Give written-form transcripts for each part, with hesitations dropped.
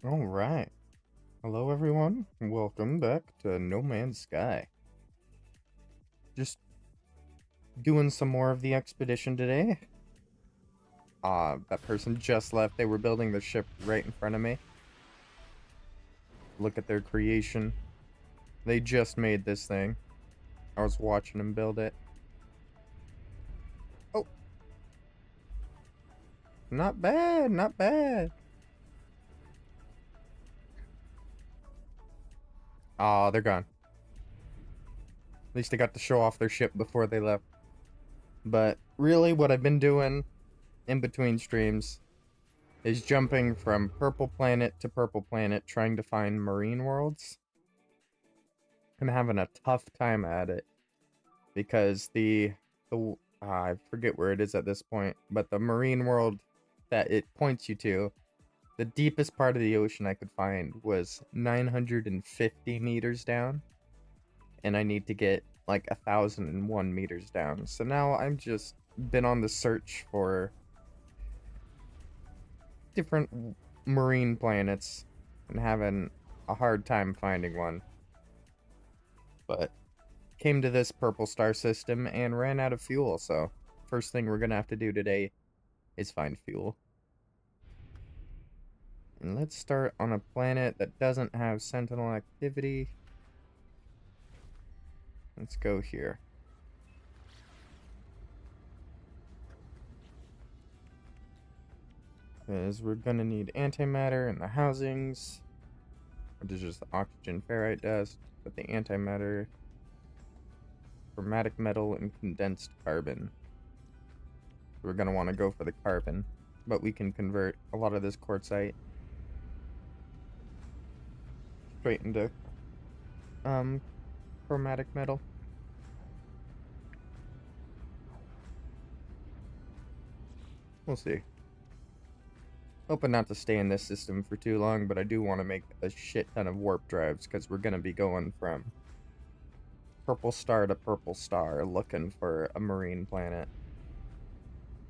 All right. Hello, everyone. Welcome back to No Man's Sky. Just doing some more of the expedition today. That person just left. They were building the ship right in front of me. Look at their creation. They just made this thing. I was watching them build it. Oh, not bad, not bad. Aw, they're gone. At least they got to show off their ship before they left. But really, what I've been doing in between streams is jumping from purple planet to purple planet trying to find marine worlds. I'm having a tough time at it because I forget where it is at this point, but the marine world that it points you to, the deepest part of the ocean I could find was 950 meters down, and I need to get like 1,001 meters down. So now I'm just been on the search for different marine planets and having a hard time finding one. But came to this purple star system and ran out of fuel, so first thing we're gonna have to do today is find fuel. And let's start on a planet that doesn't have sentinel activity. Let's go here. Because we're gonna need antimatter in the housings, which is just oxygen ferrite dust, but the antimatter, chromatic metal, and condensed carbon. We're gonna want to go for the carbon, but we can convert a lot of this quartzite straight into chromatic metal. We'll see. Hoping not to stay in this system for too long, but I do want to make a shit ton of warp drives because we're gonna be going from purple star to purple star looking for a marine planet.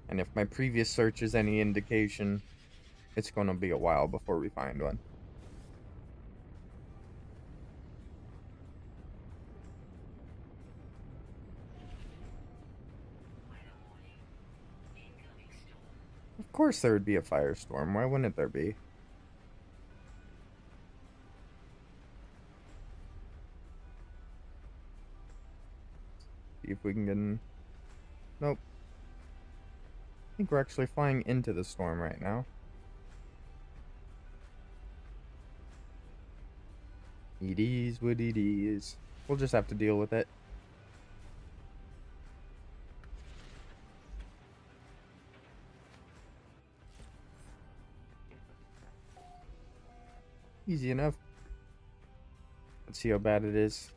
And if my previous search is any indication, it's gonna be a while before we find one. Of course there would be a firestorm. Why wouldn't there be? See if we can get in. Nope. I think we're actually flying into the storm right now. It is what it is. We'll just have to deal with it. Easy enough. Let's see how bad it is.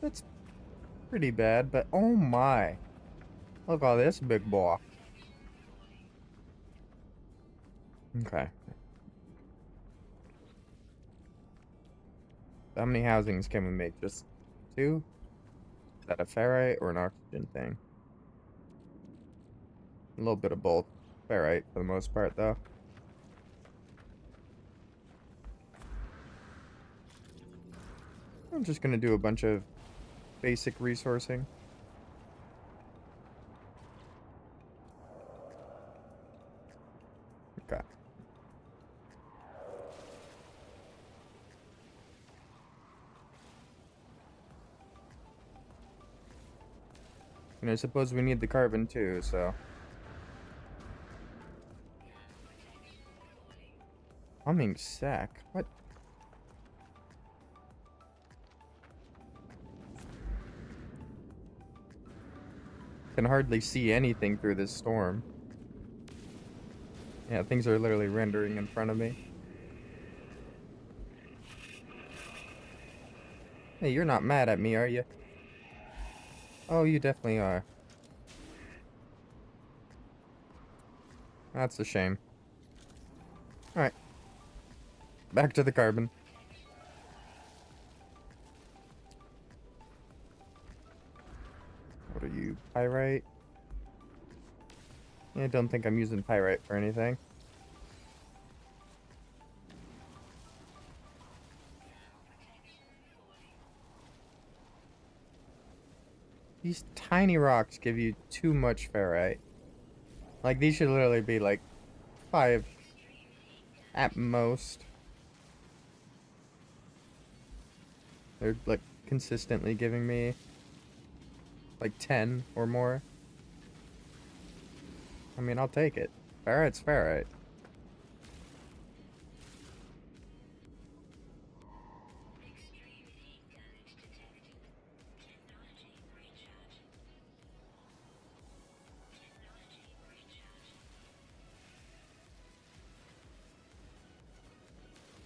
That's pretty bad, but oh my. Look at this big boy. Okay. How many housings can we make? Just two? Is that a ferrite or an oxygen thing? A little bit of both. Ferrite for the most part, though. I'm just gonna do a bunch of basic resourcing. Okay. And I suppose we need the carbon too, so. Humming sack? What? Can hardly see anything through this storm. Yeah, things are literally rendering in front of me. Hey, you're not mad at me, are you? Oh, you definitely are. That's a shame. Alright. Back to the carbon. I don't think I'm using pyrite for anything. These tiny rocks give you too much ferrite. Like, these should literally be like 5 at most. They're like consistently giving me like 10 or more. I mean, I'll take it. Ferrite's ferrite.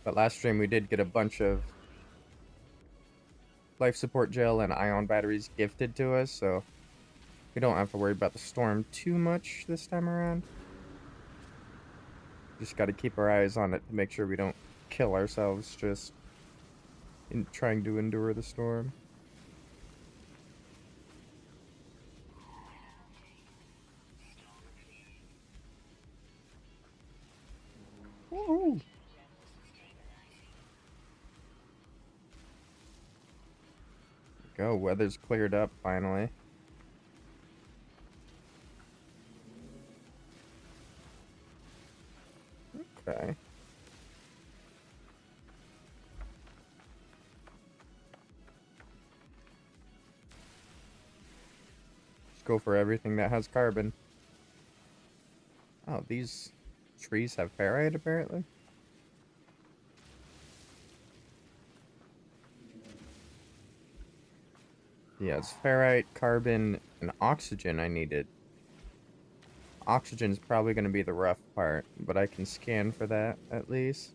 But last stream we did get a bunch of life support gel and ion batteries gifted to us, so we don't have to worry about the storm too much this time around. Just got to keep our eyes on it to make sure we don't kill ourselves just in trying to endure the storm. Woohoo! Go, weather's cleared up finally. Okay. Just go for everything that has carbon. Oh, these trees have ferrite apparently. Yeah, it's ferrite, carbon, and oxygen I needed. Oxygen's probably going to be the rough part, but I can scan for that at least.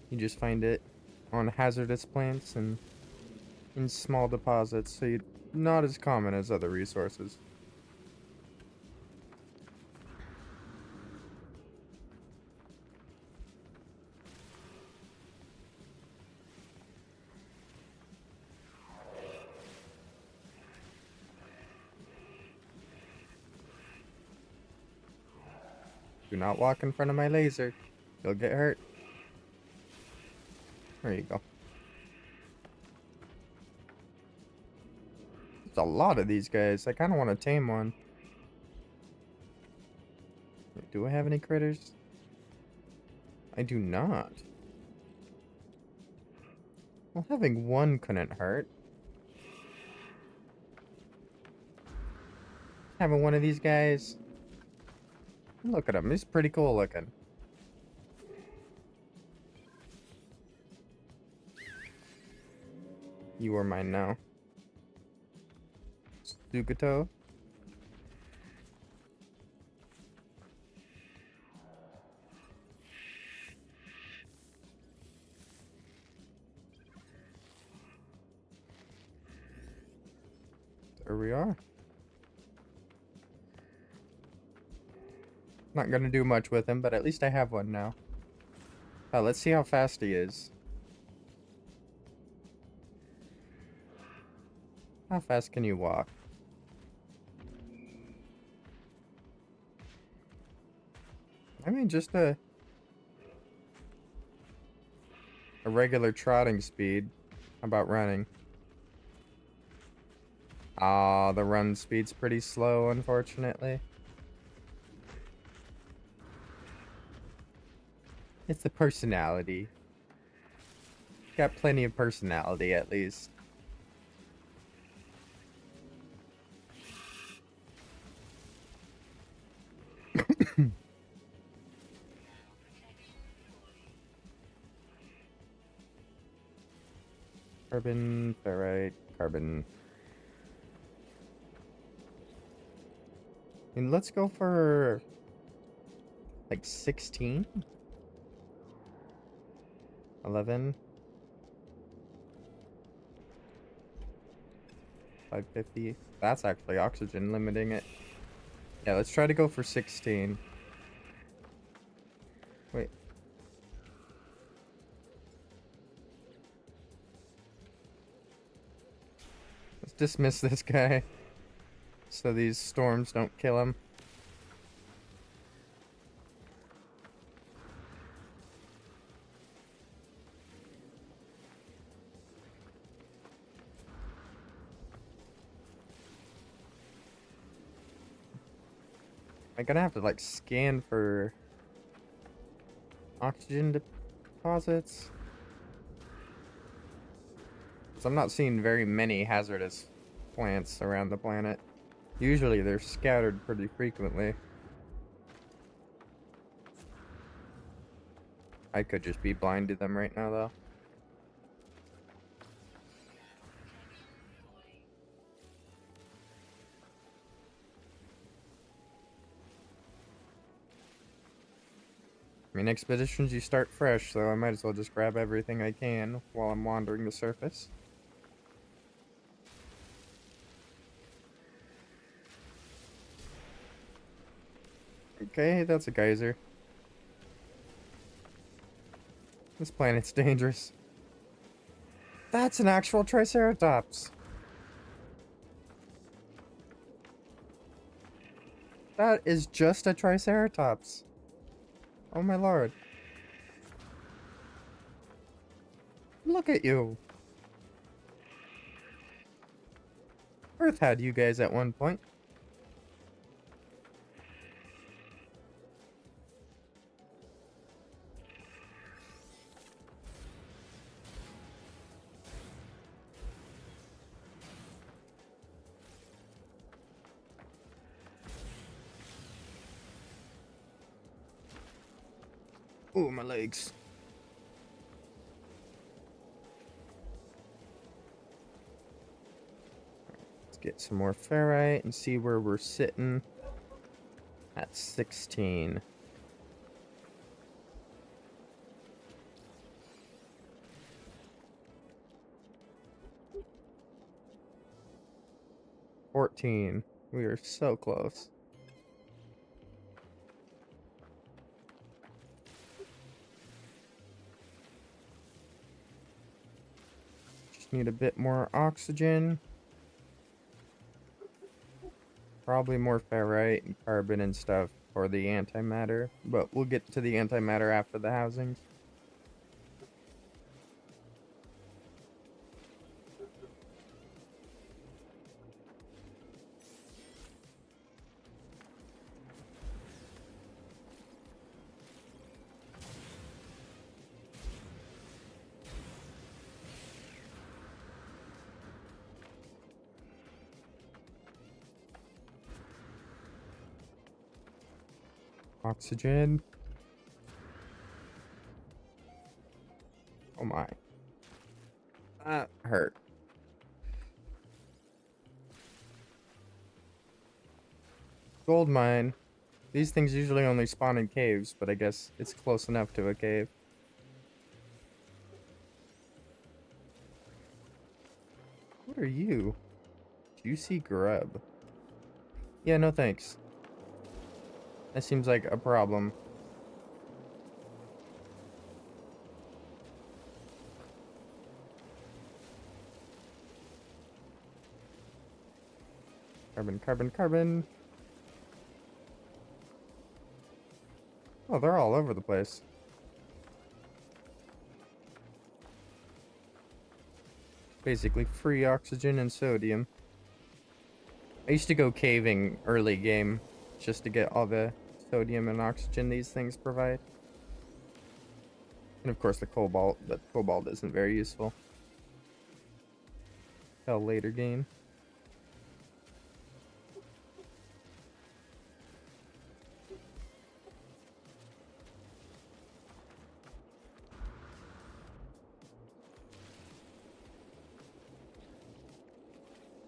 You just find it on hazardous plants and in small deposits, so not as common as other resources. Do not walk in front of my laser. You'll get hurt. There you go. There's a lot of these guys. I kind of want to tame one. Do I have any critters? I do not. Well, having one couldn't hurt. Having one of these guys. Look at him. He's pretty cool looking. You are mine now. Sugato. There we are. Not gonna do much with him, but at least I have one now. Oh, let's see how fast he is. How fast can you walk? I mean, just a regular trotting speed. How about running? Ah, the run speed's pretty slow, unfortunately. It's the personality. Got plenty of personality, at least. Carbon, ferrite, carbon. And let's go for like 16? 11? 550? That's actually oxygen limiting it. Yeah, let's try to go for 16. Wait. dismiss this guy so these storms don't kill him. I'm gonna have to like scan for oxygen deposits. So I'm not seeing very many hazardous plants around the planet. Usually they're scattered pretty frequently. I could just be blind to them right now though. I mean, expeditions you start fresh, so I might as well just grab everything I can while I'm wandering the surface. Okay, that's a geyser. This planet's dangerous. That's an actual Triceratops. That is just a Triceratops. Oh my lord. Look at you. Earth had you guys at one point. Ooh, my legs. Let's get some more ferrite and see where we're sitting at 16. We are so close. Just need a bit more oxygen. Probably more ferrite and carbon and stuff for the antimatter, but we'll get to the antimatter after the housings. Oxygen. Oh my. That hurt. Gold mine. These things usually only spawn in caves, but I guess it's close enough to a cave. What are you? Juicy grub. Yeah, no thanks. That seems like a problem. Carbon, carbon, carbon. Oh, they're all over the place. Basically free oxygen and sodium. I used to go caving early game just to get all the sodium and oxygen these things provide. And of course the cobalt, but cobalt isn't very useful. Till later game.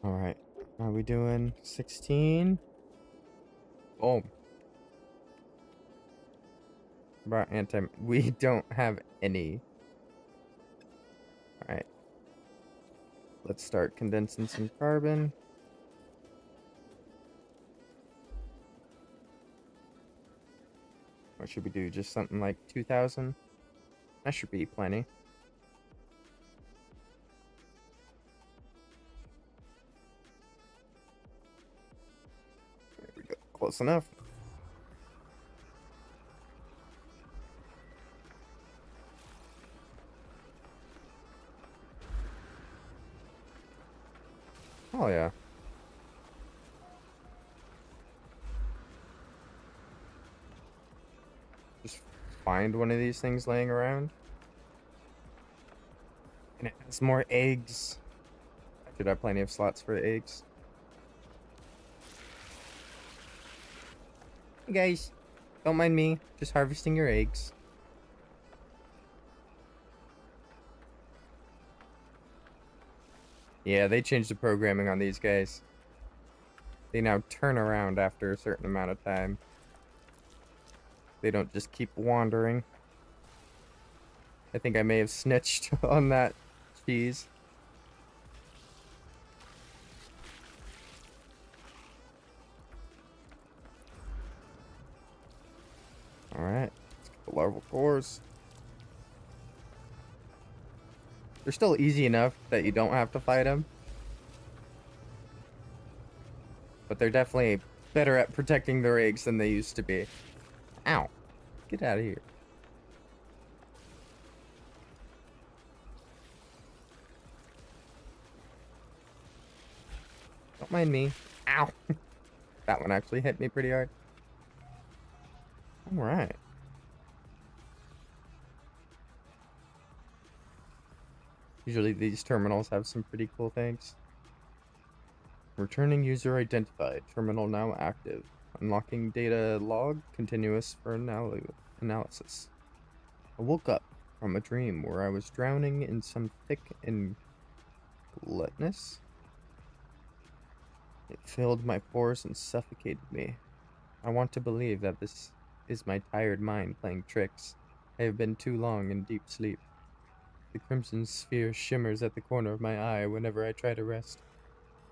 Alright. Are we doing 16? Oh. About we don't have any. Alright. Let's start condensing some carbon. What should we do? Just something like 2,000? That should be plenty. Close enough. Oh yeah. Just find one of these things laying around. And it has more eggs. I should have plenty of slots for eggs. Hey guys, don't mind me, just harvesting your eggs. Yeah, they changed the programming on these guys. They now turn around after a certain amount of time. They don't just keep wandering. I think I may have snitched on that cheese. Alright, let's get the larval cores. They're still easy enough that you don't have to fight them. But they're definitely better at protecting their eggs than they used to be. Ow. Get out of here. Don't mind me. Ow. That one actually hit me pretty hard. Alright. Usually these terminals have some pretty cool things. Returning user identified. Terminal now active. Unlocking data log continuous for analysis. I woke up from a dream where I was drowning in some thick and gluttonous. It filled my pores and suffocated me. I want to believe that this is my tired mind playing tricks. I have been too long in deep sleep. The crimson sphere shimmers at the corner of my eye whenever I try to rest.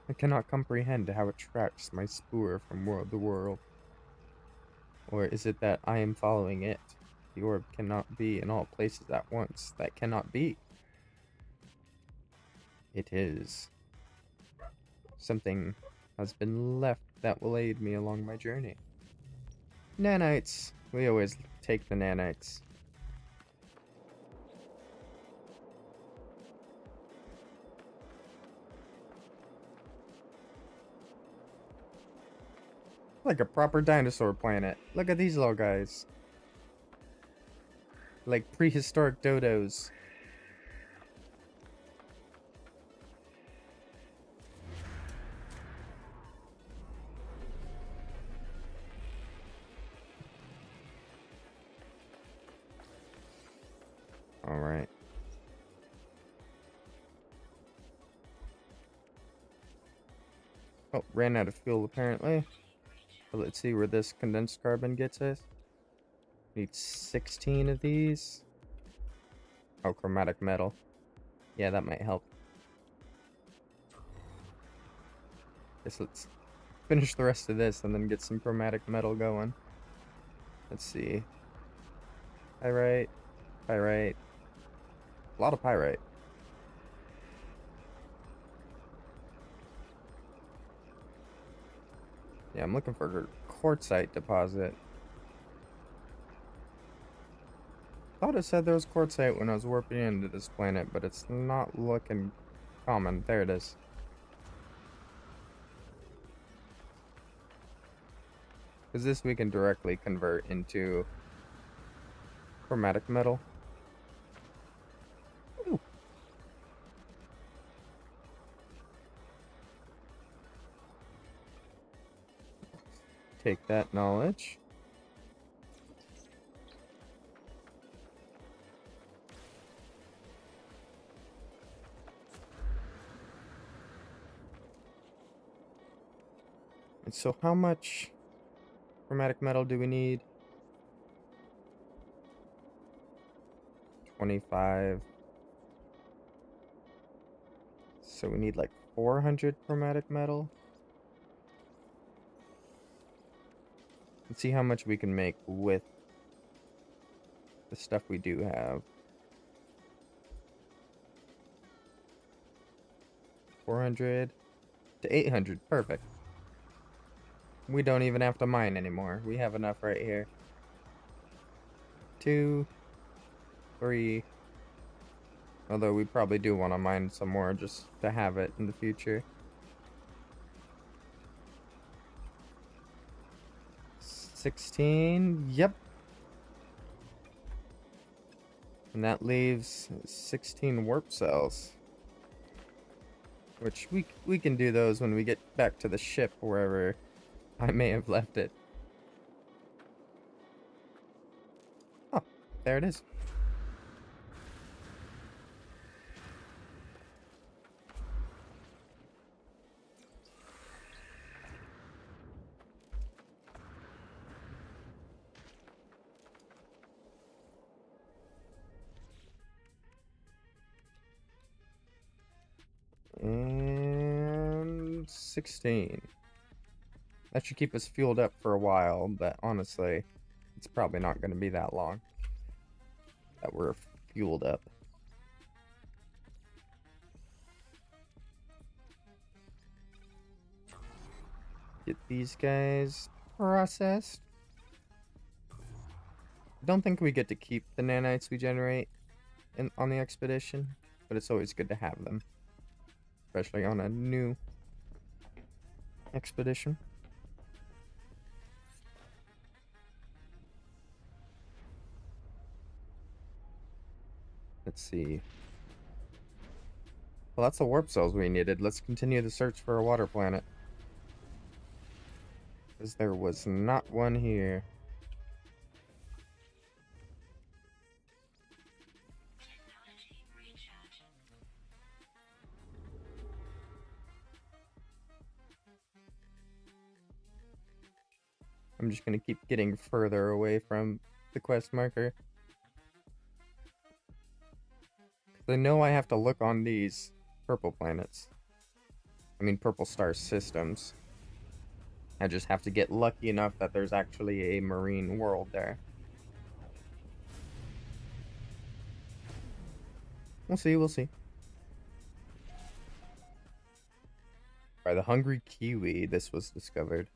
I cannot comprehend how it tracks my spoor from world to world. Or is it that I am following it? The orb cannot be in all places at once. That cannot be. It is. Something has been left that will aid me along my journey. Nanites. We always take the nanites. Like a proper dinosaur planet. Look at these little guys. Like prehistoric dodos. Alright. Oh, ran out of fuel apparently. But let's see where this condensed carbon gets us. Need 16 of these. Oh, chromatic metal. Yeah, that might help. Guess let's finish the rest of this and then get some chromatic metal going. Let's see. Pyrite. Pyrite. A lot of pyrite. Yeah, I'm looking for a quartzite deposit. Thought it said there was quartzite when I was warping into this planet, but it's not looking common. There it is. Because this we can directly convert into chromatic metal. Ooh. Take that knowledge. And so how much chromatic metal do we need? 25. So we need like 400 chromatic metal. Let's see how much we can make with the stuff we do have. 400 to 800. Perfect. We don't even have to mine anymore. We have enough right here. 2, 3. Although we probably do want to mine some more just to have it in the future. 16. Yep. And that leaves 16 warp cells. Which we can do those when we get back to the ship, wherever I may have left it. Oh, there it is. And 16. That should keep us fueled up for a while, but honestly, it's probably not going to be that long that we're fueled up. Get these guys processed. Don't think we get to keep the nanites we generate on the expedition, but it's always good to have them, especially on a new expedition. Let's see. Well, that's the warp cells we needed. Let's continue the search for a water planet, because there was not one here. I'm just gonna keep getting further away from the quest marker. I know I have to look on these purple planets. I mean purple star systems. I just have to get lucky enough that there's actually a marine world there. We'll see, we'll see. By the hungry kiwi, this was discovered.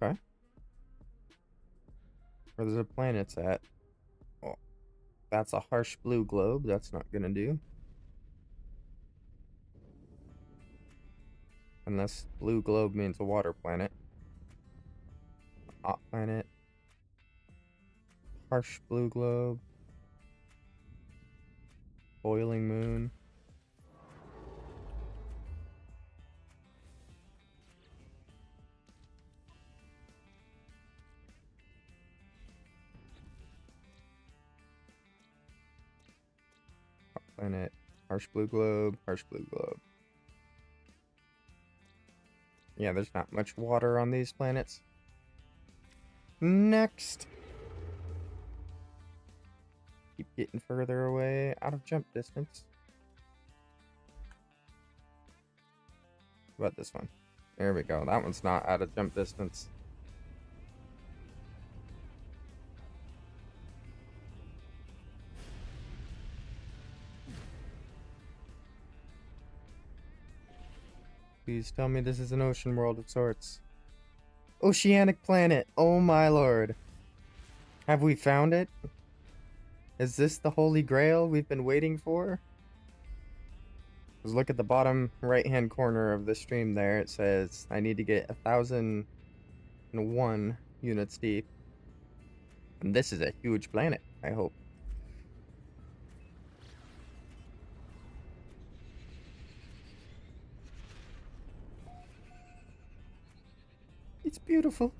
Okay. Where the planet's at. Oh, that's a harsh blue globe. That's not gonna do. Unless blue globe means a water planet. Hot planet. Harsh blue globe. Boiling moon. Hot planet. Harsh blue globe. Harsh blue globe. Yeah, there's not much water on these planets. Next. Keep getting further away, out of jump distance. What about this one? There we go. That one's not out of jump distance. Please tell me this is an ocean world of sorts. Oceanic planet. Oh my lord. Have we found it? Is this the holy grail we've been waiting for? Because look at the bottom right hand corner of the stream there. It says I need to get 1,001 units deep. And this is a huge planet, I hope. It's beautiful.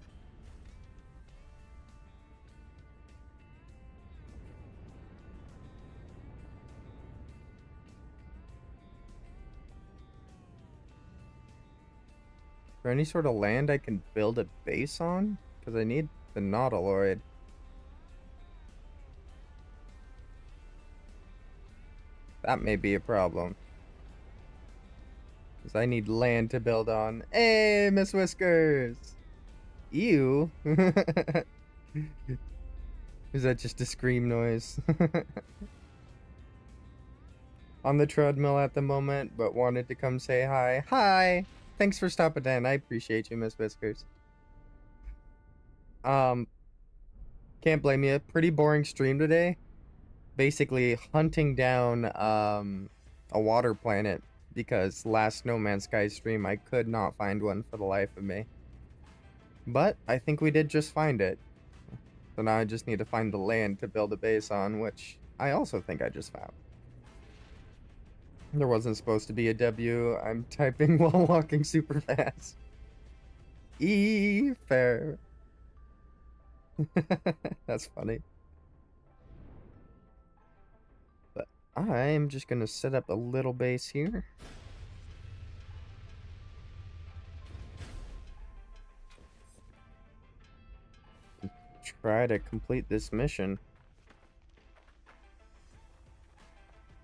Is there any sort of land I can build a base on? Because I need the Nautiloid. That may be a problem. Because I need land to build on. Hey, Miss Whiskers! Ew. Is that just a scream noise? On the treadmill at the moment, but wanted to come say hi. Hi! Thanks for stopping in. I appreciate you, Miss Whiskers. Can't blame you. Pretty boring stream today. Basically hunting down a water planet because last No Man's Sky stream I could not find one for the life of me. But I think we did just find it. So now I just need to find the land to build a base on, which I also think I just found. There wasn't supposed to be a W. I'm typing while walking super fast. Fair. That's funny. But I'm just gonna set up a little base here. Try to complete this mission.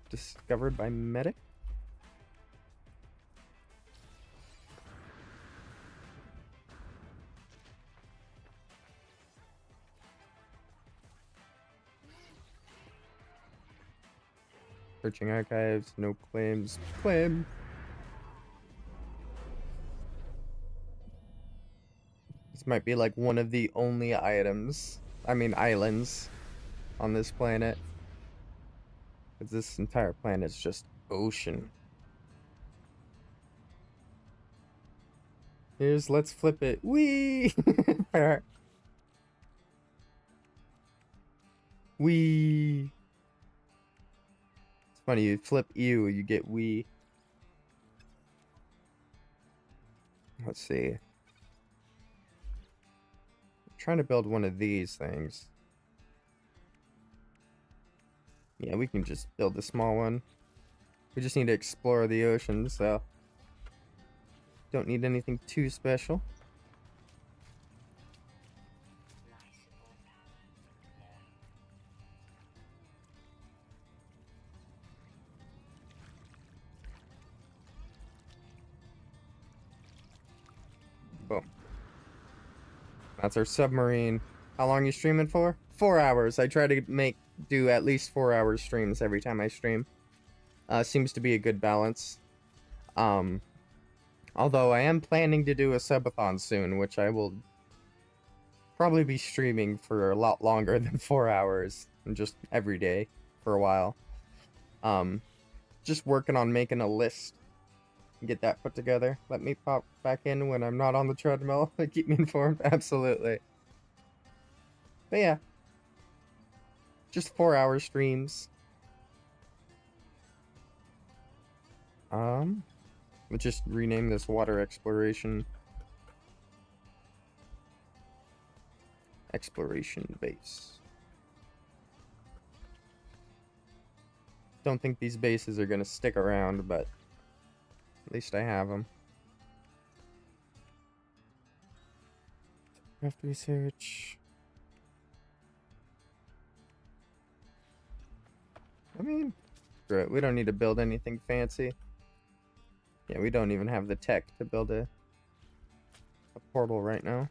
Discovered by medic. Searching archives, no claims. Claim. This might be like one of the only islands on this planet. Because this entire planet's just ocean. Let's flip it. Wee! Wee! It's funny, you flip ew, you get wee. Let's see. I'm trying to build one of these things. Yeah, we can just build a small one. We just need to explore the ocean, so don't need anything too special. Boom. That's our submarine. How long are you streaming for? 4 hours. I try to do at least 4 hours streams every time I stream. Seems to be a good balance. Although I am planning to do a subathon soon, which I will probably be streaming for a lot longer than 4 hours, and just every day for a while. Just working on making a list. Get that put together. Let me pop back in when I'm not on the treadmill. Keep me informed. Absolutely. But yeah. Just 4 hour streams. Let's just rename this water exploration base. Don't think these bases are gonna stick around, but at least I have them. Craft research. I mean, screw it. We don't need to build anything fancy. Yeah, we don't even have the tech to build a portal right now.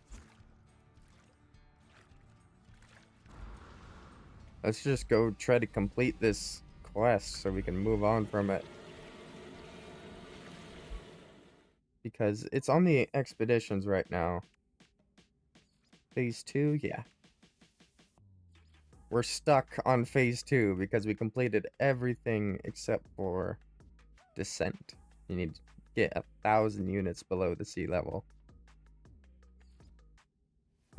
Let's just go try to complete this quest so we can move on from it. Because it's on the expeditions right now. Phase 2, yeah. We're stuck on phase 2 because we completed everything except for descent. You need to get 1,000 units below the sea level.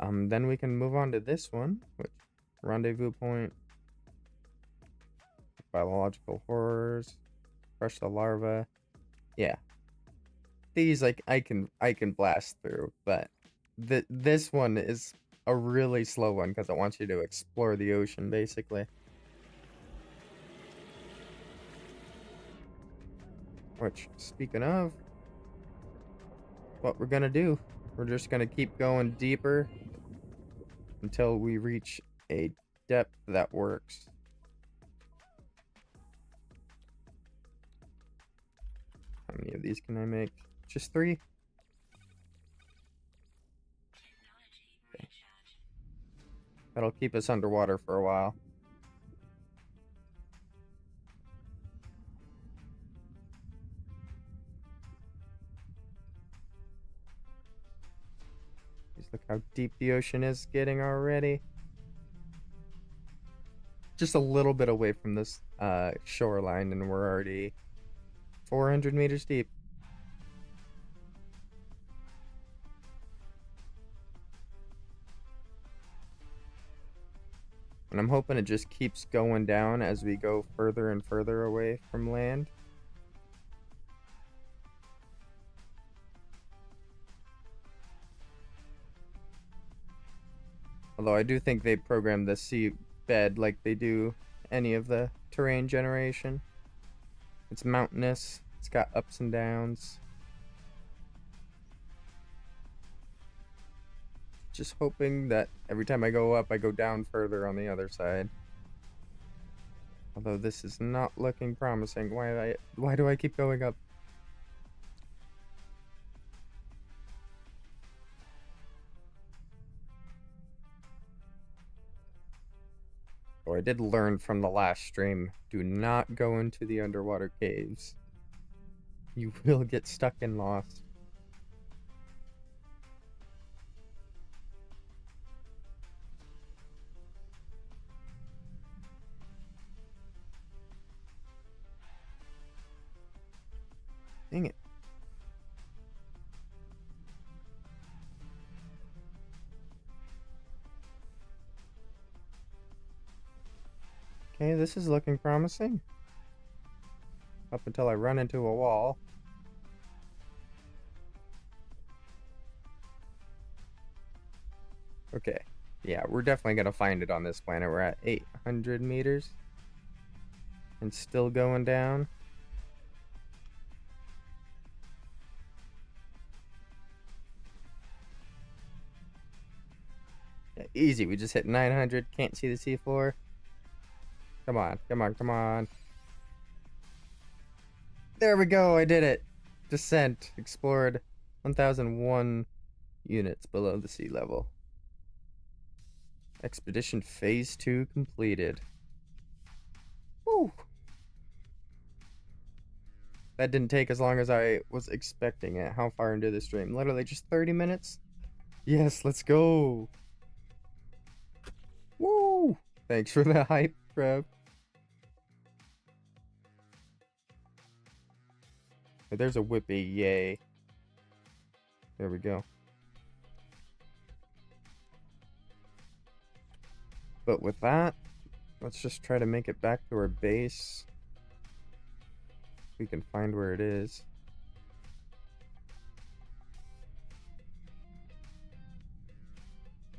Then we can move on to this one, which rendezvous point, biological horrors, crush the larva. Yeah, these like I can blast through, but this one is a really slow one because it wants you to explore the ocean basically. Which, speaking of, what we're gonna do, we're just gonna keep going deeper until we reach a depth that works. How many of these can I make? Just 3? Okay. That'll keep us underwater for a while. Just look how deep the ocean is getting already. Just a little bit away from this shoreline, and we're already 400 meters deep. And I'm hoping it just keeps going down as we go further and further away from land. Although I do think they programmed the seabed like they do any of the terrain generation. It's mountainous, it's got ups and downs. Just hoping that every time I go up, I go down further on the other side. Although this is not looking promising. Why do I keep going up? Oh, I did learn from the last stream. Do not go into the underwater caves. You will get stuck and lost. Dang it. Okay, this is looking promising. Up until I run into a wall. Okay. Yeah, we're definitely gonna find it on this planet. We're at 800 meters. And still going down. Yeah, easy, we just hit 900. Can't see the seafloor. Come on, come on, come on. There we go, I did it. Descent, explored 1001 units below the sea level. Expedition phase 2 completed. Woo! That didn't take as long as I was expecting it. How far into the stream? Literally just 30 minutes? Yes, let's go! Woo! Thanks for the hype, Trev. There's a whippy, yay. There we go. But with that, let's just try to make it back to our base. We can find where it is.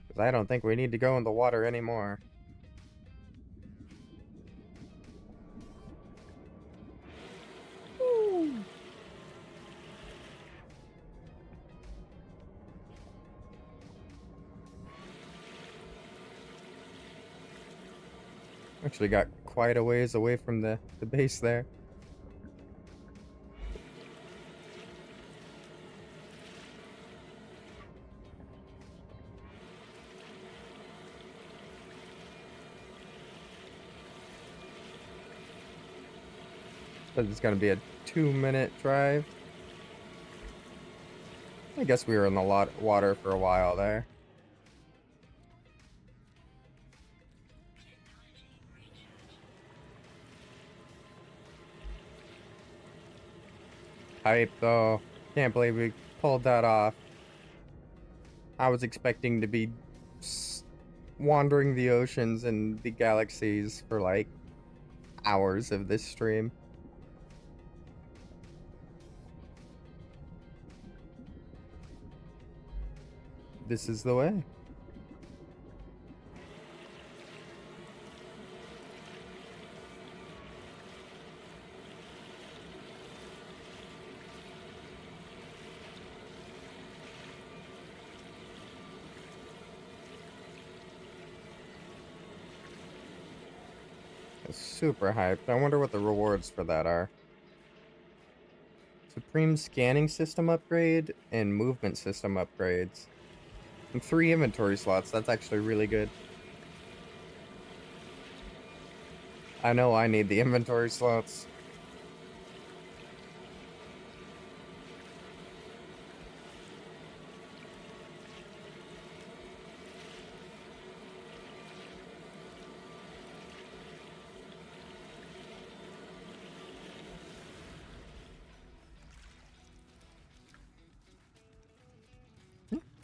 Because I don't think we need to go in the water anymore. Actually got quite a ways away from the base there. But it's gonna be a 2-minute drive. I guess we were in the water for a while there. Hype though. Can't believe we pulled that off. I was expecting to be wandering the oceans and the galaxies for like hours of this stream. This is the way. Super hyped. I wonder what the rewards for that are. Supreme scanning system upgrade and movement system upgrades. And 3 inventory slots. That's actually really good. I know I need the inventory slots.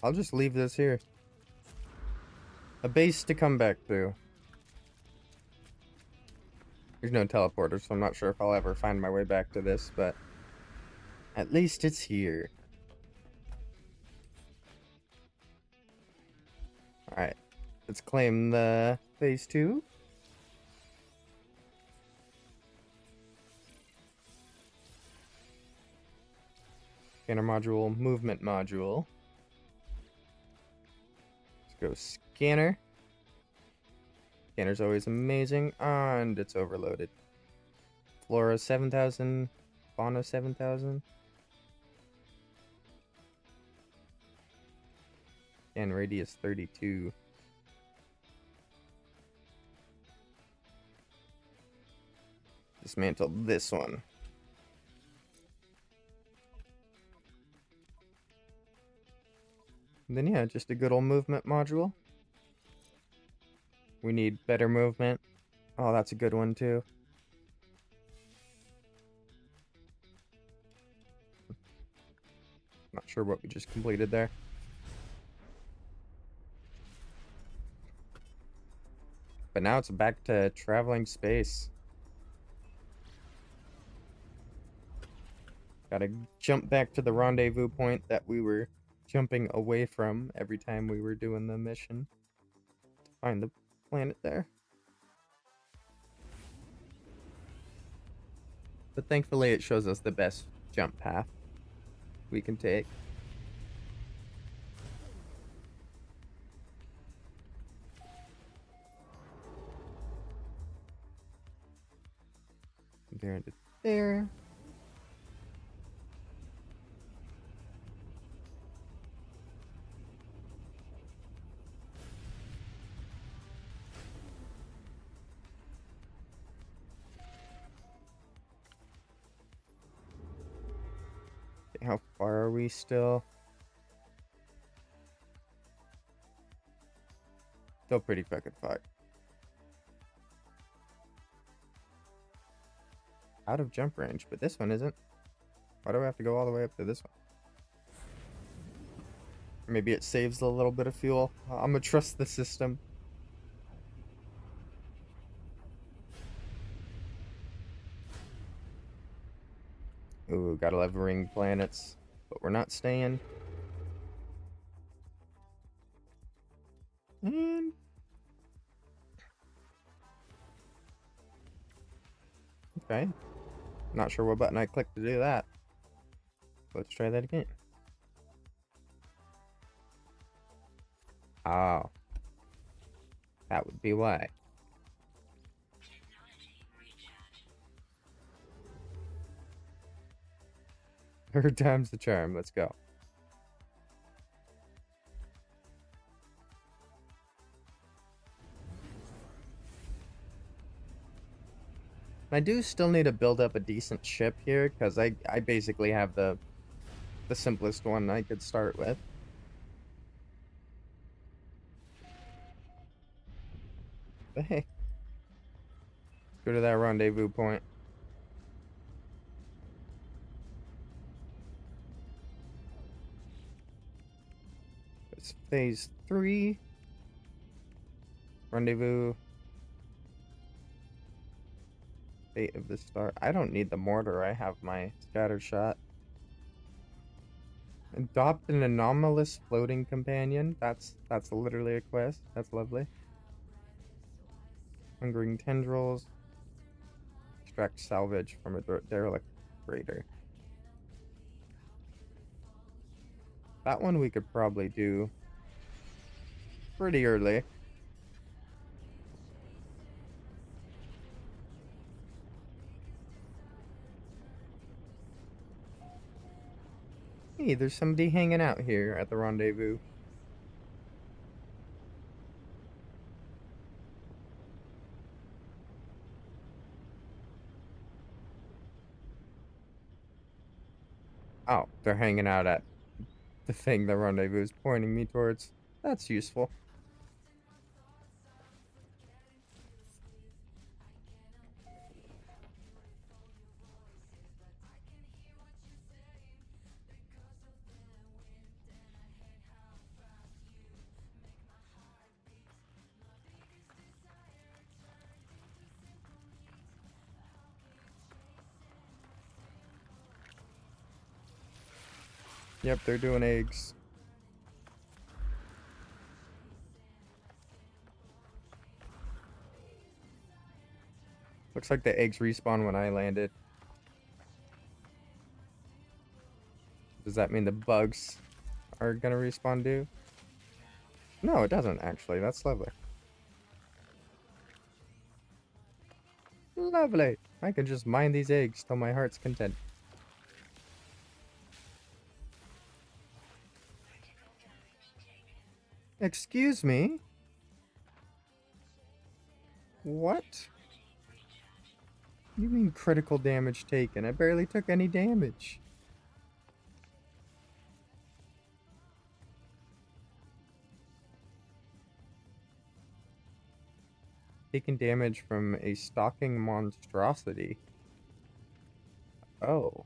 I'll just leave this here. A base to come back to. There's no teleporter, so I'm not sure if I'll ever find my way back to this, but at least it's here. Alright, let's claim the phase 2. Scanner module, movement module. Let's go scanner. Scanner's always amazing, and it's overloaded. Flora 7,000, fauna 7,000. And radius 32. Dismantle this one. And then yeah, just a good old movement module. We need better movement. Oh, that's a good one too. Not sure what we just completed there. But now it's back to traveling space. Gotta jump back to the rendezvous point that we were jumping away from every time we were doing the mission. To find the planet there. But thankfully it shows us the best jump path we can take. There to there. How far are we still? Still pretty fucking far. Out of jump range, but this one isn't. Why do I have to go all the way up to this one? Maybe it saves a little bit of fuel. I'm gonna trust the system. Ooh, gotta love ring planets, but we're not staying. And okay, not sure what button I clicked to do that. Let's try that again. Oh, that would be why. Third time's the charm. Let's go. I do still need to build up a decent ship here, because I basically have the simplest one I could start with. But hey, let's go to that rendezvous point. It's phase 3. Rendezvous. Fate of the Star. I don't need the mortar. I have my scatter shot. Adopt an anomalous floating companion. That's literally a quest. That's lovely. Hungering tendrils. Extract salvage from a derelict freighter. That one we could probably do pretty early. Hey, there's somebody hanging out here at the rendezvous. Oh, they're hanging out at the thing the rendezvous is pointing me towards. That's useful. Yep, they're doing eggs. Looks like the eggs respawn when I landed. Does that mean the bugs are gonna respawn too? No, it doesn't actually. That's lovely. Lovely. I can just mine these eggs till my heart's content. Excuse me? What? You mean critical damage taken? I barely took any damage. Taking damage from a stalking monstrosity. Oh.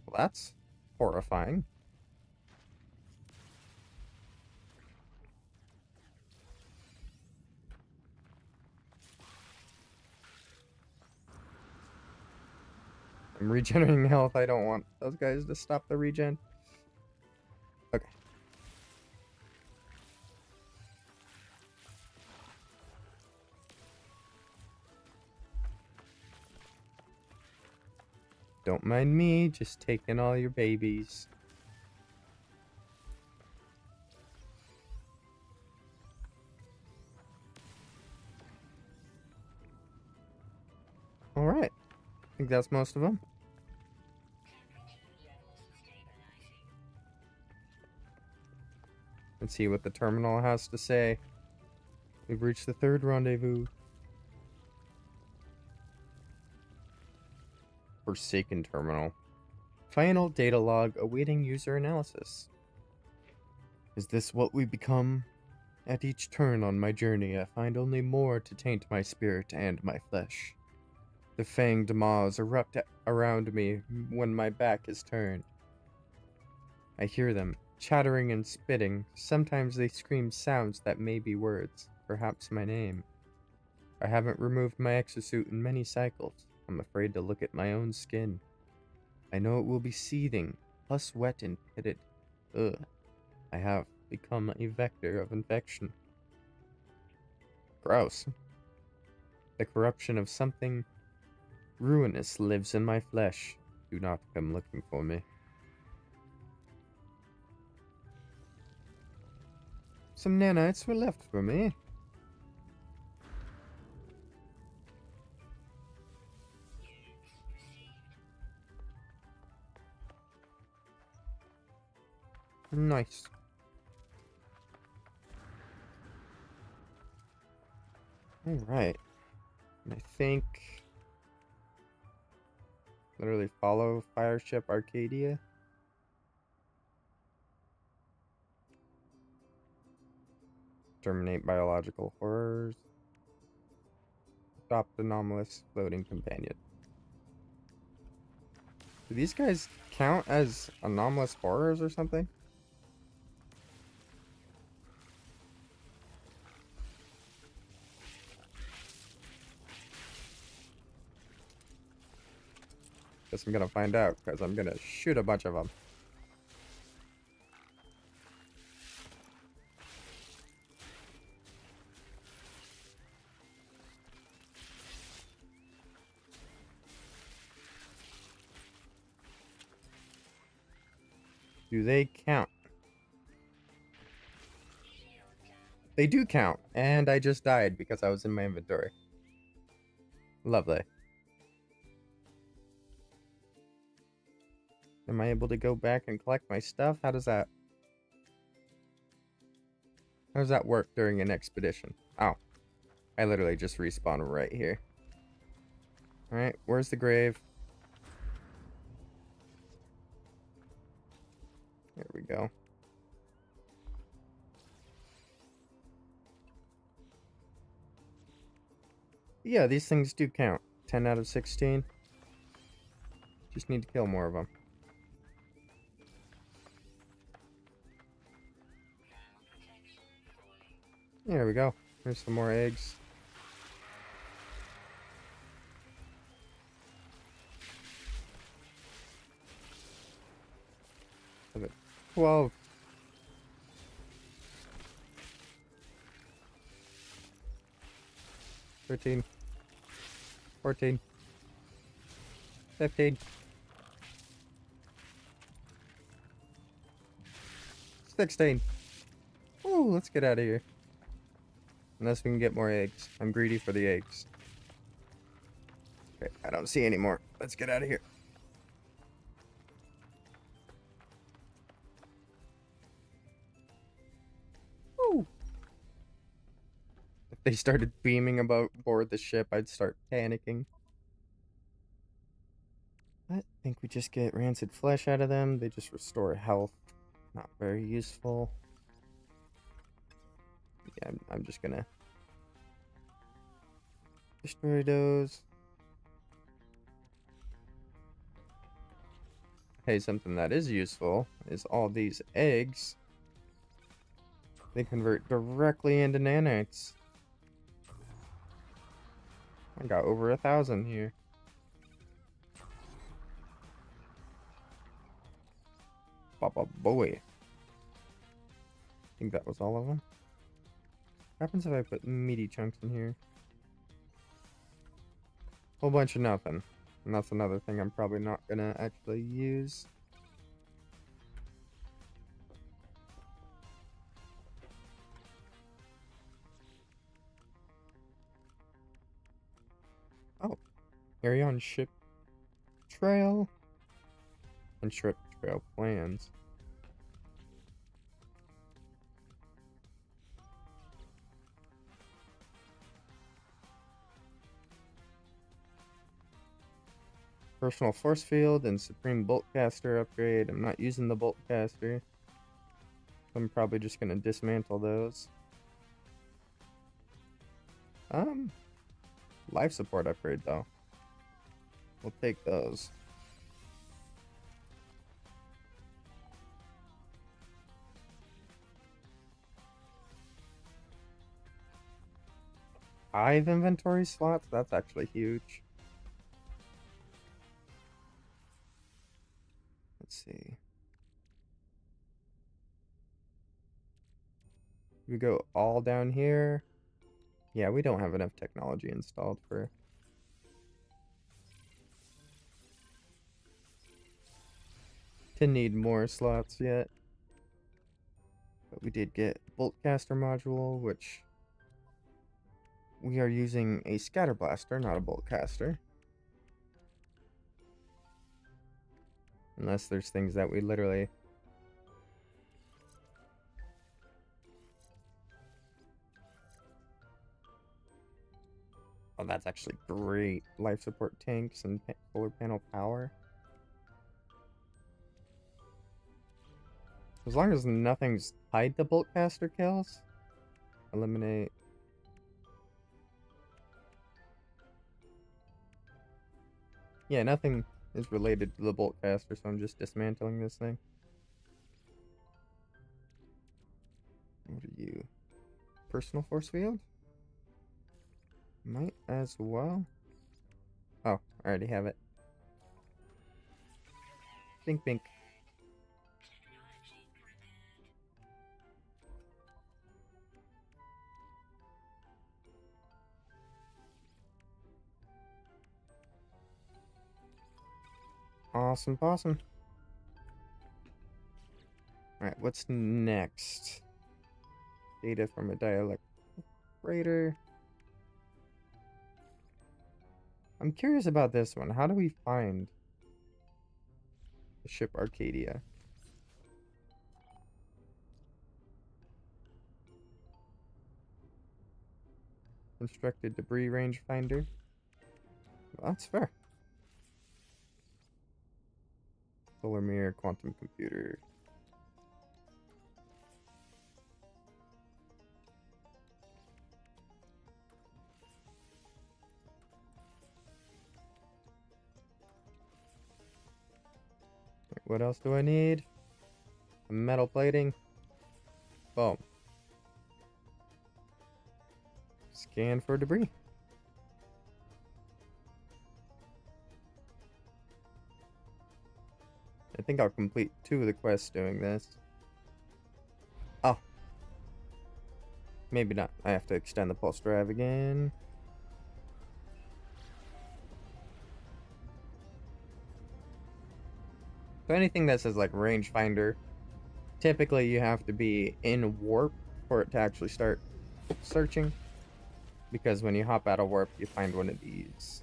Well, that's horrifying. I'm regenerating health. I don't want those guys to stop the regen. Okay. Don't mind me, just taking all your babies. Alright. I think that's most of them. Let's see what the terminal has to say. We've reached the third rendezvous. Forsaken terminal. Final data log awaiting user analysis. Is this what we become? At each turn on my journey, I find only more to taint my spirit and my flesh. The fanged maws erupt around me when my back is turned. I hear them, chattering and spitting. Sometimes they scream sounds that may be words, perhaps my name. I haven't removed my exosuit in many cycles. I'm afraid to look at my own skin. I know it will be seething, plus wet and pitted. Ugh. I have become a vector of infection. Gross. The corruption of something ruinous lives in my flesh. Do not come looking for me. Some nanites were left for me. Nice. Alright. And I think... literally follow Fireship Arcadia. Terminate biological horrors. Adopt anomalous floating companion. Do these guys count as anomalous horrors or something? Guess I'm gonna find out, because I'm gonna shoot a bunch of them. Do they count? They do count, and I just died because I was in my inventory. Lovely. Am I able to go back and collect my stuff? How does that work during an expedition? Oh. I literally just respawned right here. Alright, where's the grave? yeah, these things do count. 10 out of 16. Just need to kill more of them. There we go. There's some more eggs. Look at 12. 13. 14. 15. 16. Ooh, let's get out of here. Unless we can get more eggs. I'm greedy for the eggs. Okay, I don't see any more. Let's get out of here. Woo! If they started beaming about board the ship, I'd start panicking. I think we just get rancid flesh out of them. They just restore health. Not very useful. Yeah, I'm just gonna destroy those. Hey, something that is useful is all these eggs. They convert directly into nanites. I got over 1,000 here. Papa boy. I think that was all of them. What happens if I put meaty chunks in here? Whole bunch of nothing. And that's another thing I'm probably not gonna actually use. Oh, carry on ship trail and ship trail plans. Personal force field and supreme boltcaster upgrade. I'm not using the boltcaster. I'm probably just gonna dismantle those. Life support upgrade though. We'll take those. Five inventory slots? That's actually huge. Let's see. We go all down here. Yeah, we don't have enough technology installed for... to need more slots yet. But we did get Boltcaster module, which... we are using a Scatter Blaster, not a Boltcaster. Unless there's things that we literally... oh, that's actually great. Life support tanks and solar panel power. As long as nothing's tied to Boltcaster kills. Eliminate. Yeah, nothing is related to the Boltcaster, so I'm just dismantling this thing. What are you? Personal force field? Might as well. Oh, I already have it. Bink bink. Awesome possum. Alright, what's next? Data from a dialect freighter. I'm curious about this one. How do we find the ship Arcadia? Constructed debris rangefinder. Well, that's fair. Solar mirror, quantum computer. what else do I need? Some metal plating. Boom. Scan for debris. I think I'll complete 2 of the quests doing this. Oh. Maybe not. I have to extend the pulse drive again. So anything that says like rangefinder, typically you have to be in warp for it to actually start searching. Because when you hop out of warp, you find one of these.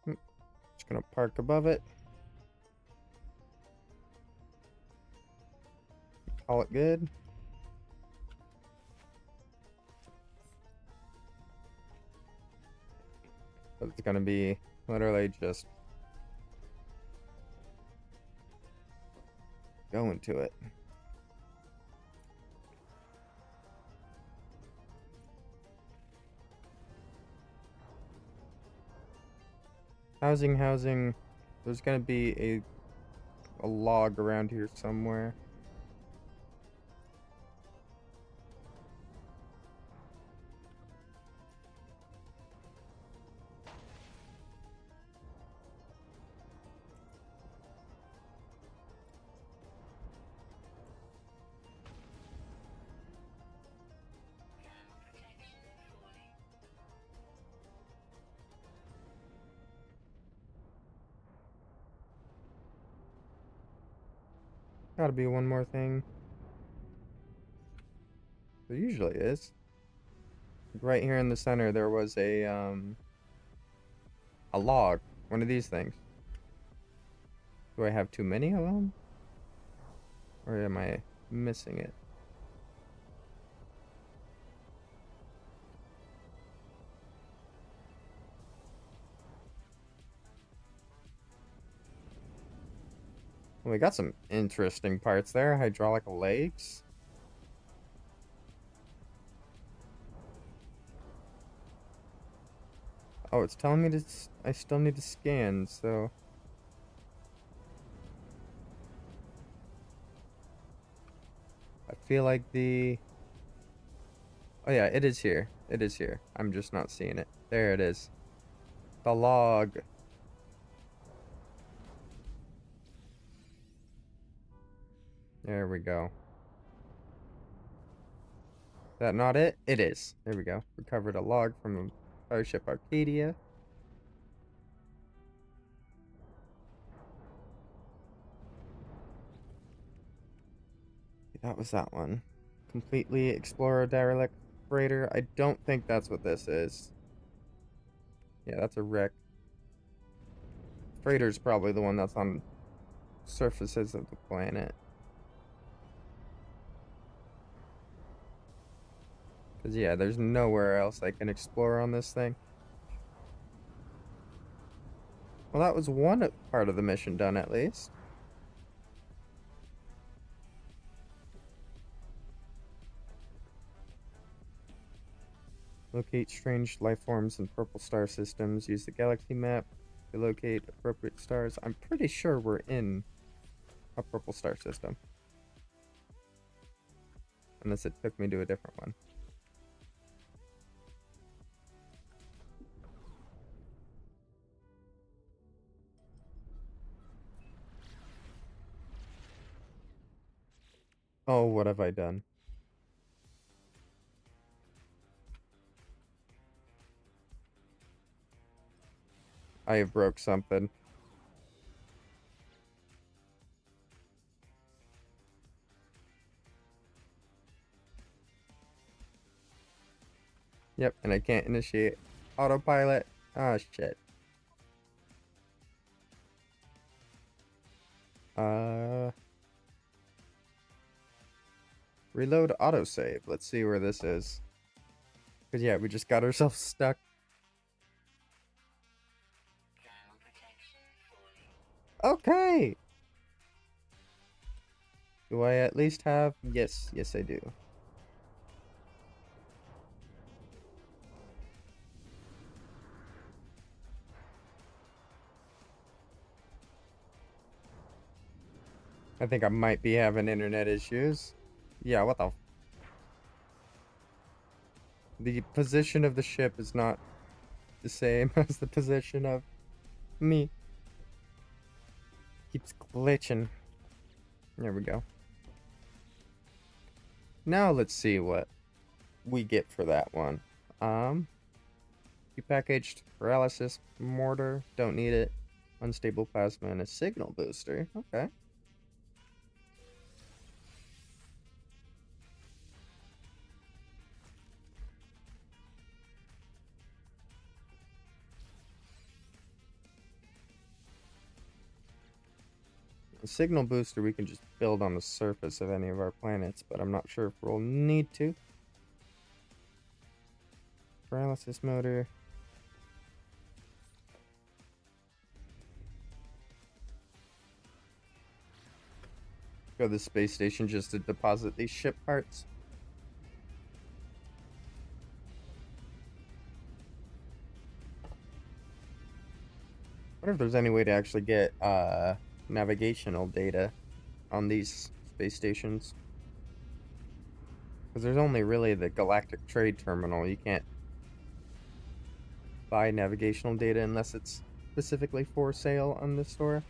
Just gonna park above it. Call it good. So it's gonna be literally just going to it. Housing. There's gonna be a log around here somewhere. Gotta be one more thing. There usually is. Right here in the center, there was a log. One of these things. Do I have too many of them? Or am I missing it? Well, we got some interesting parts there. Hydraulic legs. Oh, it's telling me I still need to scan, so... I feel like the... Oh yeah, it is here. It is here. I'm just not seeing it. There it is. The log. There we go. Is that not it? It is. There we go. Recovered a log from a Starship Arcadia. That was that one. Completely Explorer Derelict Freighter. I don't think that's what this is. Yeah, that's a wreck. Freighter's probably the one that's on surfaces of the planet. Because, yeah, there's nowhere else I can explore on this thing. Well, that was one part of the mission done, at least. Locate strange life forms in purple star systems. Use the galaxy map to locate appropriate stars. I'm pretty sure we're in a purple star system. Unless it took me to a different one. Oh, what have I done? I have broke something. Yep, and I can't initiate autopilot. Ah, shit. Reload autosave. Let's see where this is. Because, yeah, we just got ourselves stuck. Okay! Do I at least have? Yes, yes I do. I think I might be having internet issues. Yeah, what the? The position of the ship is not the same as the position of me. Keeps glitching. There we go. Now let's see what we get for that one. Prepackaged paralysis mortar. Don't need it. Unstable plasma and a signal booster. Okay. A signal booster we can just build on the surface of any of our planets, but I'm not sure if we'll need to. Paralysis motor. Go to the space station just to deposit these ship parts. I wonder if there's any way to actually get navigational data on these space stations. Because there's only really the Galactic Trade Terminal. You can't buy navigational data unless it's specifically for sale on the store.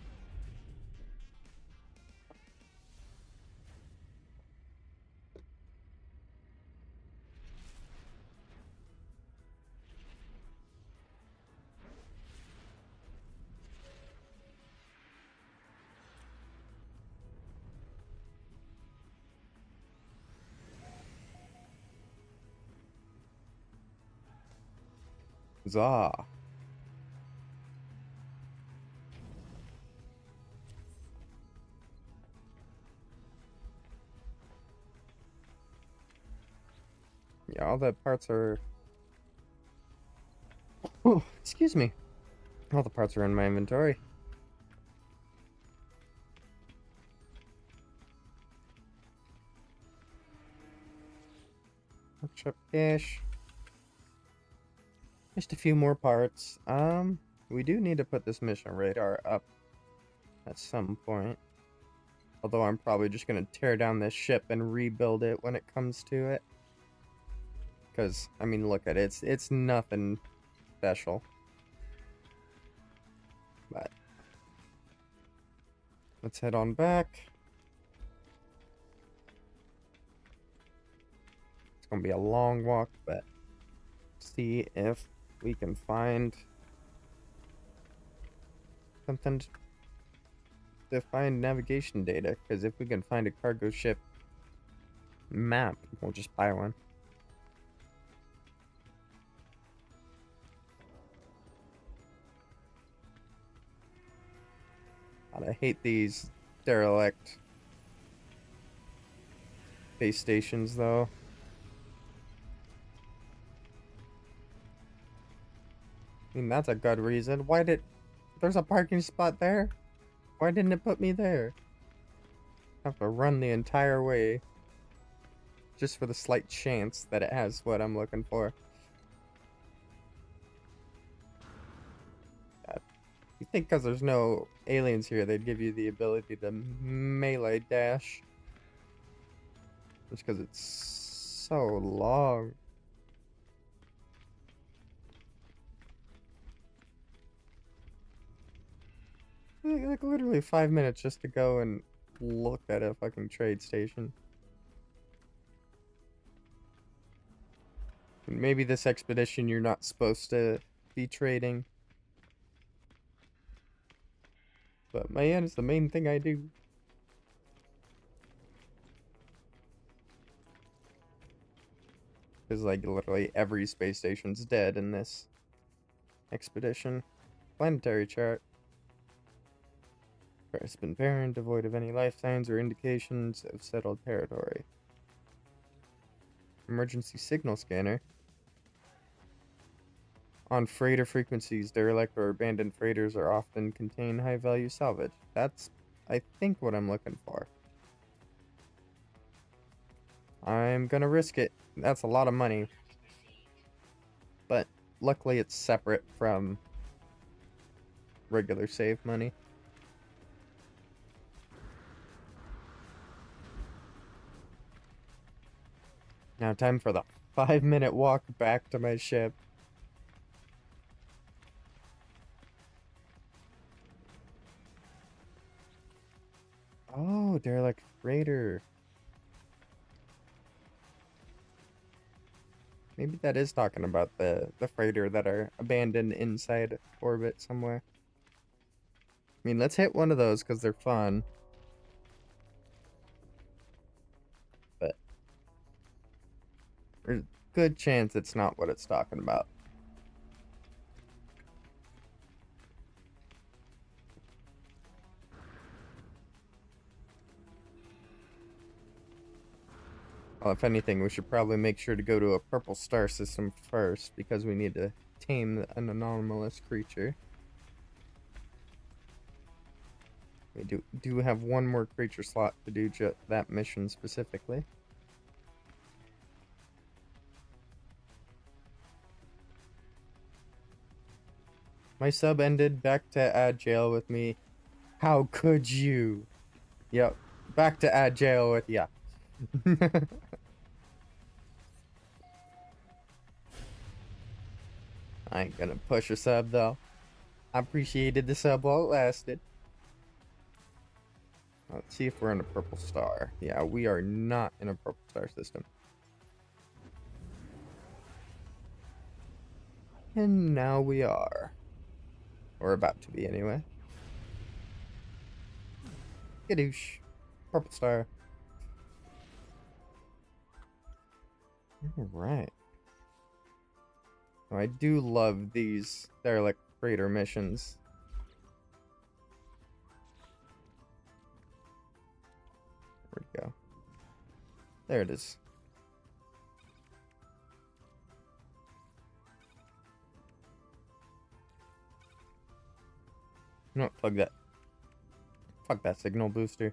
Zah. Yeah, all the parts are... Oh, excuse me. All the parts are in my inventory. Workshop cache. Just a few more parts. We do need to put this mission radar up at some point. Although I'm probably just gonna tear down this ship and rebuild it when it comes to it. Because, I mean, look at it. It's nothing special. But let's head on back. It's gonna be a long walk, but see if we can find something to find navigation data. Because if we can find a cargo ship map, we'll just buy one. God, I hate these derelict base stations, though. I mean, that's a good reason. Why did... There's a parking spot there? Why didn't it put me there? I have to run the entire way. Just for the slight chance that it has what I'm looking for. God. You think because there's no aliens here, they'd give you the ability to melee dash. Just because it's so long. Like literally 5 minutes just to go and look at a fucking trade station. And maybe this expedition you're not supposed to be trading. But man, it's the main thing I do. Because like literally every space station's dead in this expedition. Planetary chart. It's been barren, devoid of any life signs or indications of settled territory. Emergency signal scanner. On freighter frequencies, derelict or abandoned freighters are often contain high-value salvage. That's, I think, what I'm looking for. I'm gonna risk it. That's a lot of money. But luckily it's separate from regular save money. Now time for the 5-minute walk back to my ship. Oh, derelict freighter. Maybe that is talking about the freighter that are abandoned inside orbit somewhere. I mean, let's hit one of those because they're fun. But there's a good chance it's not what it's talking about. Well, if anything, we should probably make sure to go to a purple star system first because we need to tame an anomalous creature. We do have one more creature slot to do that mission specifically. My sub ended. Back to add jail with me. How could you? Yep. Back to add jail with ya. I ain't gonna push a sub though. I appreciated the sub while it lasted. Let's see if we're in a purple star. Yeah, we are not in a purple star system. And now we are. Or about to be anyway. Gadoosh. Purple star. Alright. Oh, I do love these derelict freighter missions. Where'd it go? There it is. You know what? Plug that. Fuck that signal booster.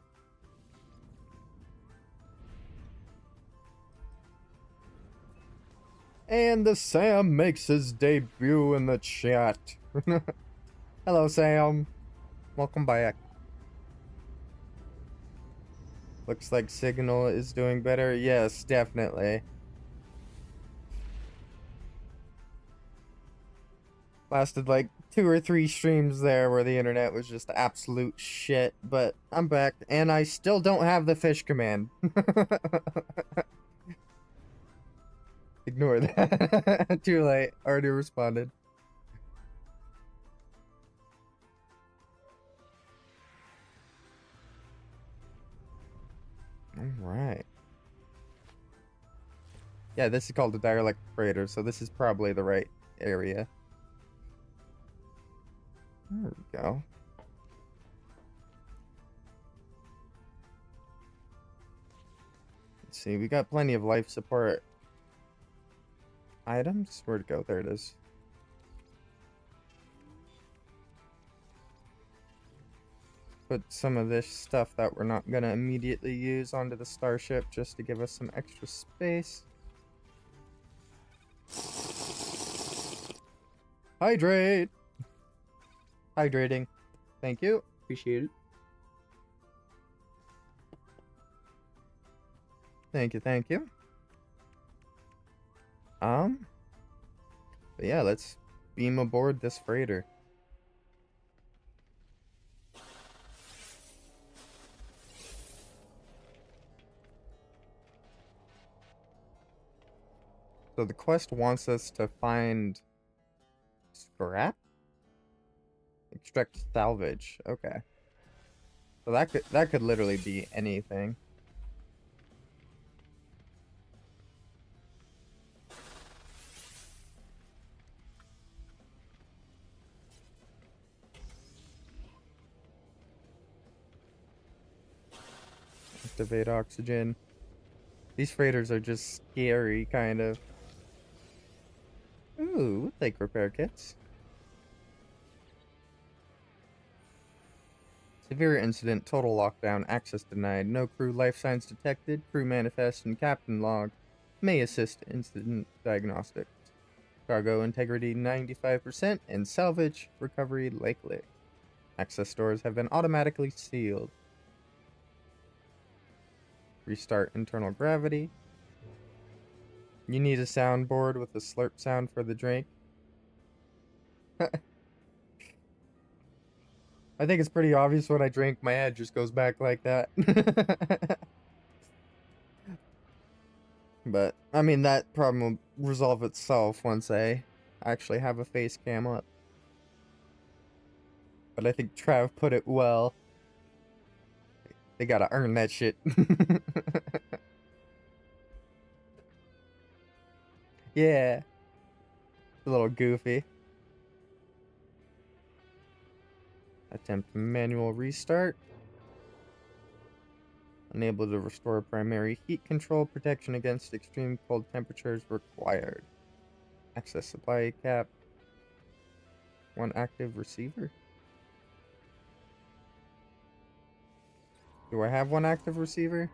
And the Sam makes his debut in the chat. Hello, Sam. Welcome back. Looks like Signal is doing better. Yes, definitely. Lasted like 2 or 3 streams there where the internet was just absolute shit, but I'm back and I still don't have the fish command. Ignore that. Too late. Already responded. Alright. Yeah, this is called the derelict freighter, so this is probably the right area. There we go. Let's see, we got plenty of life support items. Where'd it go? There it is. Put some of this stuff that we're not gonna immediately use onto the starship just to give us some extra space. Hydrate! Hydrating. Thank you. Appreciate it. Thank you, thank you. But yeah, let's beam aboard this freighter. So the quest wants us to find scrap? Extract salvage. Okay. So that could literally be anything. Activate oxygen. These freighters are just scary, kind of. Ooh, we'll take repair kits. Severe incident, total lockdown, access denied, no crew life signs detected, crew manifest and captain log. May assist incident diagnostics. Cargo integrity 95% and salvage recovery likely. Access doors have been automatically sealed. Restart internal gravity. You need a soundboard with a slurp sound for the drink. I think it's pretty obvious when I drink, my head just goes back like that. But, I mean, that problem will resolve itself once I actually have a face cam up. But I think Trav put it well. They gotta earn that shit. Yeah. A little goofy. Attempt manual restart. Unable to restore primary heat control. Protection against extreme cold temperatures required. Access supply cap. One active receiver. Do I have one active receiver?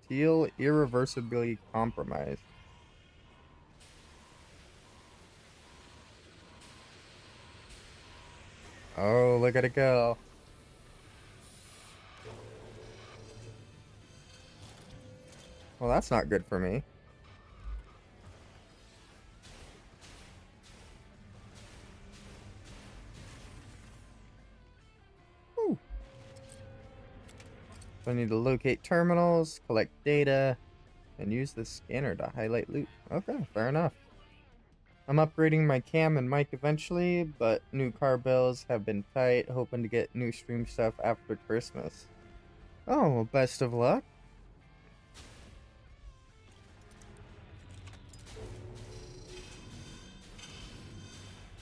Teal irreversibly compromised. Oh, look at it go. Well, that's not good for me. Whew. So I need to locate terminals, collect data, and use the scanner to highlight loot. Okay, fair enough. I'm upgrading my cam and mic eventually, but new car bills have been tight, hoping to get new stream stuff after Christmas. Oh, well, best of luck.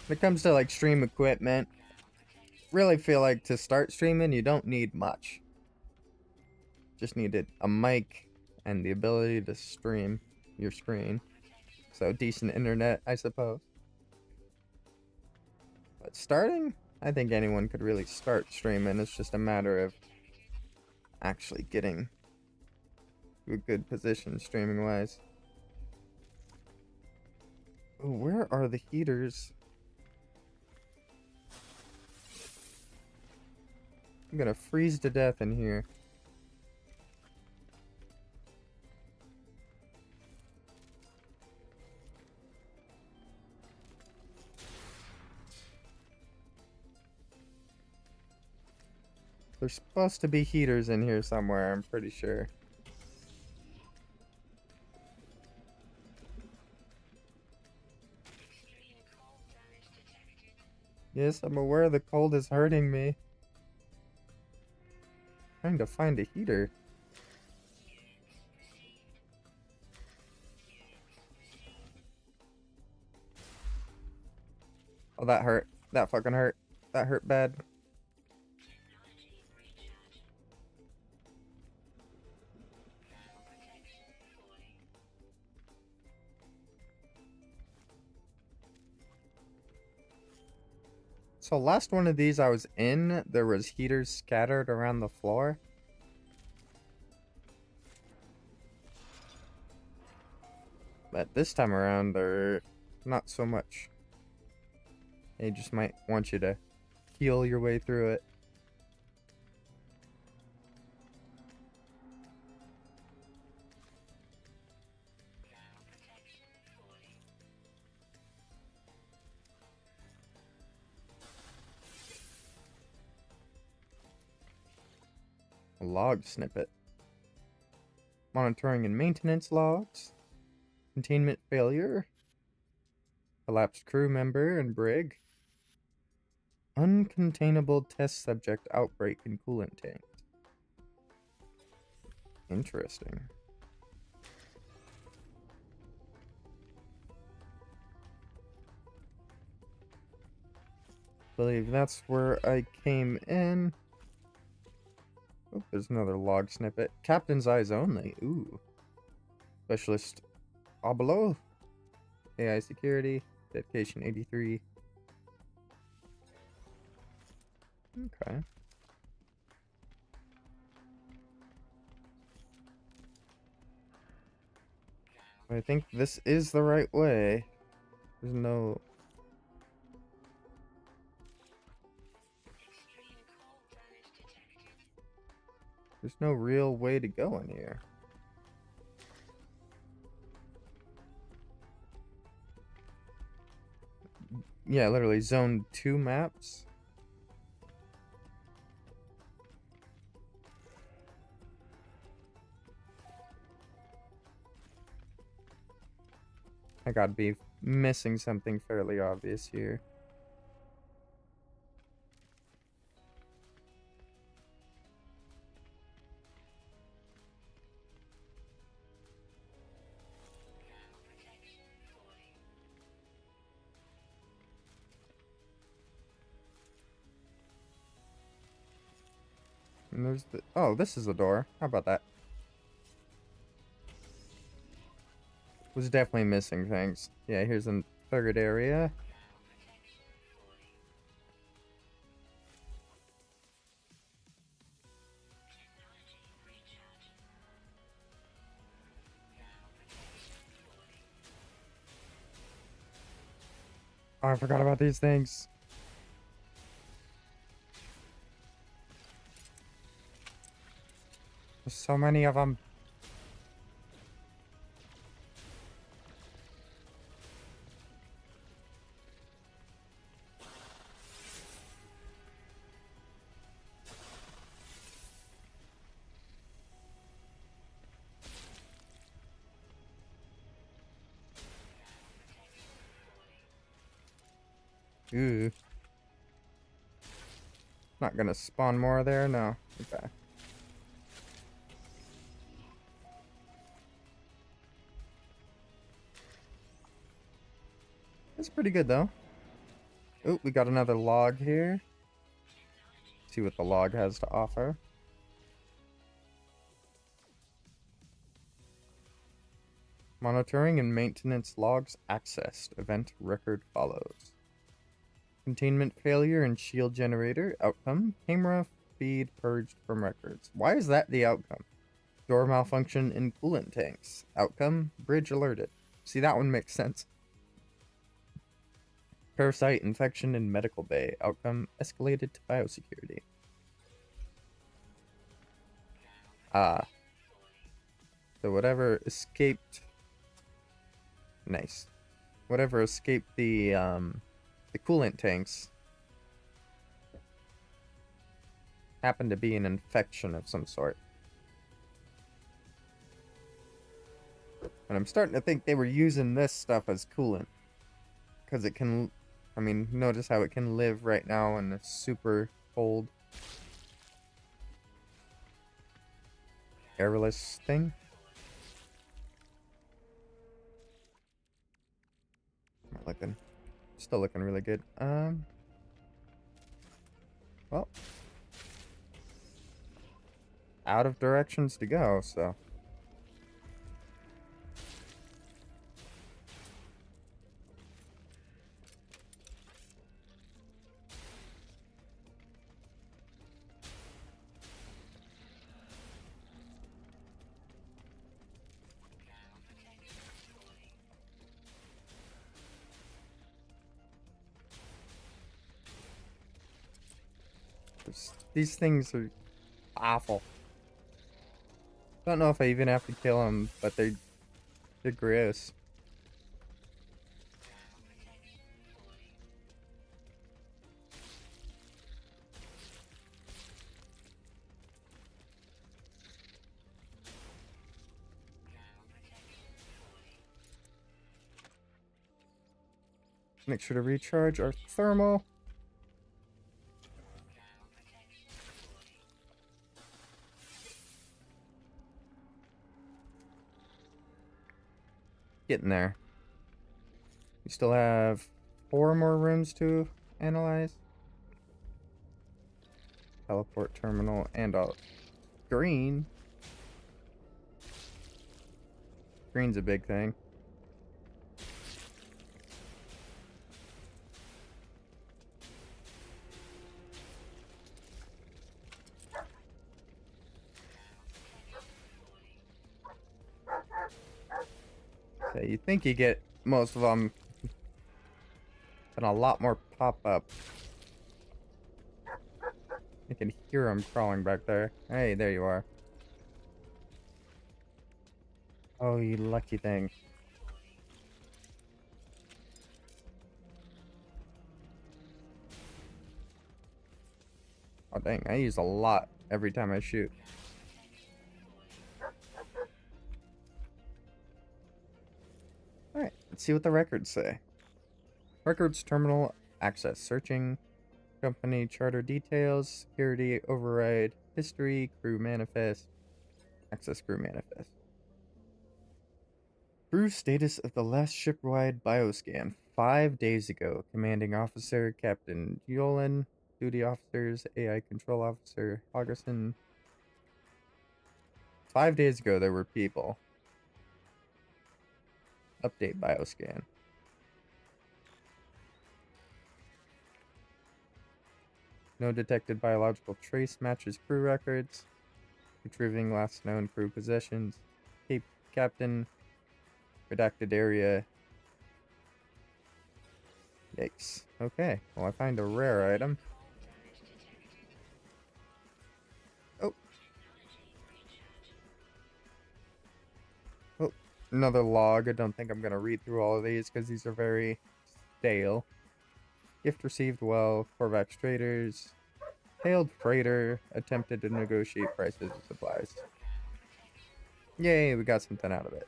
When it comes to like stream equipment, really feel like to start streaming you don't need much. Just needed a mic and the ability to stream your screen. So decent internet, I suppose. But starting, I think anyone could really start streaming. It's just a matter of actually getting to a good position streaming wise. Oh, where are the heaters? I'm gonna freeze to death in here. There's supposed to be heaters in here somewhere, I'm pretty sure. Yes, I'm aware the cold is hurting me. Trying to find a heater. Oh, that hurt. That fucking hurt. That hurt bad. So last one of these I was in, there was heaters scattered around the floor. But this time around, they're not so much. They just might want you to heal your way through it. A log snippet. Monitoring and maintenance logs. Containment failure. Collapsed crew member and brig. Uncontainable test subject outbreak in coolant tank. Interesting. Believe that's where I came in. Oh, there's another log snippet. Captain's eyes only. Ooh. Specialist Obelo. AI security. Dedication 83. Okay. I think this is the right way. There's no... There's no real way to go in here. Yeah, literally zone 2 maps. I gotta be missing something fairly obvious here. And there's the... Oh, this is a door. How about that? Was definitely missing things. Yeah, here's a third area. Oh, I forgot about these things. There's so many of them. Ooh. Not gonna spawn more there? No. Okay. That's pretty good, though. Oh, we got another log here. See what the log has to offer. Monitoring and maintenance logs accessed. Event record follows. Containment failure and shield generator. Outcome. Camera feed purged from records. Why is that the outcome? Door malfunction in coolant tanks. Outcome. Bridge alerted. See, that one makes sense. Parasite infection in medical bay. Outcome. Escalated to biosecurity. Ah. So whatever escaped... Nice. Whatever escaped the coolant tanks happened to be an infection of some sort. And I'm starting to think they were using this stuff as coolant. Because it can... I mean, notice how it can live right now in a super cold... airless thing. Looking... Still looking really good. Well... Out of directions to go, so... These things are awful. Don't know if I even have to kill them, but they're gross. Make sure to recharge our thermal. Getting there. We still have 4 more rooms to analyze. Teleport terminal and a green. Green's a big thing. Yeah, you think you get most of them, but a lot more pop up. I can hear them crawling back there. Hey, there you are. Oh, you lucky thing. Oh, dang, I use a lot every time I shoot. Alright, let's see what the records say. Records terminal access. Searching company charter details, security override, history, crew manifest, access crew manifest. Crew status of the last ship-wide bioscan 5 days ago. Commanding officer Captain Yolen, duty officers AI control officer Augustin. 5 days ago there were people. Update bioscan. No detected biological trace matches crew records. Retrieving last known crew possessions. Cape Captain. Redacted area. Yikes. Okay. Well, I find a rare item. Oh. Oh. Another log. I don't think I'm going to read through all of these because these are very stale. Gift received well. Korvax traders. Failed freighter. Attempted to negotiate prices and supplies. Yay, we got something out of it.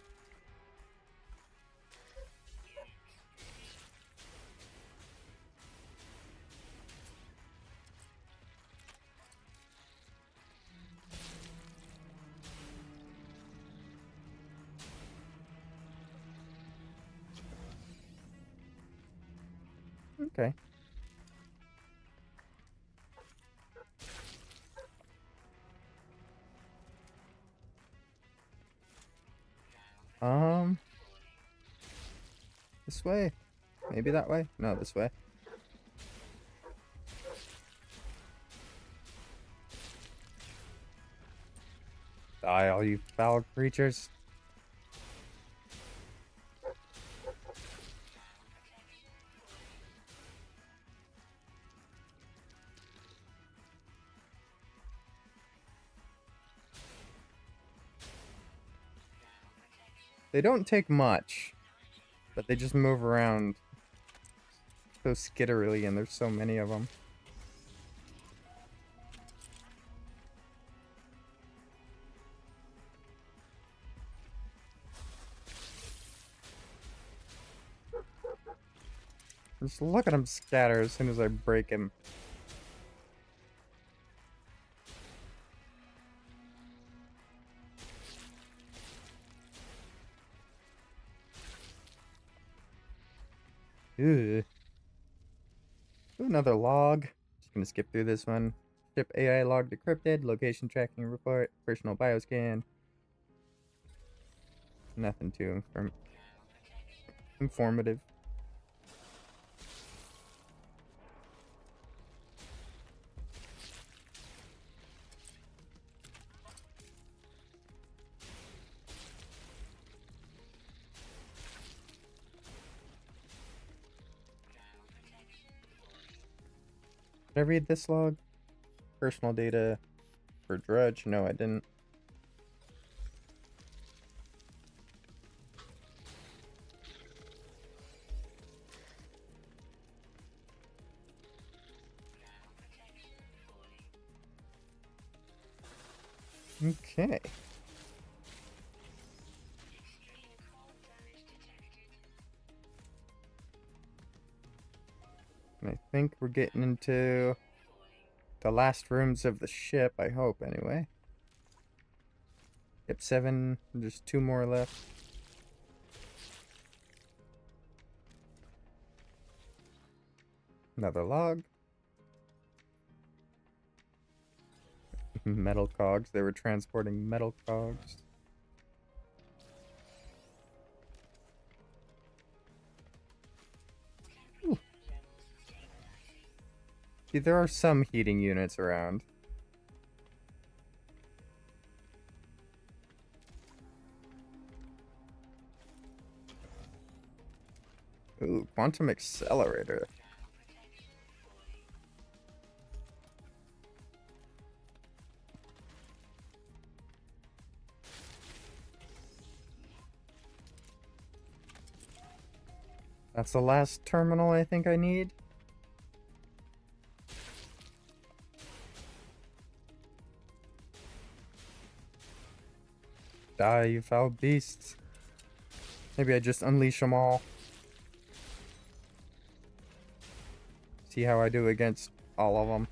Okay. This way. Maybe that way? No, this way. Die, all you foul creatures. They don't take much, but they just move around so skitterily, and there's so many of them. Just look at him scatter as soon as I break him. Ugh. Another log. Just gonna skip through this one. Ship AI log decrypted. Location tracking report. Personal bioscan. Nothing too informative. Did I read this log? Personal data for Drudge? No, I didn't. Okay. And I think we're getting into the last rooms of the ship, I hope, anyway. Ship 7, there's 2 more left. Another log. Metal cogs. They were transporting metal cogs. Ooh. See, there are some heating units around. Ooh, quantum accelerator. That's the last terminal I think I need. Die, you foul beasts. Maybe I just unleash them all. See how I do against all of them.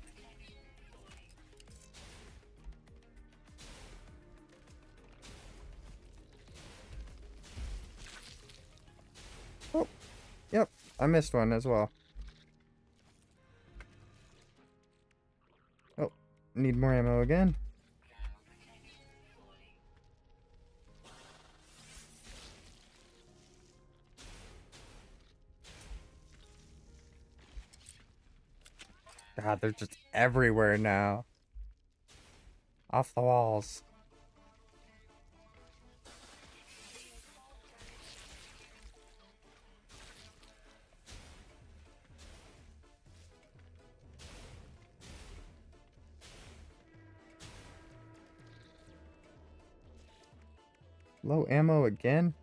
Oh, yep, I missed one as well. Oh, need more ammo again. God, they're just everywhere now. Off the walls. Low ammo again?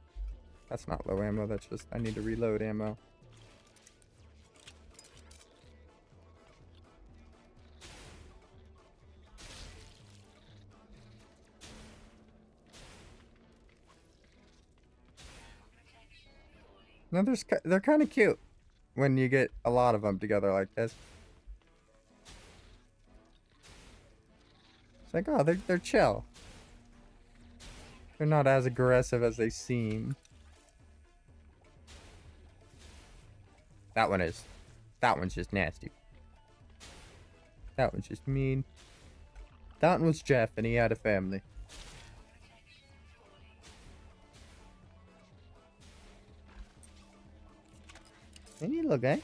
That's not low ammo, that's just I need to reload ammo. No, they're kind of cute when you get a lot of them together like this. It's like, oh, they're chill. They're not as aggressive as they seem. That one is. That one's just nasty. That one's just mean. That one was Jeff, and he had a family. Hey, little guy.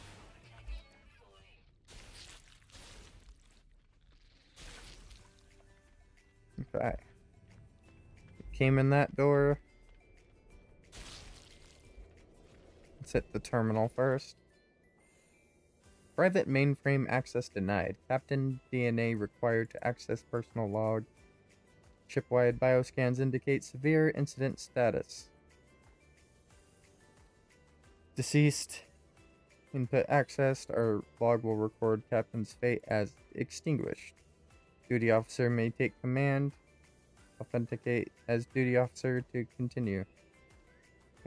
Okay. Came in that door. Let's hit the terminal first. Private mainframe access denied. Captain DNA required to access personal log. Shipwide bioscans indicate severe incident status. Deceased. Input accessed. Our log will record Captain's fate as extinguished. Duty officer may take command. Authenticate as duty officer to continue.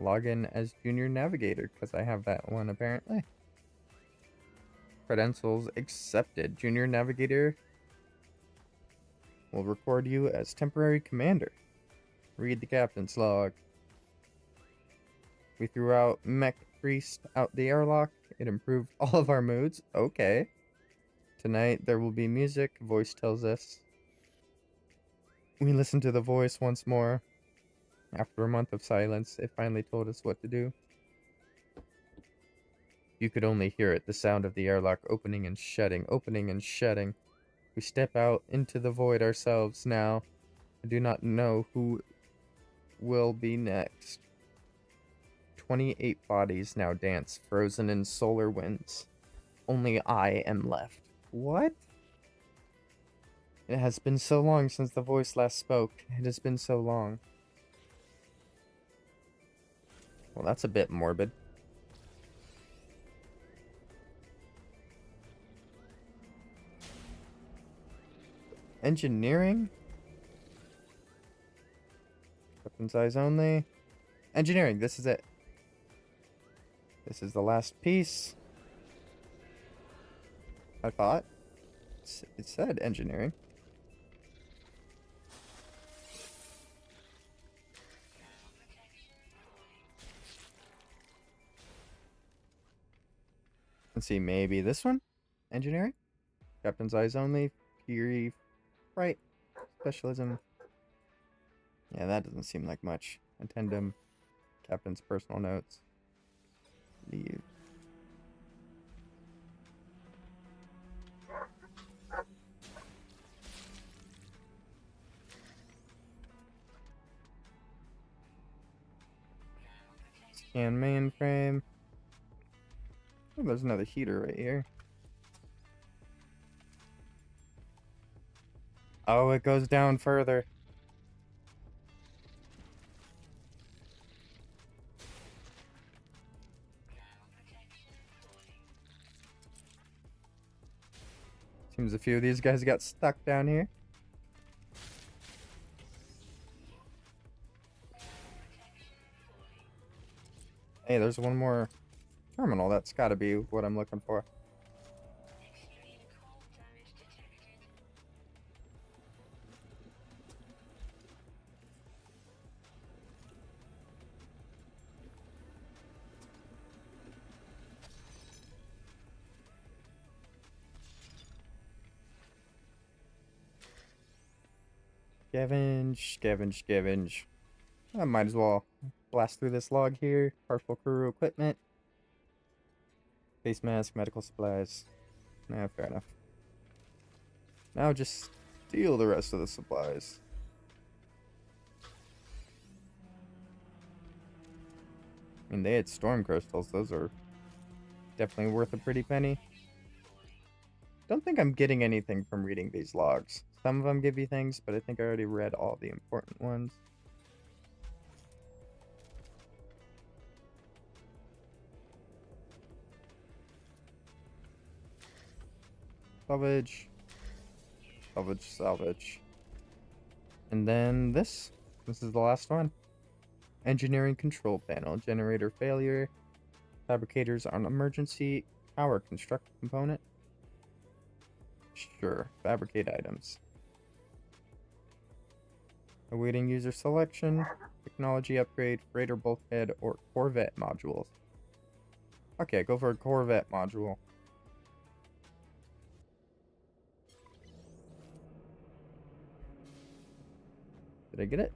Log in as junior navigator, because I have that one apparently. Credentials accepted. Junior navigator will record you as temporary commander. Read the captain's log. We threw out Mech Priest out the airlock. It improved all of our moods. Okay. Tonight there will be music. Voice tells us. We listened to the voice once more. After a month of silence, it finally told us what to do. You could only hear it, the sound of the airlock opening and shutting, opening and shutting. We step out into the void ourselves now. I do not know who will be next. 28 bodies now dance, frozen in solar winds. Only I am left. What? It has been so long since the voice last spoke. It has been so long. Well, that's a bit morbid. Engineering? Weapons eyes only. Engineering, this is it. This is the last piece. I thought. It said engineering. Let's see, maybe this one? Engineering? Captain's eyes only. Fury. Right. Specialism. Yeah, that doesn't seem like much. Addendum. Captain's personal notes. Leave. Scan mainframe. Oh, there's another heater right here. Oh, it goes down further. Seems a few of these guys got stuck down here. Hey, there's one more terminal. That's gotta be what I'm looking for. Scavenge, scavenge, scavenge. I might as well blast through this log here. Partial crew equipment. Face mask, medical supplies. Nah, fair enough. Now just steal the rest of the supplies. I mean, they had storm crystals. Those are definitely worth a pretty penny. Don't think I'm getting anything from reading these logs. Some of them give you things, but I think I already read all the important ones. Salvage. Salvage, salvage. And then this. This is the last one. Engineering control panel. Generator failure. Fabricators on emergency power construct component. Sure. Fabricate items. Awaiting user selection. Technology upgrade. Freighter bulkhead or Corvette modules. Okay, go for a Corvette module. Did I get it?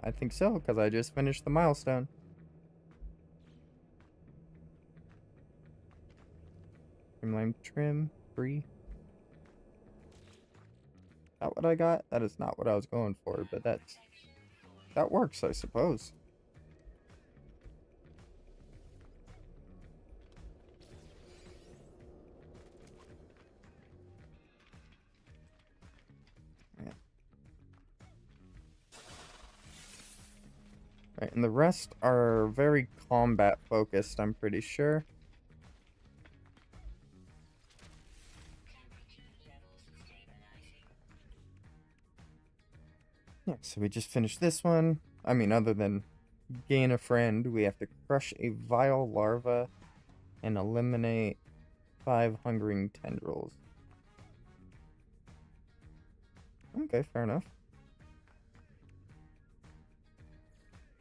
I think so, because I just finished the milestone. Streamline trim, free. Not what I got? That is not what I was going for, but that works, I suppose. Yeah. Right, and the rest are very combat focused, I'm pretty sure. Yeah, so we just finished this one. I mean, other than gain a friend, we have to crush a vile larva and eliminate 5 hungering tendrils. Okay, fair enough.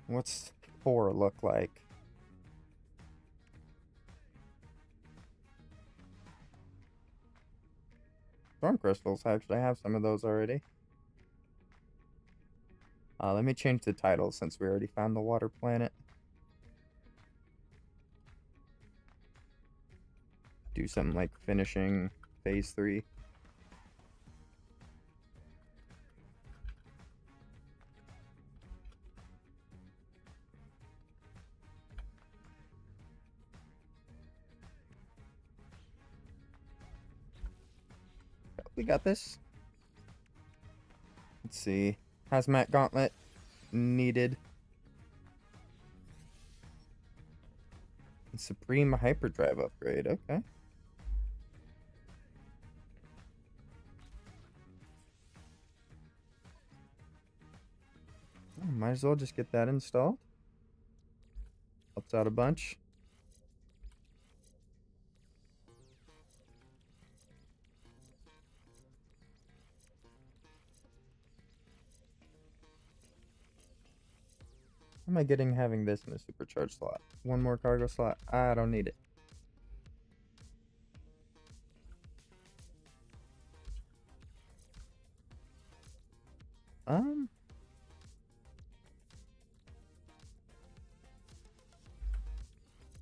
What's 4 look like? Storm crystals, actually, I have some of those already. Let me change the title since we already found the water planet. Do something like finishing phase 3. We got this. Let's see. Hazmat gauntlet needed. Supreme hyperdrive upgrade. Okay. Oh, might as well just get that installed. Helps out a bunch. How am I getting having this in a supercharged slot? One more cargo slot. I don't need it.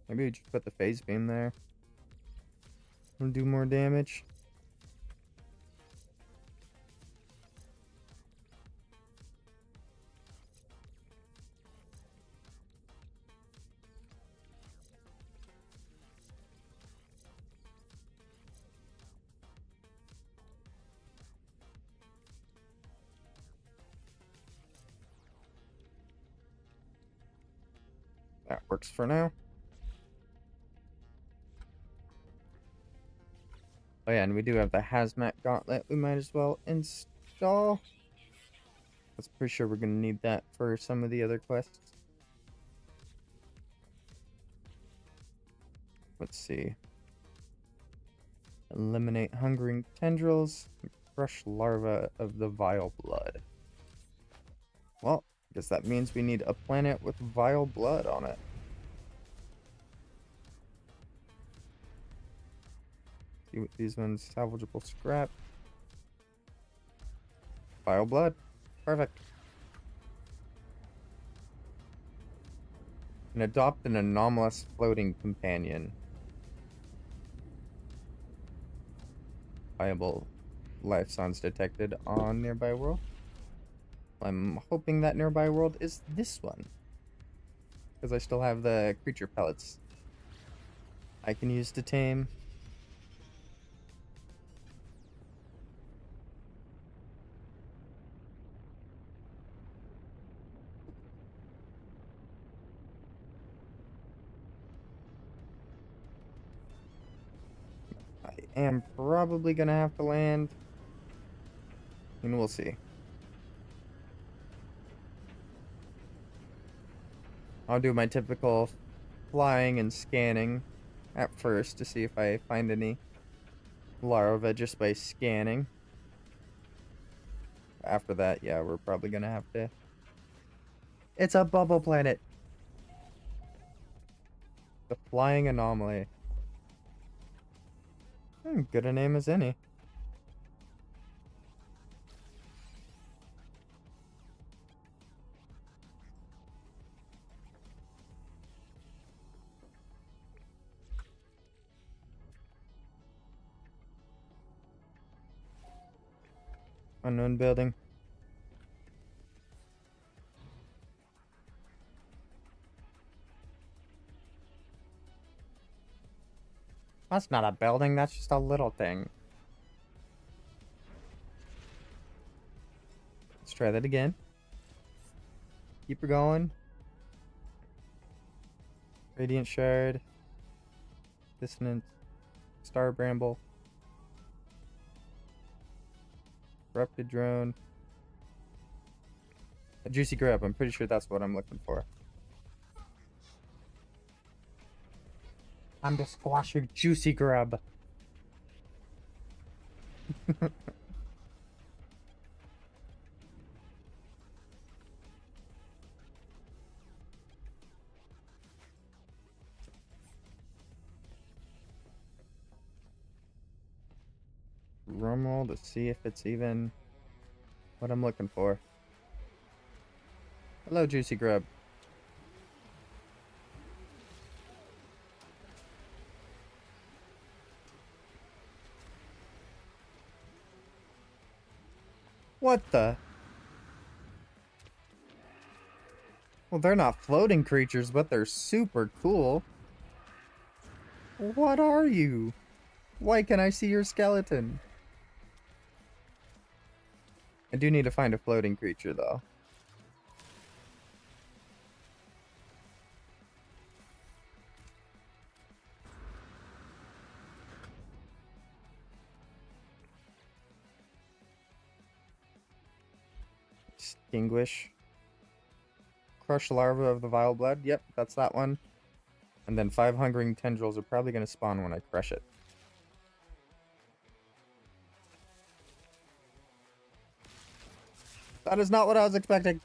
Maybe we just put the phase beam there. Wanna do more damage? That works for now. Oh yeah, and we do have the Hazmat Gauntlet we might as well install. I was pretty sure we're going to need that for some of the other quests. Let's see. Eliminate hungering tendrils. Crush larva of the vile blood. Well, I guess that means we need a planet with vile blood on it. See what these ones, salvageable scrap. Vile blood. Perfect. And adopt an anomalous floating companion. Viable life signs detected on nearby world. I'm hoping that nearby world is this one, because I still have the creature pellets I can use to tame. I am probably gonna have to land, and we'll see. I'll do my typical flying and scanning at first to see if I find any larvae just by scanning. After that, yeah, we're probably gonna have to... It's a bubble planet! The flying anomaly. Good a name as any. Unknown building. That's not a building, that's just a little thing. Let's try that again. Keep her going. Radiant Shard. Dissonant. Star Bramble. Corrupted Drone. A Juicy Grub, I'm pretty sure that's what I'm looking for. I'm to squash your Juicy Grub. Drum roll to see if it's even what I'm looking for. Hello, Juicy Grub. What the? Well, they're not floating creatures, but they're super cool. What are you? Why can't I see your skeleton? I do need to find a floating creature, though. Extinguish. Crush larva of the vile blood. Yep, that's that one. And then 5 hungering tendrils are probably going to spawn when I crush it. That is not what I was expecting.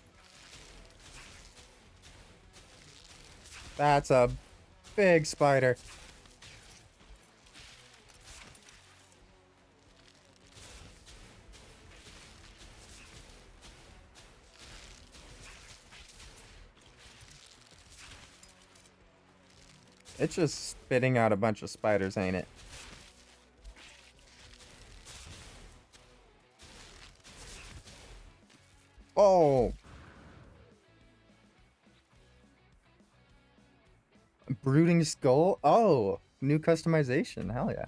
That's a big spider. It's just spitting out a bunch of spiders, ain't it? Oh! Brooding Skull? Oh! New customization. Hell yeah.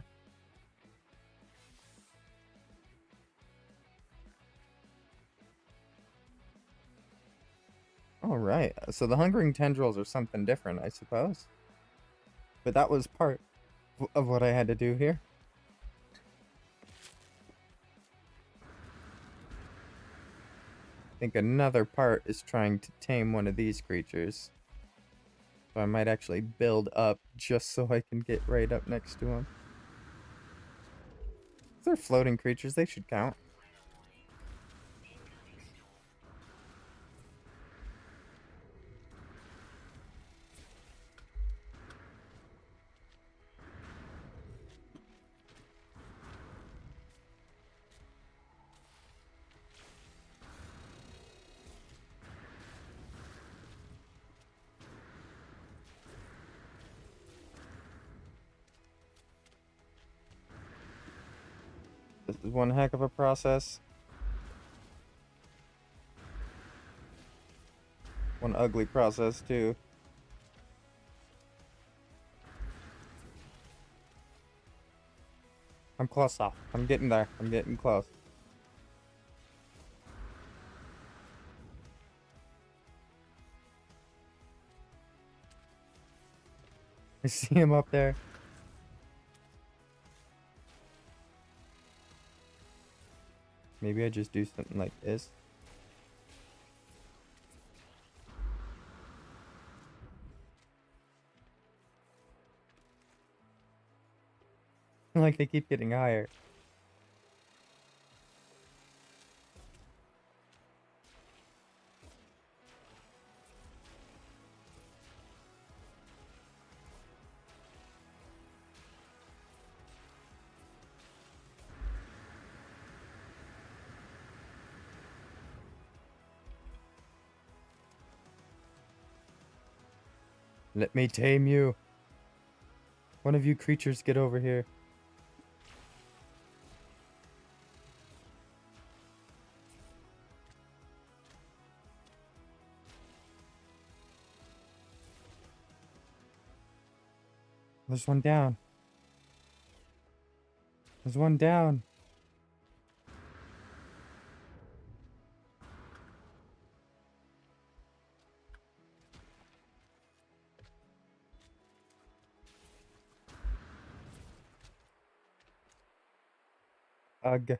All right. So the hungering tendrils are something different, I suppose. But that was part of what I had to do here. I think another part is trying to tame one of these creatures. So I might actually build up just so I can get right up next to them. If they're floating creatures, they should count. This is one heck of a process. One ugly process, too. I'm close off. I'm getting there. I'm getting close. I see him up there. Maybe I just do something like this. Like they keep getting higher. Let me tame you. One of you creatures get over here. There's one down. There's one down. Ugh.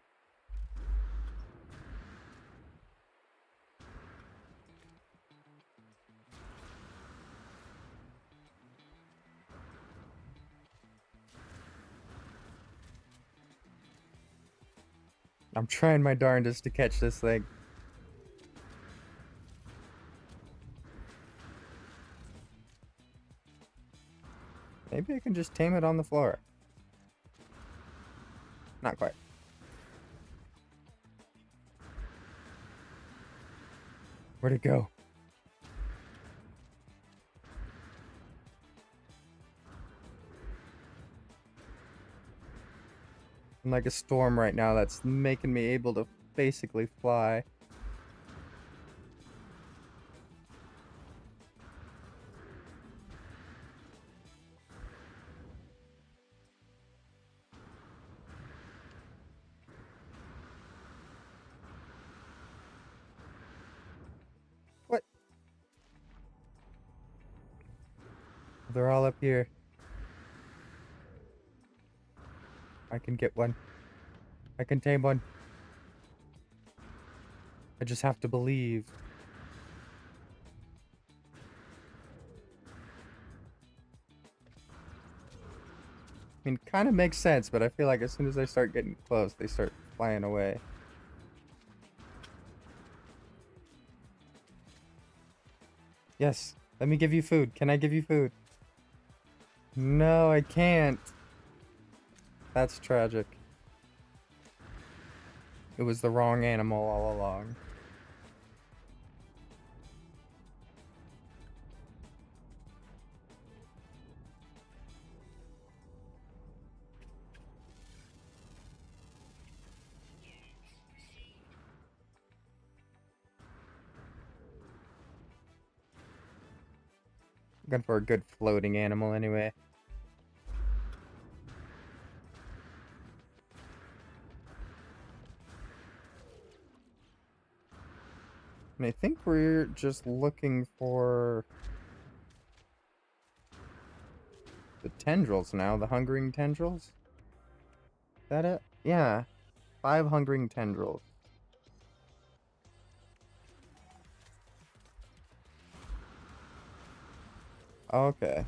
I'm trying my darndest to catch this thing. Maybe I can just tame it on the floor. Not quite. Where'd it go? I'm like a storm right now that's making me able to basically fly. What? They're all up here. I can get one. I can tame one. I just have to believe. I mean, kind of makes sense, but I feel like as soon as I start getting close, they start flying away. Yes, let me give you food. Can I give you food? No, I can't. That's tragic. It was the wrong animal all along. Good for a good floating animal anyway. And I think we're just looking for the tendrils now, the hungering tendrils. Is that it? Yeah. 5 hungering tendrils. Okay.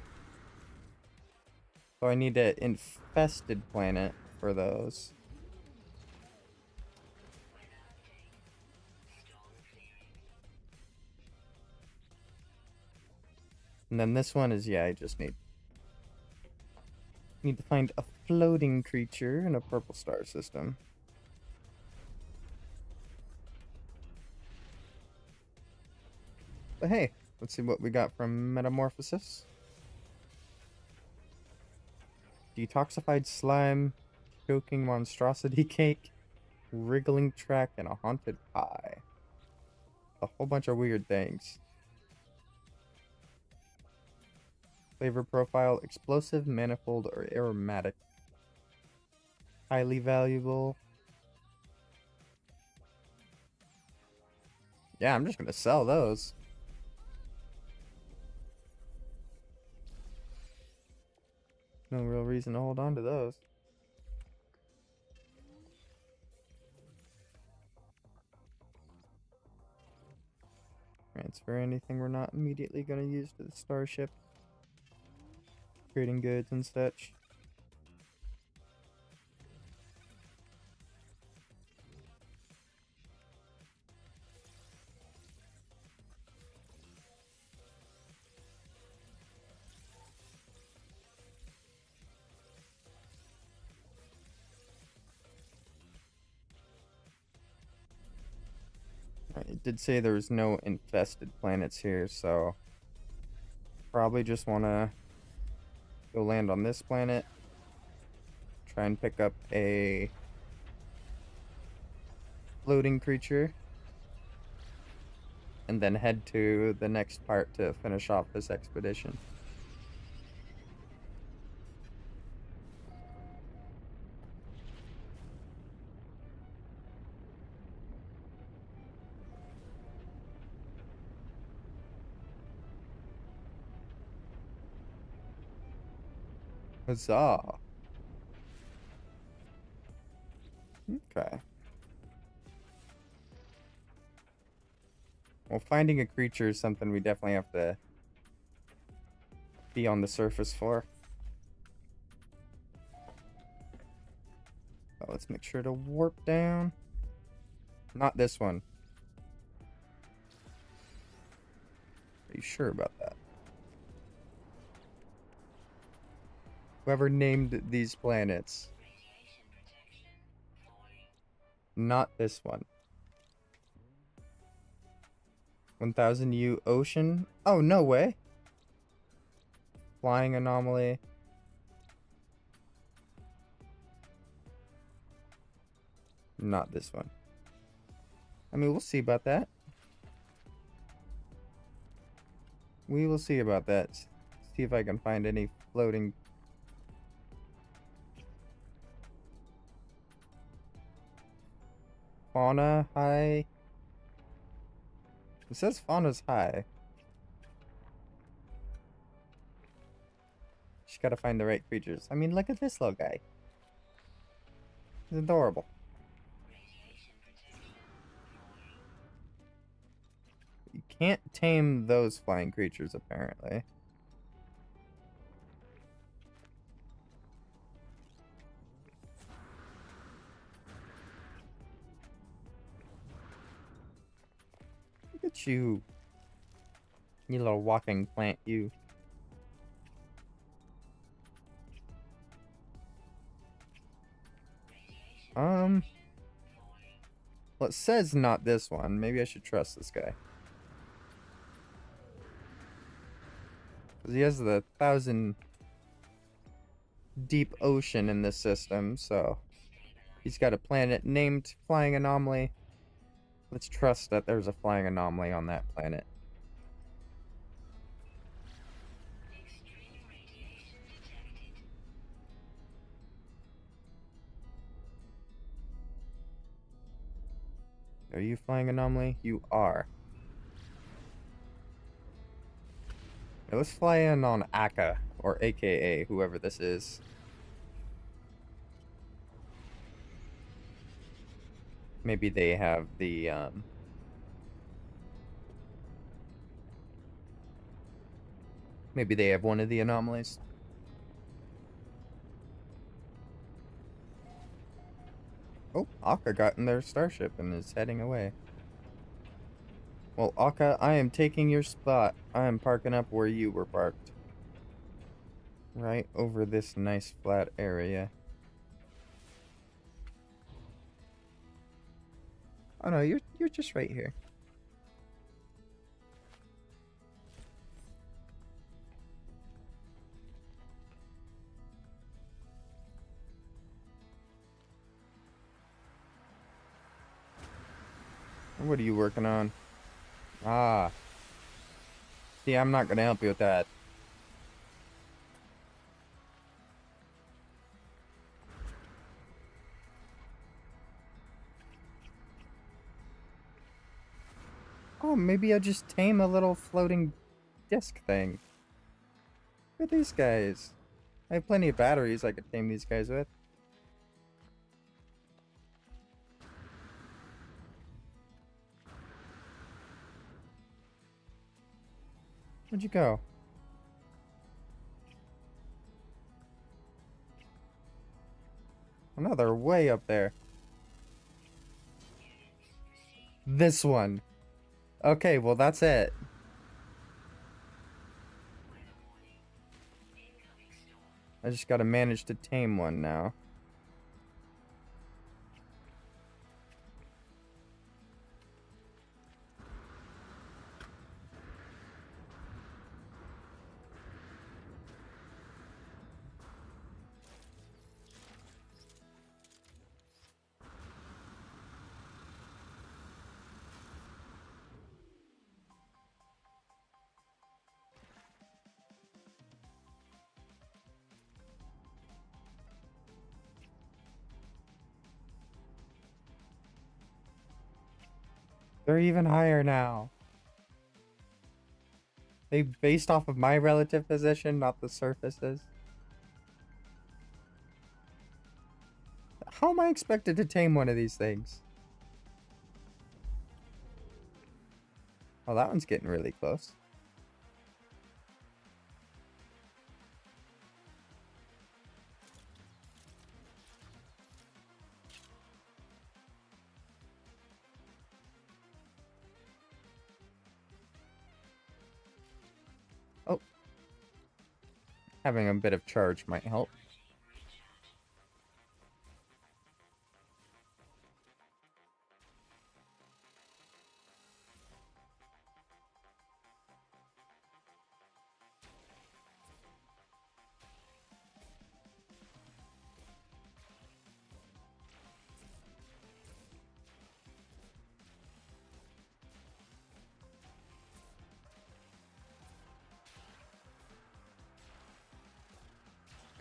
So I need an infested planet for those. And then this one is, yeah, I just need to find a floating creature in a purple star system. But hey, let's see what we got from Metamorphosis. Detoxified slime, choking monstrosity cake, wriggling track, and a haunted pie. A whole bunch of weird things. Flavor profile, explosive, manifold, or aromatic. Highly valuable. Yeah, I'm just gonna sell those. No real reason to hold on to those. Transfer anything we're not immediately gonna use to the starship. Trading goods and such. It did say there was no infested planets here, so probably just want to go land on this planet. Try and pick up a floating creature. And then head to the next part to finish off this expedition. Huzzah! Okay. Well, finding a creature is something we definitely have to be on the surface for. So let's make sure to warp down. Not this one. Are you sure about that? Whoever named these planets. Not this one. 1000 U ocean? Oh, no way. Flying anomaly. Not this one. I mean, we'll see about that. We will see about that. See if I can find any floating. Fauna high. It says fauna's high. Just gotta find the right creatures. I mean, look at this little guy. He's adorable. You can't tame those flying creatures, apparently. Look at you. You little walking plant, you. Well, it says not this one. Maybe I should trust this guy. Because he has the 1000 deep ocean in this system, so he's got a planet named Flying Anomaly. Let's trust that there's a flying anomaly on that planet. Are you flying anomaly? You are. Yeah, let's fly in on Aka, or AKA, whoever this is. Maybe they have the, maybe they have one of the anomalies. Oh, Akka got in their starship and is heading away. Well, Akka, I am taking your spot. I am parking up where you were parked. Right over this nice flat area. Oh no, you're just right here. What are you working on? Ah. See, I'm not gonna help you with that. Oh, maybe I'll just tame a little floating disc thing. Look at these guys. I have plenty of batteries I could tame these guys with. Where'd you go? Another way up there. This one. Okay, well that's it. I just gotta manage to tame one now. They're even higher now. They based off of my relative position, not the surfaces. How am I expected to tame one of these things? Oh, that one's getting really close. Oh. Having a bit of charge might help.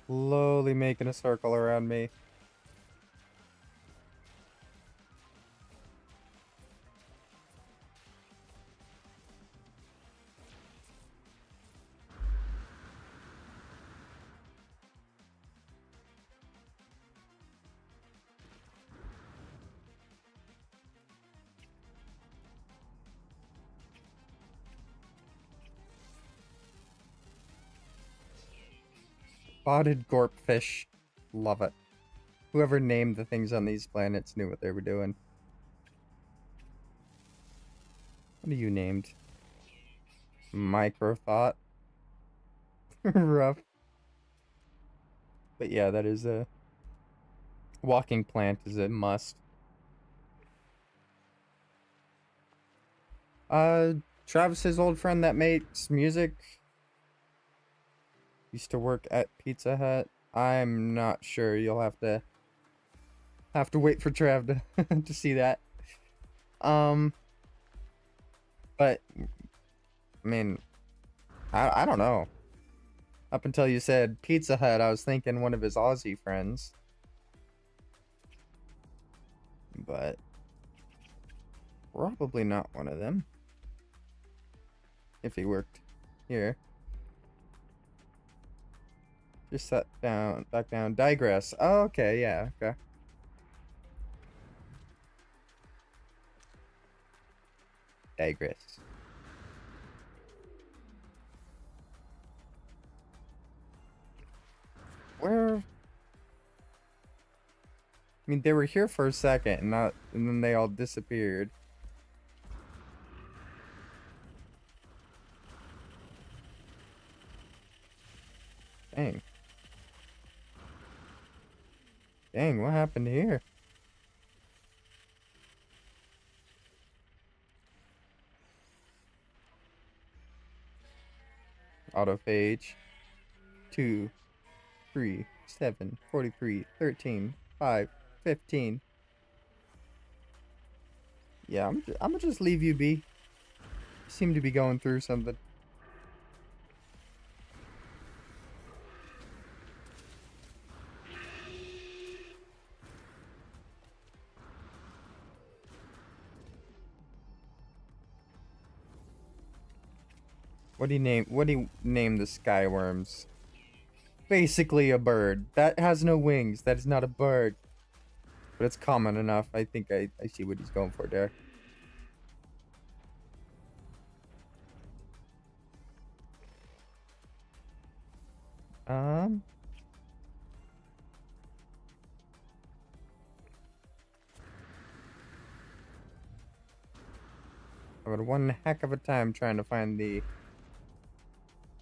Slowly making a circle around me. Spotted gorpfish. Love it. Whoever named the things on these planets knew what they were doing. What are you named? Microthought. Rough. But yeah, that is a... Walking plant is a must. Travis's old friend that makes music used to work at Pizza Hut. I'm not sure. You'll have to wait for Trav to to see that. But I mean, I don't know. Up until you said Pizza Hut, I was thinking one of his Aussie friends. But probably not one of them. If he worked here. Just set down, back down. Digress. Oh, okay, yeah, okay. Digress. Where? I mean, they were here for a second, and then they all disappeared. Dang. Dang, what happened here? Autophage. 2, 3, 7, 43, 13, 5, 15. Yeah, I'm gonna just leave you be. You seem to be going through something. What do you name the skyworms? Basically a bird. That has no wings. That is not a bird. But it's common enough. I think I see what he's going for there. Um, I had one heck of a time trying to find the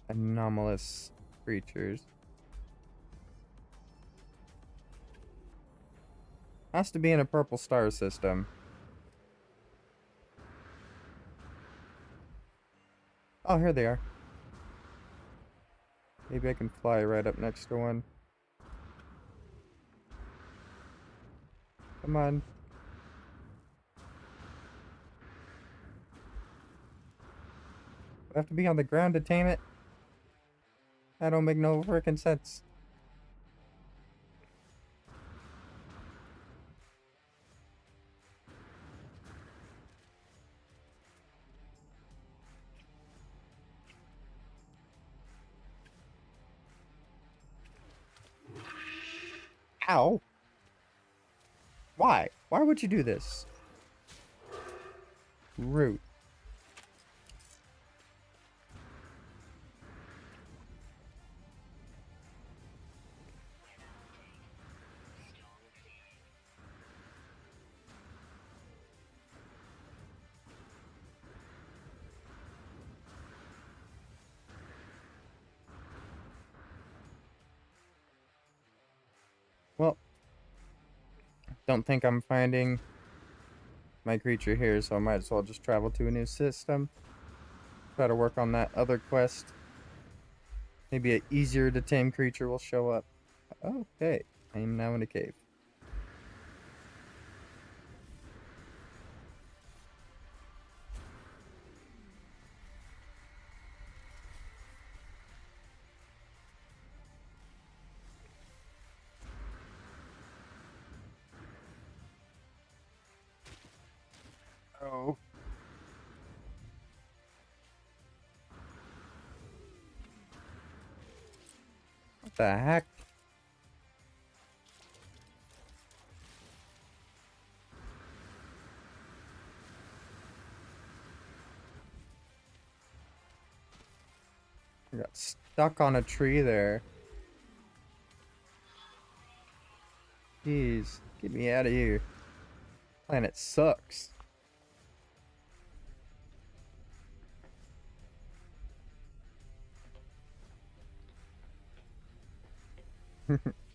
anomalous creatures. Has to be in a purple star system. Oh, here they are. Maybe I can fly right up next to one. Come on. I have to be on the ground to tame it? That don't make no freaking sense. Ow! Why? Why would you do this? Rude. Well, don't think I'm finding my creature here, so I might as well just travel to a new system. Try to work on that other quest. Maybe an easier to tame creature will show up. Okay, I am now in a cave. Oh. What the heck? I got stuck on a tree there. Jeez, get me out of here. Planet sucks.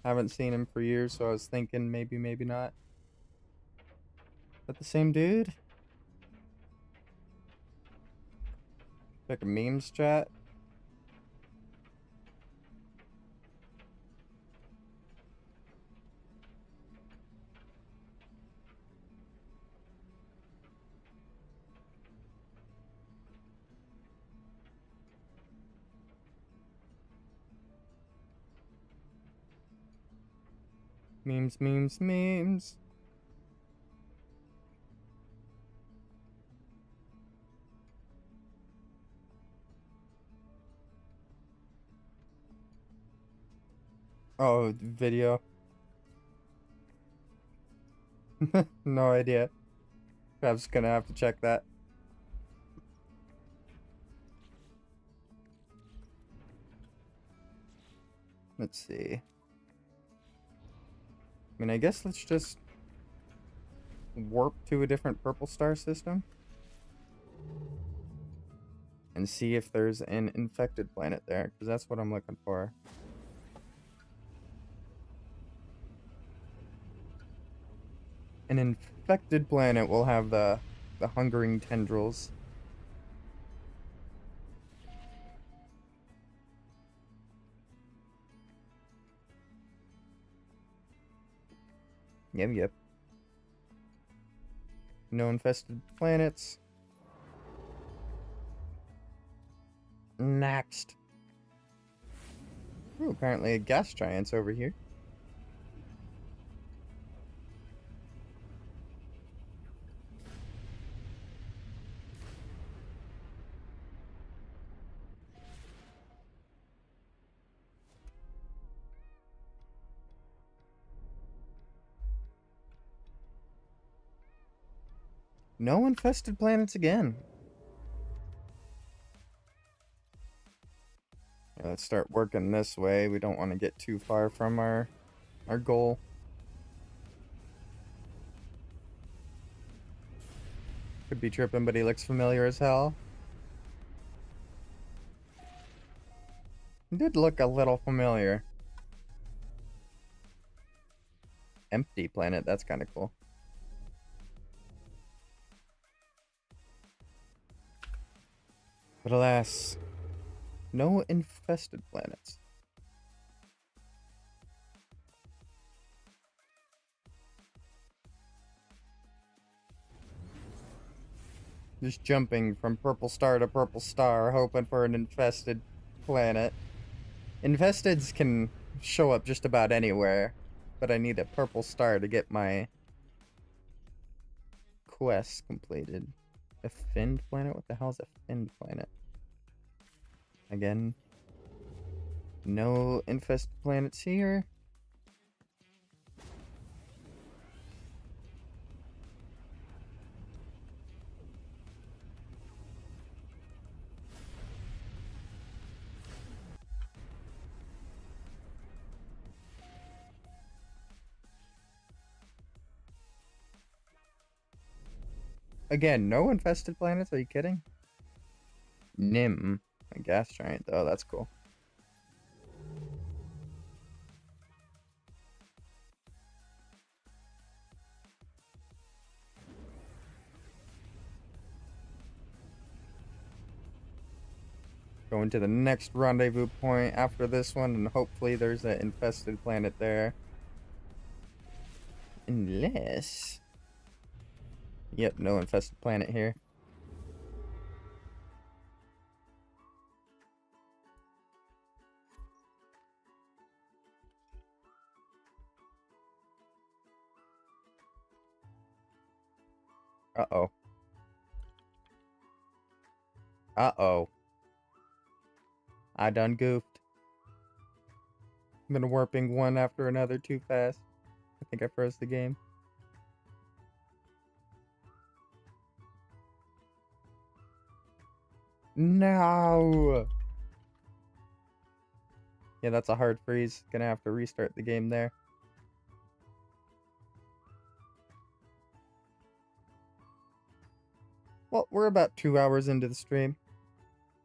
Haven't seen him for years, so I was thinking maybe, maybe not. Is that the same dude? Like a memes chat? Memes, memes, memes. Oh, video. No idea. I'm just gonna have to check that. Let's see. I mean, I guess let's just warp to a different purple star system and see if there's an infected planet there, because that's what I'm looking for. An infected planet will have the hungering tendrils. Yep. No infested planets. Next. Ooh, apparently a gas giant's over here. No infested planets again. Yeah, let's start working this way. We don't want to get too far from our goal. Could be tripping, but he looks familiar as hell. He did look a little familiar. Empty planet, that's kind of cool. But alas, no infested planets. Just jumping from purple star to purple star, hoping for an infested planet. Infesteds can show up just about anywhere, but I need a purple star to get my quest completed. A finned planet? What the hell is a finned planet? Again, no infested planets here. Again, no infested planets? Are you kidding? Nim. A gas giant, though. That's cool. Going to the next rendezvous point after this one, and hopefully there's an infested planet there. Unless... Yep, no infested planet here. Uh-oh. Uh-oh. I done goofed. Been warping one after another too fast. I think I froze the game. No! Yeah, that's a hard freeze. Gonna have to restart the game there. Well, we're about 2 hours into the stream.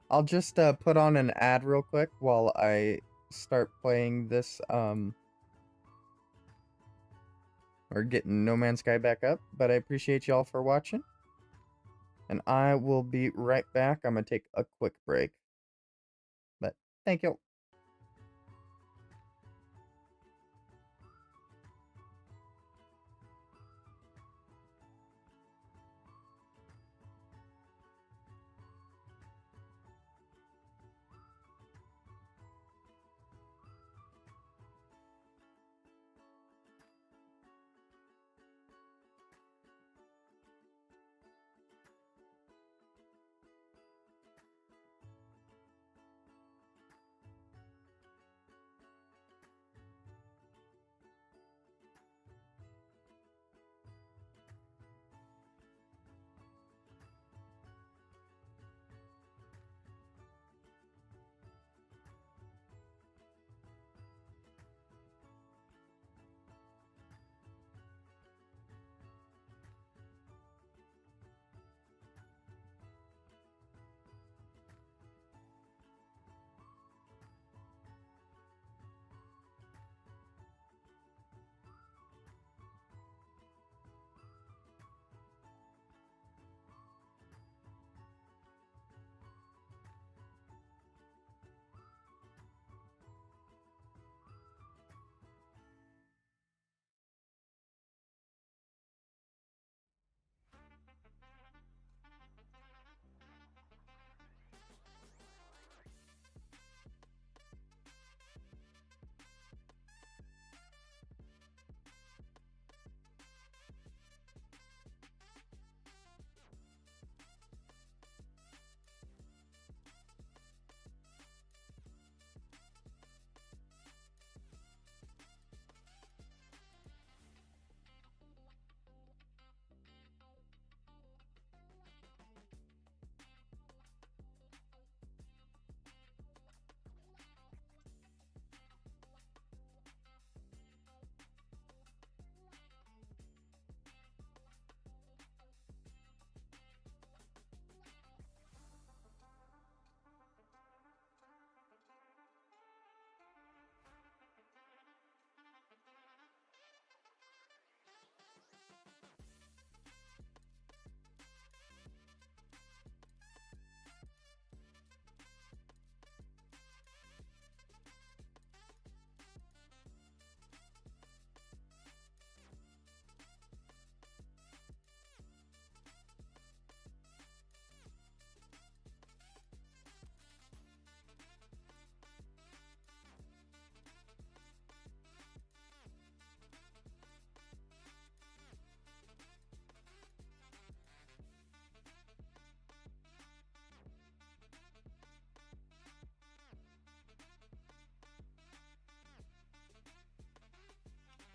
I'll just put on an ad real quick while I start playing this, or getting No Man's Sky back up. But I appreciate y'all for watching. And I will be right back. I'm gonna take a quick break. But thank you.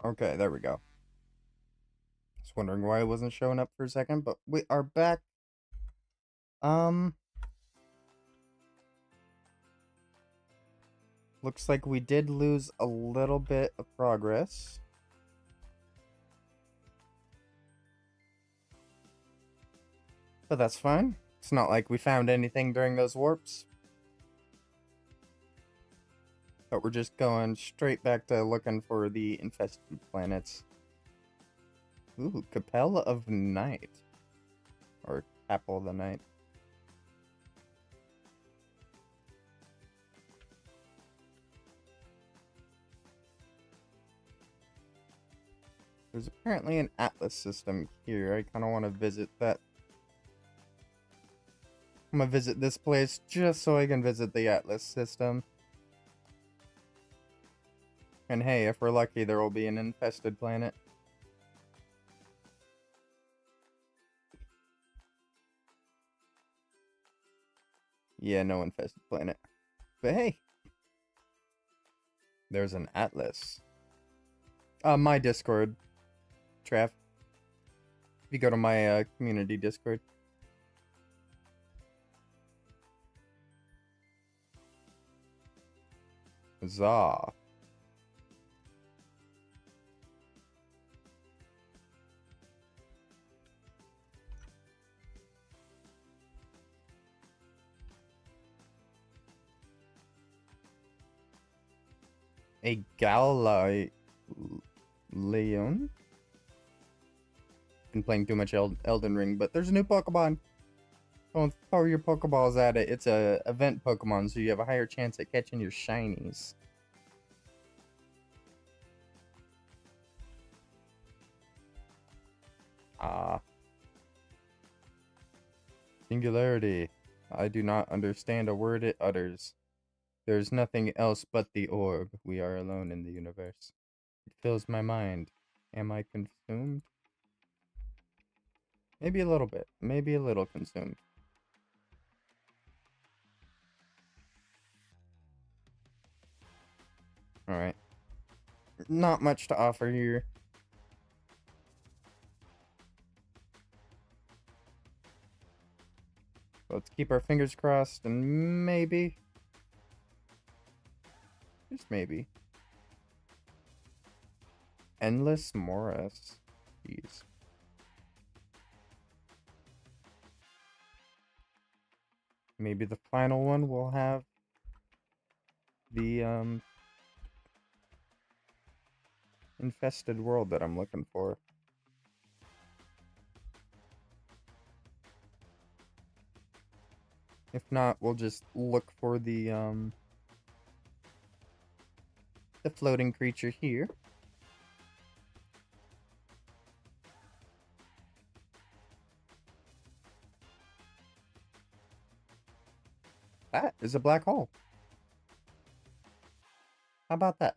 Okay, there we go. Just wondering why it wasn't showing up for a second, but we are back. Looks like we did lose a little bit of progress. But that's fine. It's not like we found anything during those warps. But we're just going straight back to looking for the infested planets. Ooh, Capella of Night. Or Chapel of the Night. There's apparently an Atlas system here. I kind of want to visit that. I'm going to visit this place just so I can visit the Atlas system. And hey, if we're lucky, there will be an infested planet. Yeah, no infested planet. But hey, there's an Atlas. My Discord, Trav. If you go to my community Discord. Huzzah. A Galileon? Been playing too much Elden Ring, but there's a new Pokemon. Don't throw your Pokeballs at it. It's a event Pokemon, so you have a higher chance at catching your shinies. Singularity. I do not understand a word it utters. There is nothing else but the orb. We are alone in the universe. It fills my mind. Am I consumed? Maybe a little bit. Maybe a little consumed. Alright. Not much to offer here. Let's keep our fingers crossed and maybe, just maybe, Endless Morris. Jeez. Maybe the final one will have the infested world that I'm looking for. If not, we'll just look for the floating creature here. That is a black hole. How about that?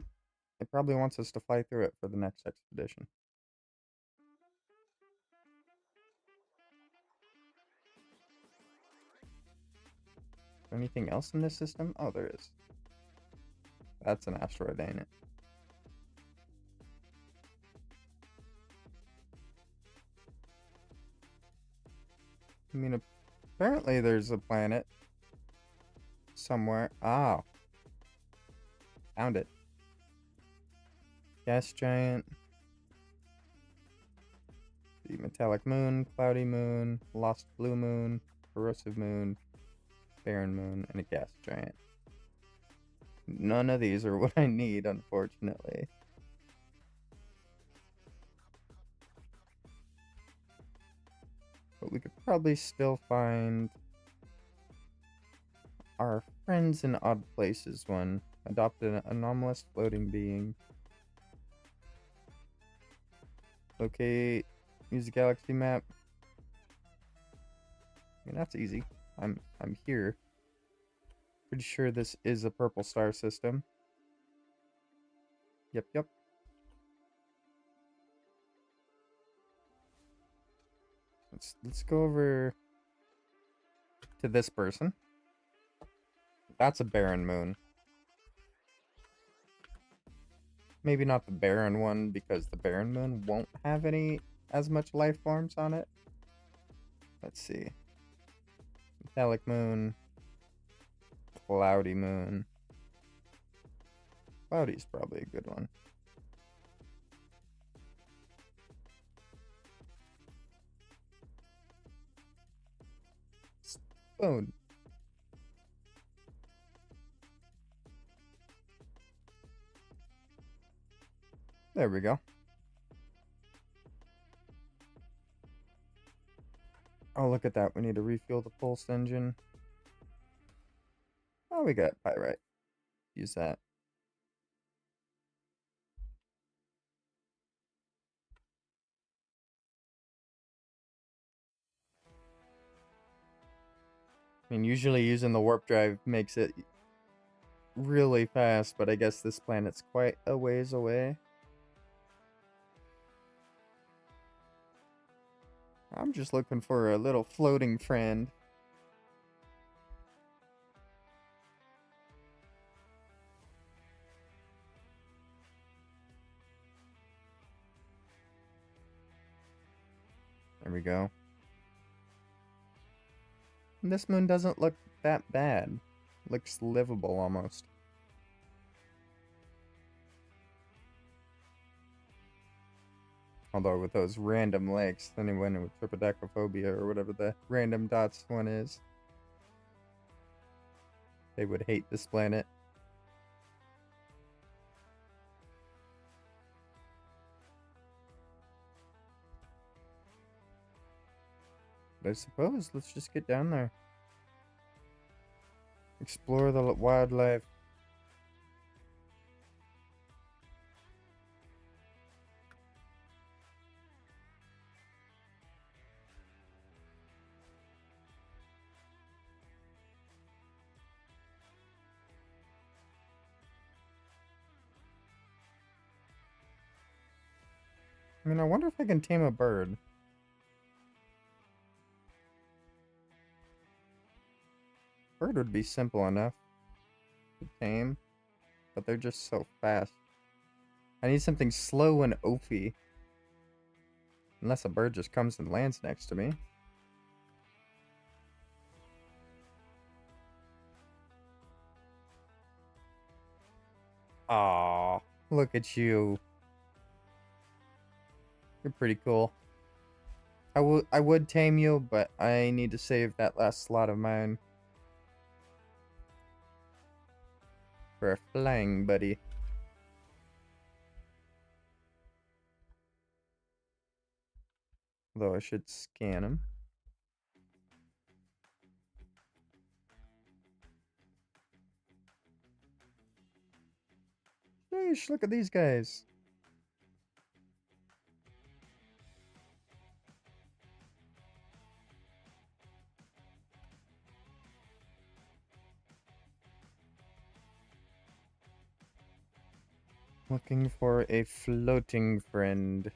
It probably wants us to fly through it for the next expedition. Anything else in this system? Oh, there is. That's an asteroid, ain't it? I mean, apparently there's a planet somewhere. Oh. Found it. Gas giant. The metallic moon, cloudy moon, lost blue moon, corrosive moon, barren moon, and a gas giant. None of these are what I need, unfortunately. But we could probably still find our Friends in Odd Places one. Adopt an anomalous floating being. Locate. Use the galaxy map. I mean, that's easy. I'm here. Pretty sure this is a purple star system. Yep. Let's go over to this person. That's a barren moon. Maybe not the barren one, because the barren moon won't have any as much life forms on it. Let's see. Metallic moon. Cloudy moon. Cloudy's probably a good one. Spoon. There we go. Oh, look at that. We need to refuel the pulse engine. Oh, we got pyrite. Use that. I mean, usually using the warp drive makes it really fast, but I guess this planet's quite a ways away. I'm just looking for a little floating friend. There we go. And this moon doesn't look that bad. Looks livable almost. Although with those random lakes, anyone with tripodecaphobia or whatever the random dots one is, they would hate this planet. But I suppose let's just get down there. Explore the wildlife. I mean, I wonder if I can tame a bird. Bird would be simple enough to tame, but they're just so fast. I need something slow and oafy. Unless a bird just comes and lands next to me. Aww, look at you. You're pretty cool. I would tame you, but I need to save that last slot of mine for a flying buddy. Though I should scan him. Sheesh, look at these guys. Looking for a floating friend.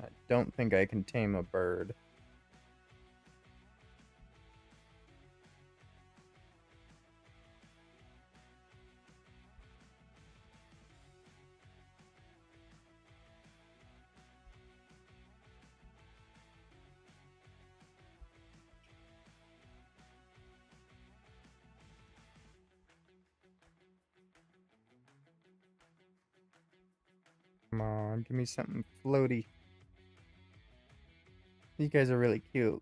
I don't think I can tame a bird. Come on, give me something floaty. These guys are really cute.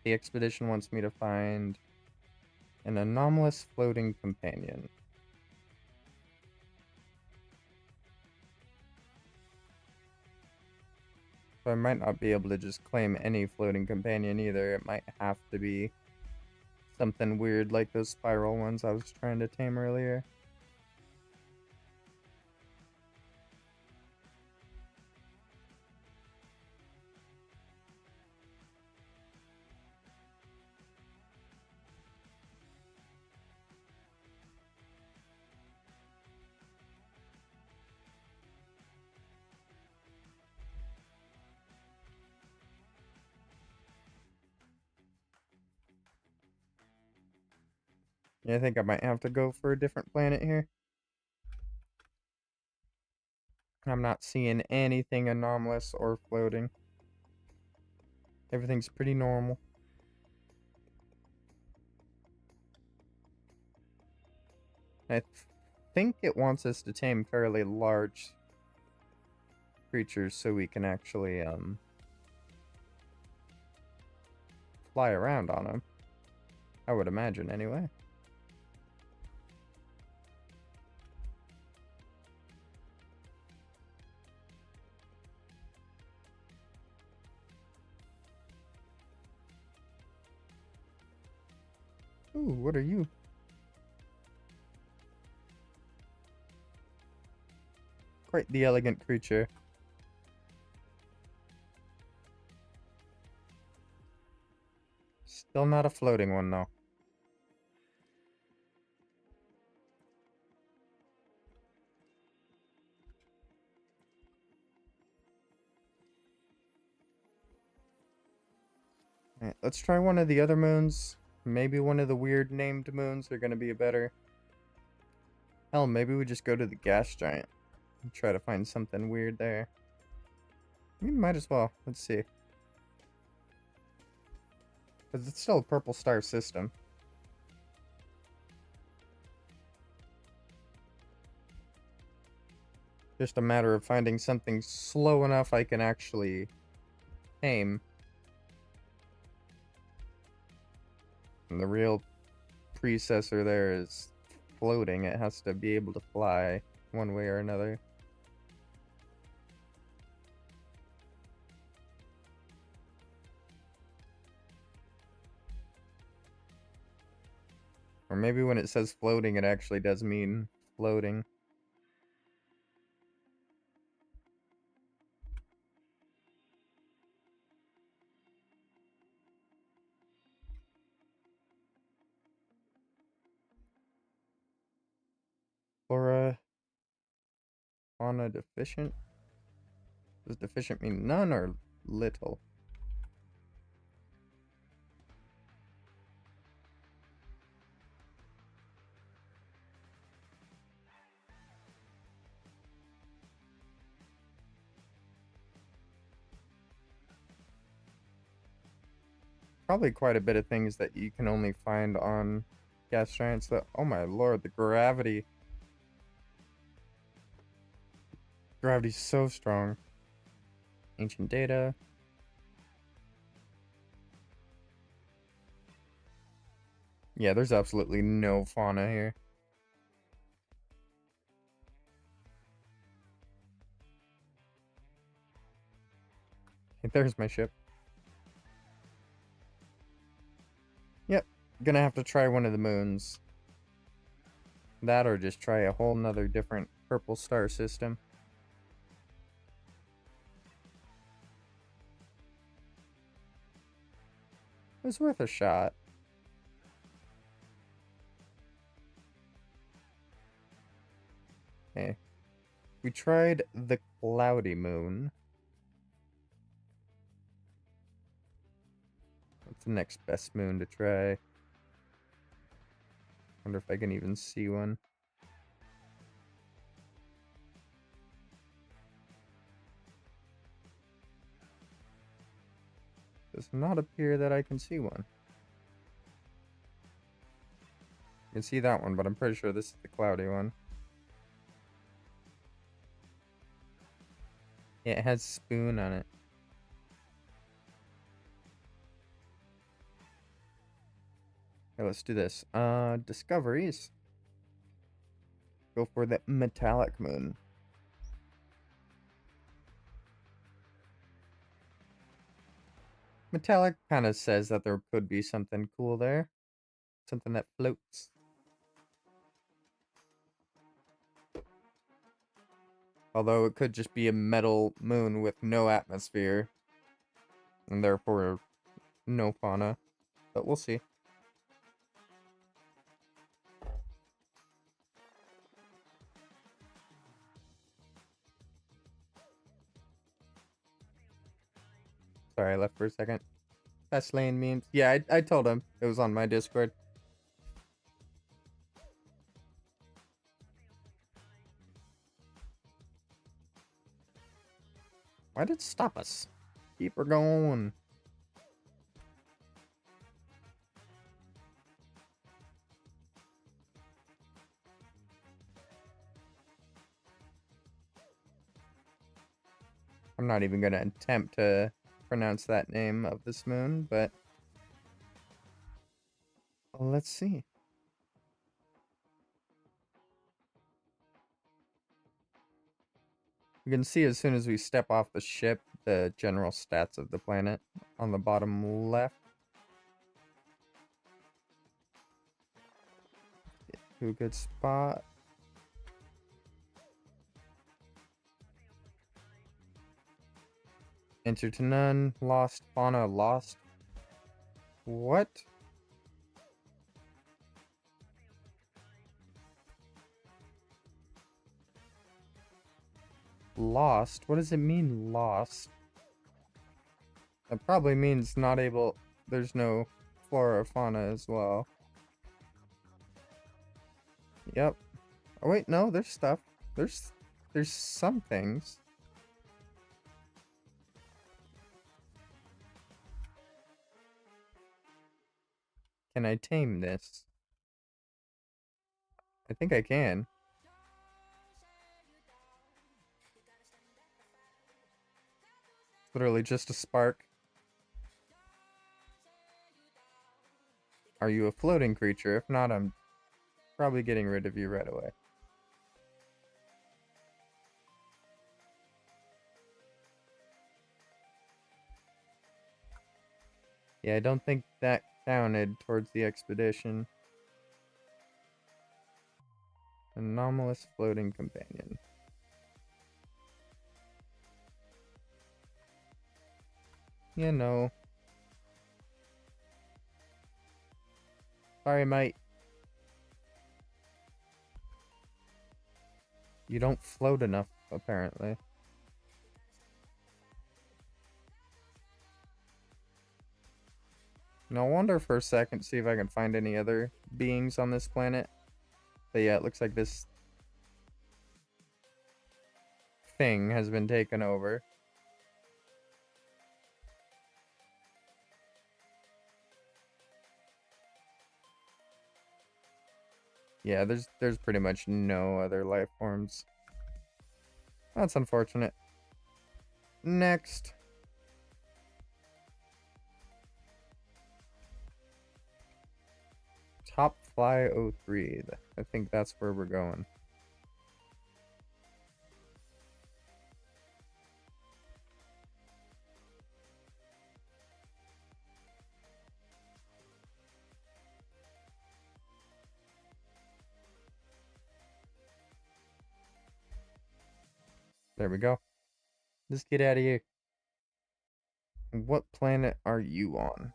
The expedition wants me to find an anomalous floating companion. So I might not be able to just claim any floating companion either. It might have to be something weird like those spiral ones I was trying to tame earlier. Yeah, I think I might have to go for a different planet here. I'm not seeing anything anomalous or floating. Everything's pretty normal. I think it wants us to tame fairly large creatures so we can actually fly around on them. I would imagine anyway. Ooh, what are you? Quite the elegant creature. Still not a floating one, though. Alright, let's try one of the other moons. Maybe one of the weird named moons are gonna be better. Hell, maybe we just go to the gas giant and try to find something weird there. We might as well. Let's see. Because it's still a purple star system. Just a matter of finding something slow enough I can actually tame. And the real precessor there is floating. It has to be able to fly one way or another. Or maybe when it says floating, it actually does mean floating. Flora, fauna deficient? Does deficient mean none or little? Probably quite a bit of things that you can only find on gas giants. That, oh my lord, the gravity. Gravity's so strong. Ancient data. Yeah, there's absolutely no fauna here. Okay, there's my ship. Yep, gonna have to try one of the moons. That or just try a whole nother different purple star system. It was worth a shot. Okay. We tried the cloudy moon. What's the next best moon to try? Wonder if I can even see one. Does not appear that I can see one. I can see that one, but I'm pretty sure this is the cloudy one. Yeah, it has spoon on it. Okay, let's do this. Discoveries. Go for the metallic moon. Metallic kind of says that there could be something cool there. Something that floats. Although it could just be a metal moon with no atmosphere. And therefore no fauna. But we'll see. Sorry, I left for a second. Fast lane memes. Yeah, I told him. It was on my Discord. Why did it stop us? Keep her going. I'm not even gonna attempt to pronounce that name of this moon, but let's see. You can see as soon as we step off the ship, the general stats of the planet on the bottom left. Get to a good spot. Enter to none. Lost. Fauna lost. What? Lost? What does it mean, lost? That probably means not able... There's no flora or fauna as well. Yep. Oh wait, no, there's stuff. There's some things. Can I tame this? I think I can. Literally just a spark. Are you a floating creature? If not, I'm probably getting rid of you right away. Yeah, I don't think that counted towards the expedition. Anomalous floating companion. You know. Sorry, mate. You don't float enough, apparently. Now, I'll wander for a second, see if I can find any other beings on this planet. But yeah, it looks like this thing has been taken over. Yeah, there's pretty much no other life forms. That's unfortunate. Next. Top Fly 03. I think that's where we're going. There we go. Just get out of here. What planet are you on?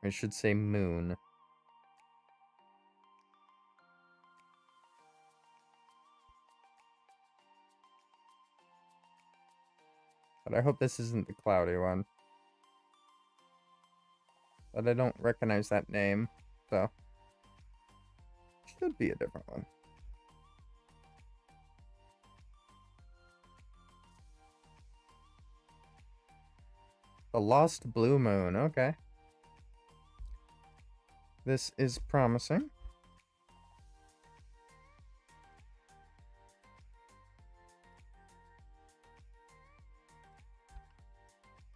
I should say moon. But I hope this isn't the cloudy one. But I don't recognize that name, so should be a different one. The Lost Blue Moon, okay. This is promising.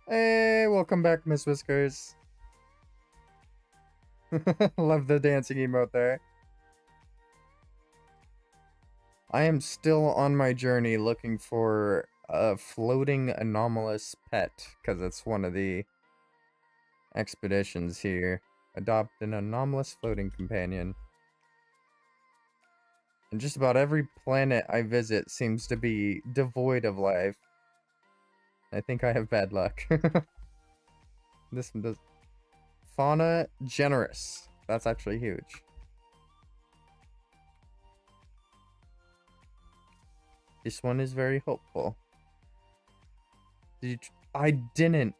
Hey, welcome back, Miss Whiskers. Love the dancing emote there. I am still on my journey looking for a floating anomalous pet, because it's one of the expeditions here. Adopt an anomalous floating companion. And just about every planet I visit seems to be devoid of life. I think I have bad luck. This one does. Fauna generous. That's actually huge. This one is very hopeful. Did you I didn't.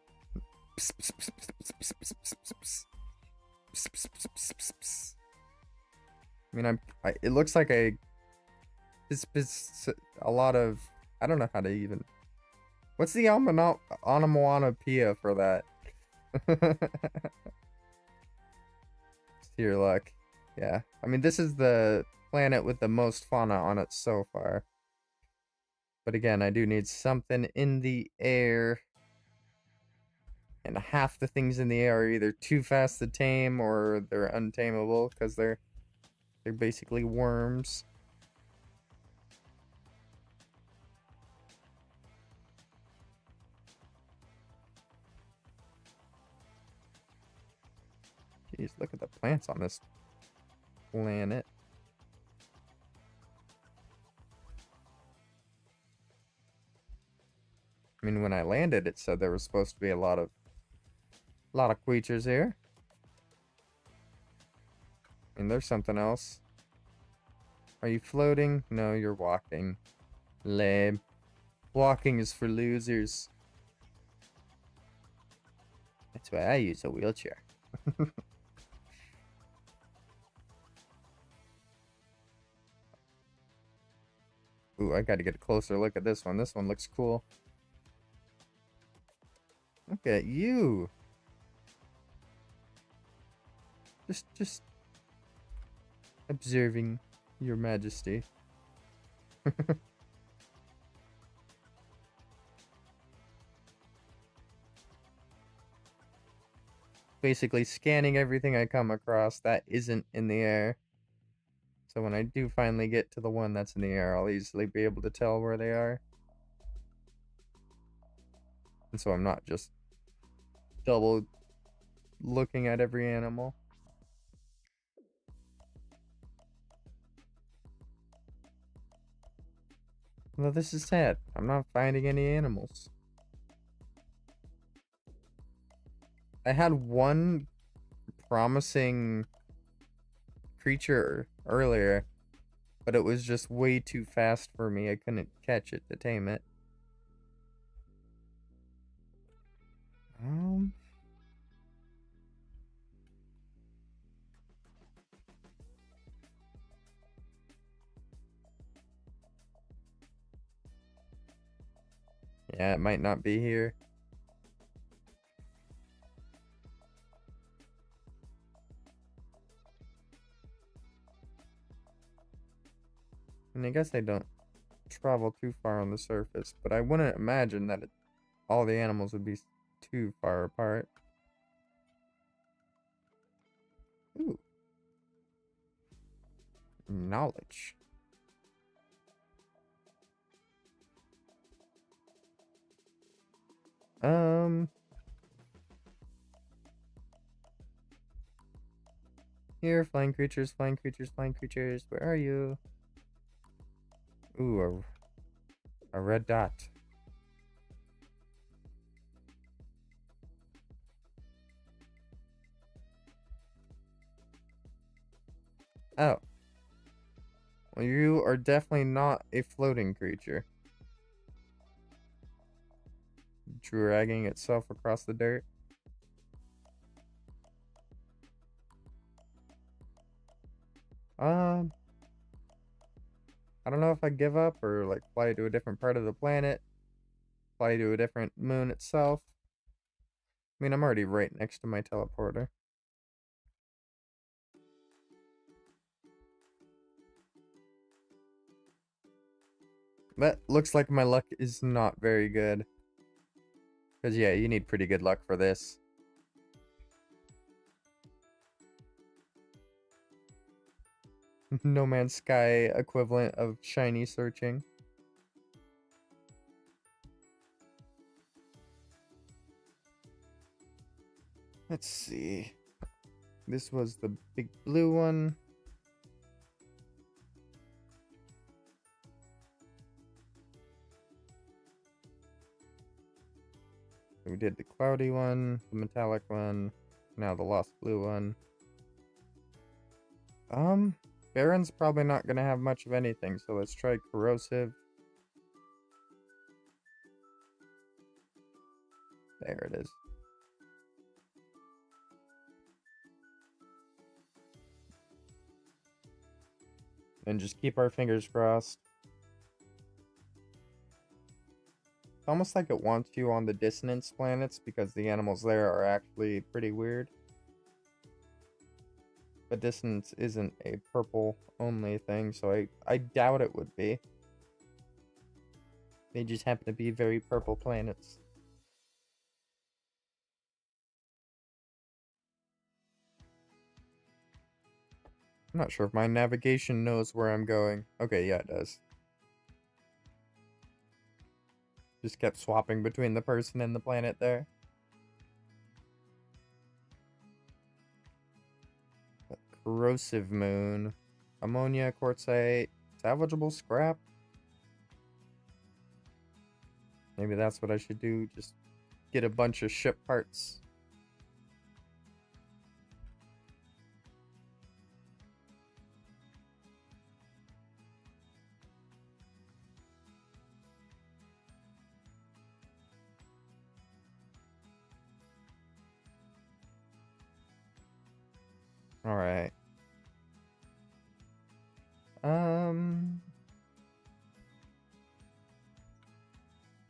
I mean, it looks like I It's a lot of, I don't know how to even, what's the onomatopoeia for that? Your luck. Yeah. I mean, this is the planet with the most fauna on it so far. But again, I do need something in the air. And half the things in the air are either too fast to tame or they're untamable because they're basically worms. Jeez, look at the plants on this planet. I mean, when I landed, it said there was supposed to be a lot of creatures here. I mean, there's something else. Are you floating? No, you're walking. Lame. Walking is for losers. That's why I use a wheelchair. Ooh, I gotta get a closer look at this one. This one looks cool. Look at you. Just observing your majesty. Basically scanning everything I come across that isn't in the air. So when I do finally get to the one that's in the air, I'll easily be able to tell where they are. And so I'm not just double looking at every animal. Well, this is sad. I'm not finding any animals. I had one promising creature earlier, but it was just way too fast for me. I couldn't catch it to tame it. Yeah, it might not be here. And I guess they don't travel too far on the surface, but I wouldn't imagine that all the animals would be too far apart. Ooh. Knowledge. Here, flying creatures, flying creatures, flying creatures. Where are you? Ooh, a red dot. Oh. Well, you are definitely not a floating creature. Dragging itself across the dirt. I don't know if I give up or like fly to a different part of the planet. Fly to a different moon itself. I mean, I'm already right next to my teleporter. That looks like my luck is not very good. Because, yeah, you need pretty good luck for this. No Man's Sky equivalent of shiny searching. Let's see. This was the big blue one. We did the cloudy one, the metallic one, now the lost blue one. Baron's probably not gonna have much of anything, so let's try corrosive. There it is. And just keep our fingers crossed. It's almost like it wants you on the dissonance planets because the animals there are actually pretty weird. But dissonance isn't a purple only thing, so I doubt it would be. They just happen to be very purple planets. I'm not sure if my navigation knows where I'm going. Okay, yeah, it does. Just kept swapping between the person and the planet there. A corrosive moon. Ammonia, quartzite, salvageable scrap. Maybe that's what I should do. Just get a bunch of ship parts. Alright.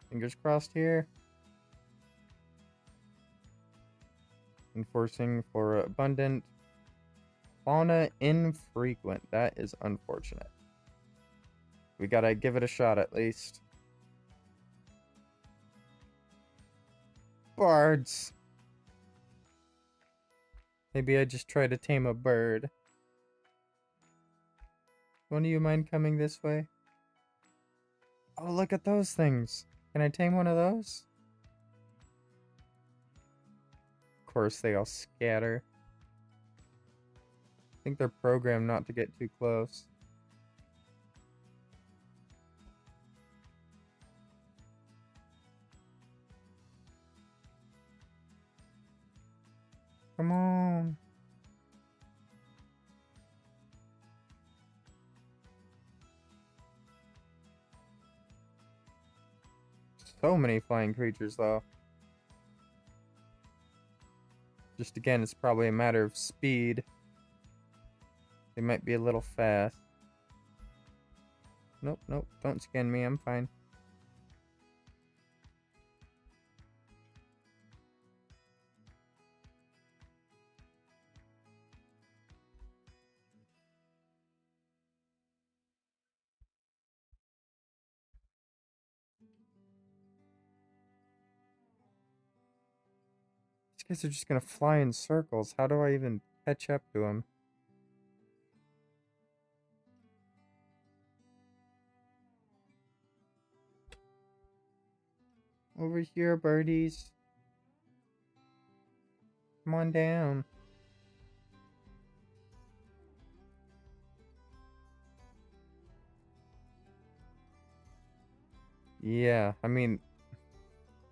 Fingers crossed here. Enforcing for abundant. Fauna infrequent. That is unfortunate. We gotta give it a shot at least. Bards. Maybe I just try to tame a bird. One of you mind coming this way? Oh, look at those things. Can I tame one of those? Of course, they all scatter. I think they're programmed not to get too close. Come on. So many flying creatures, though. Just again, it's probably a matter of speed. They might be a little fast. Nope, nope, don't scan me, I'm fine. These guys are just gonna fly in circles. How do I even catch up to them? Over here, birdies. Come on down. Yeah, I mean,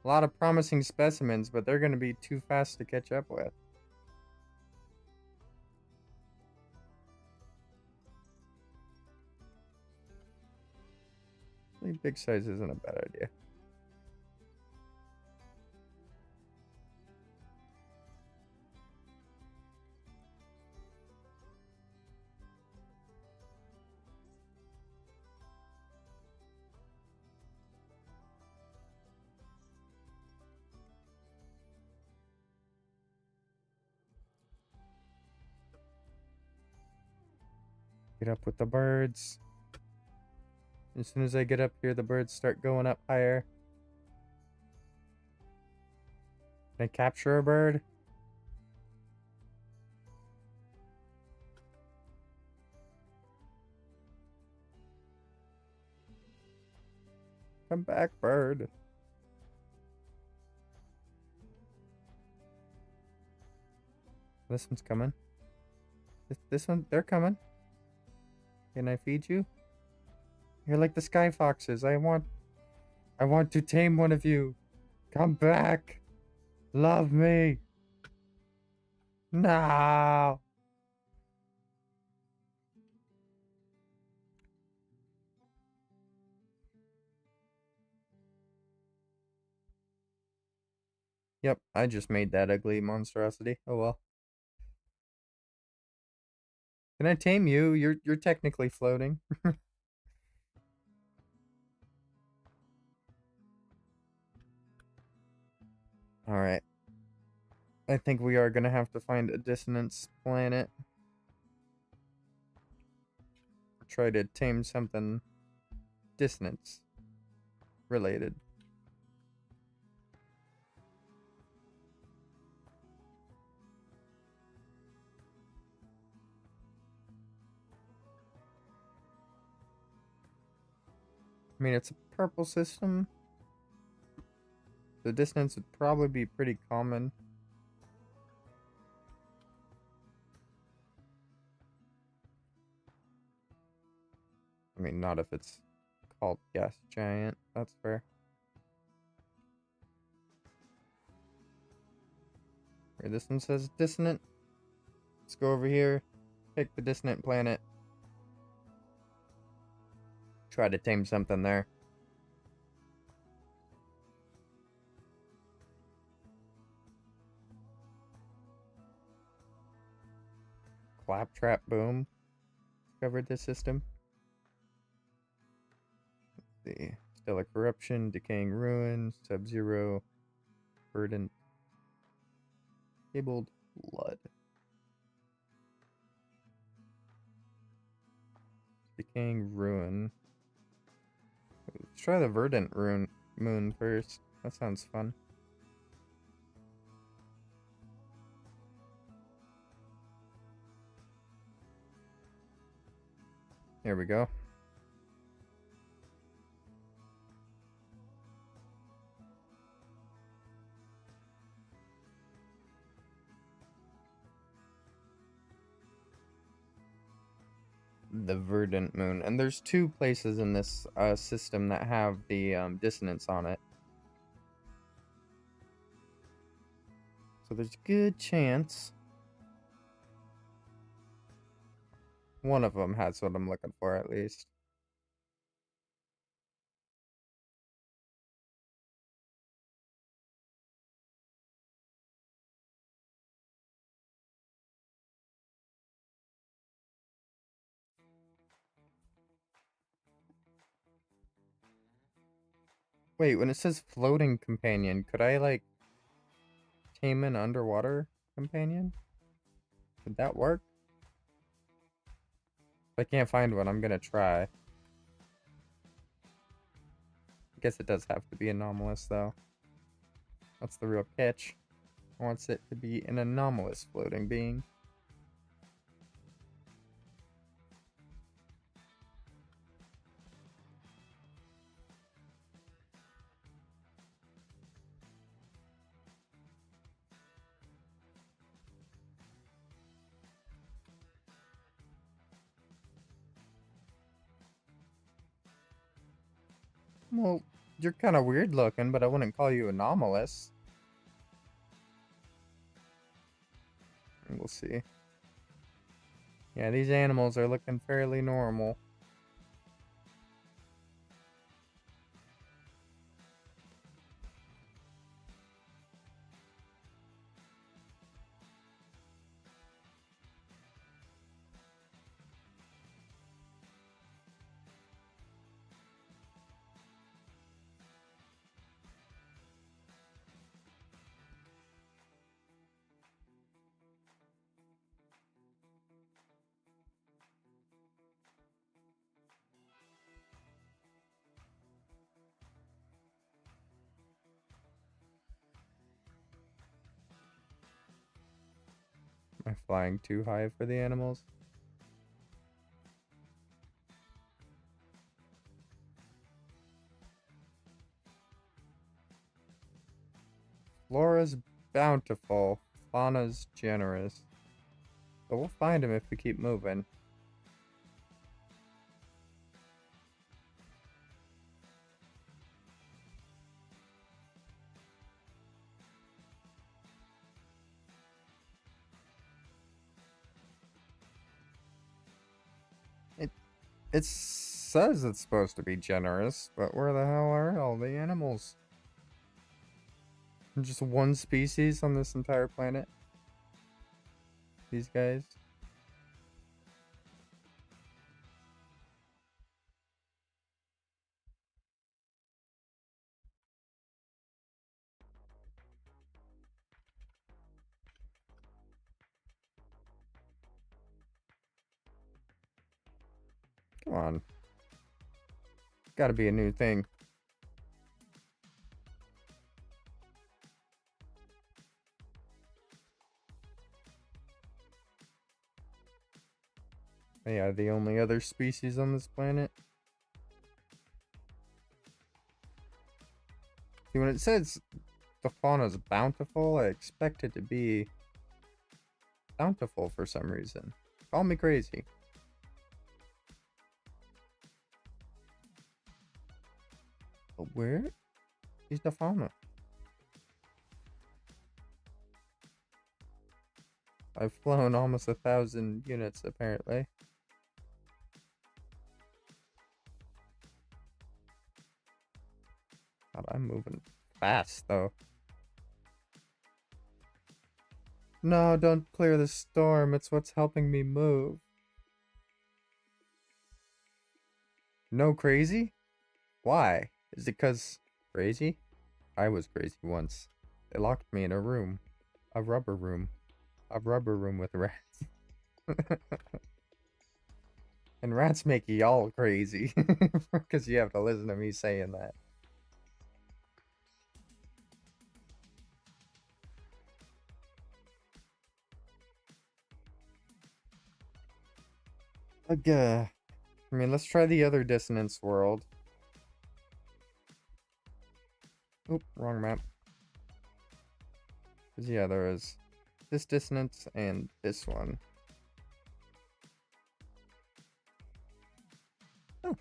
a lot of promising specimens, but they're gonna be too fast to catch up with. Really big size isn't a bad idea. Get up with the birds. As soon as I get up here, the birds start going up higher. Can I capture a bird? Come back, bird. This one's coming. This one, they're coming. Can I feed you? You're like the sky foxes. I want to tame one of you. Come back. Love me. No. Yep, I just made that ugly monstrosity. Oh well. Can I tame you? You're technically floating. Alright. I think we are gonna have to find a dissonance planet. Try to tame something dissonance related. I mean, it's a purple system. The dissonance would probably be pretty common. I mean, not if it's called gas giant. That's fair. Here, this one says dissonant. Let's go over here. Pick the dissonant planet. Try to tame something there. Claptrap boom. Discovered this system. Let's see. Stellar corruption, decaying ruin, sub-zero, verdant, cabled blood. Decaying ruin. Let's try the verdant ruin moon first. That sounds fun. Here we go. The verdant moon, and there's two places in this system that have the dissonance on it, so there's a good chance one of them has what I'm looking for, at least. Wait, when it says floating companion, could I like tame an underwater companion? Would that work? If I can't find one, I'm gonna try. I guess it does have to be anomalous, though. That's the real catch. I want it to be an anomalous floating being. Well, you're kind of weird looking, but I wouldn't call you anomalous. We'll see. Yeah, these animals are looking fairly normal. Am I flying too high for the animals? Flora's bountiful, fauna's generous. But we'll find him if we keep moving. It says it's supposed to be generous, but where the hell are all the animals? Just one species on this entire planet? These guys? Come on. Gotta be a new thing. They are the only other species on this planet. See, when it says the fauna's bountiful, I expect it to be bountiful for some reason. Call me crazy. But where is the fauna? I've flown almost 1,000 units, apparently. God, I'm moving fast, though. No, don't clear the storm. It's what's helping me move. No crazy? Why? Is it 'cause crazy? I was crazy once. They locked me in a room. A rubber room. A rubber room with rats. And rats make y'all crazy. Because you have to listen to me saying that. Okay. I mean, let's try the other dissonance world. Oop, wrong map. 'Cause yeah, there is this dissonance and this one. Oh,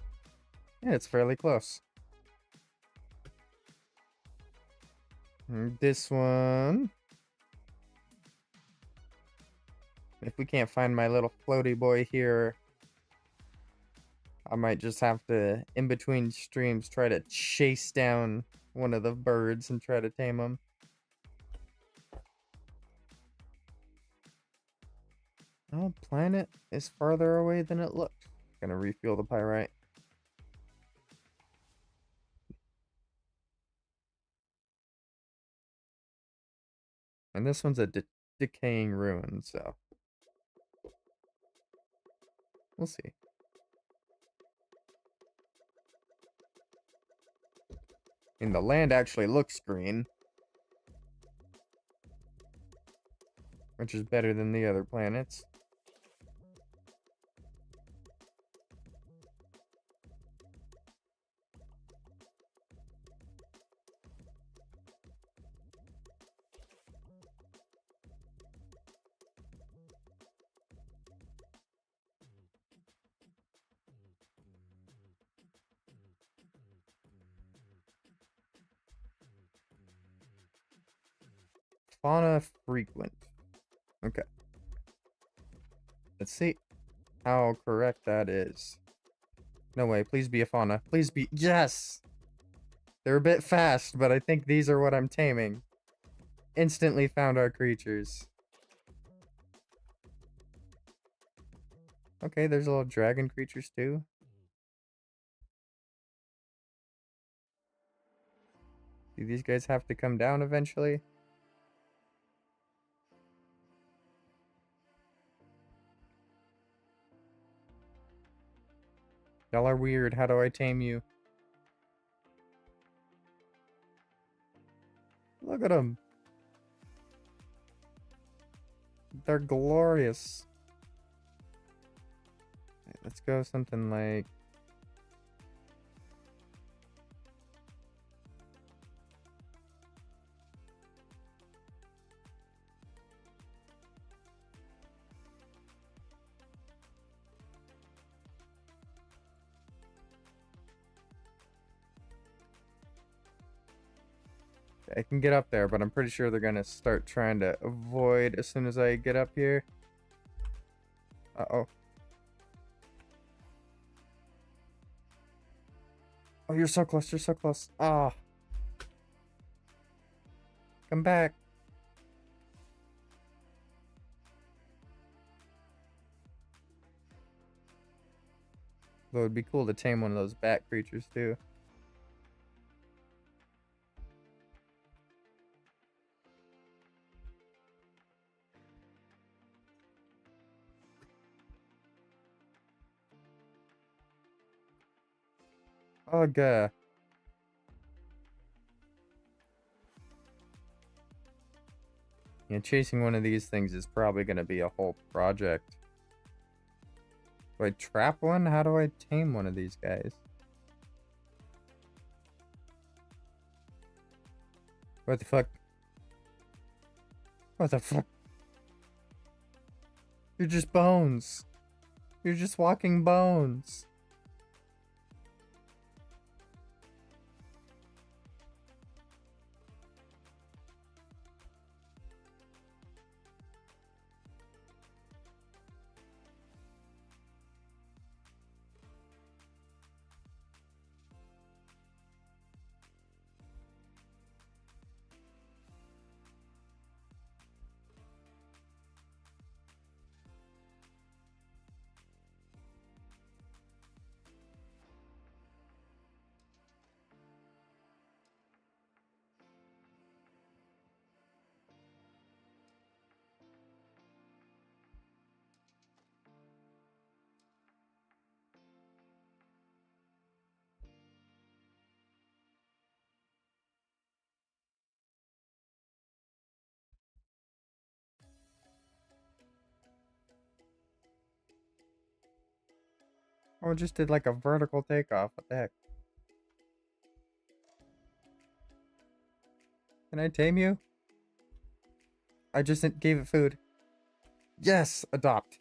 yeah, it's fairly close. And this one. If we can't find my little floaty boy here, I might just have to, in between streams, try to chase down one of the birds and try to tame them. Oh, planet is farther away than it looked. Gonna refuel the pyrite. And this one's a decaying ruin, so we'll see. And the land actually looks green, which is better than the other planets. Fauna frequent. Okay. Let's see how correct that is. No way, please be a fauna. Please be. Yes! They're a bit fast, but I think these are what I'm taming. Instantly found our creatures. Okay, there's little dragon creatures too. Do these guys have to come down eventually? Y'all are weird. How do I tame you? Look at them. They're glorious. Let's go something like... I can get up there, but I'm pretty sure they're gonna start trying to avoid as soon as I get up here. Uh-oh. Oh, you're so close, you're so close. Ah. Come back. Though it'd be cool to tame one of those bat creatures too. Ugh. Yeah, chasing one of these things is probably going to be a whole project. Do I trap one? How do I tame one of these guys? What the fuck? What the fuck? You're just bones. You're just walking bones. Oh, I just did like a vertical takeoff. What the heck? Can I tame you? I just gave it food. Yes! Adopt.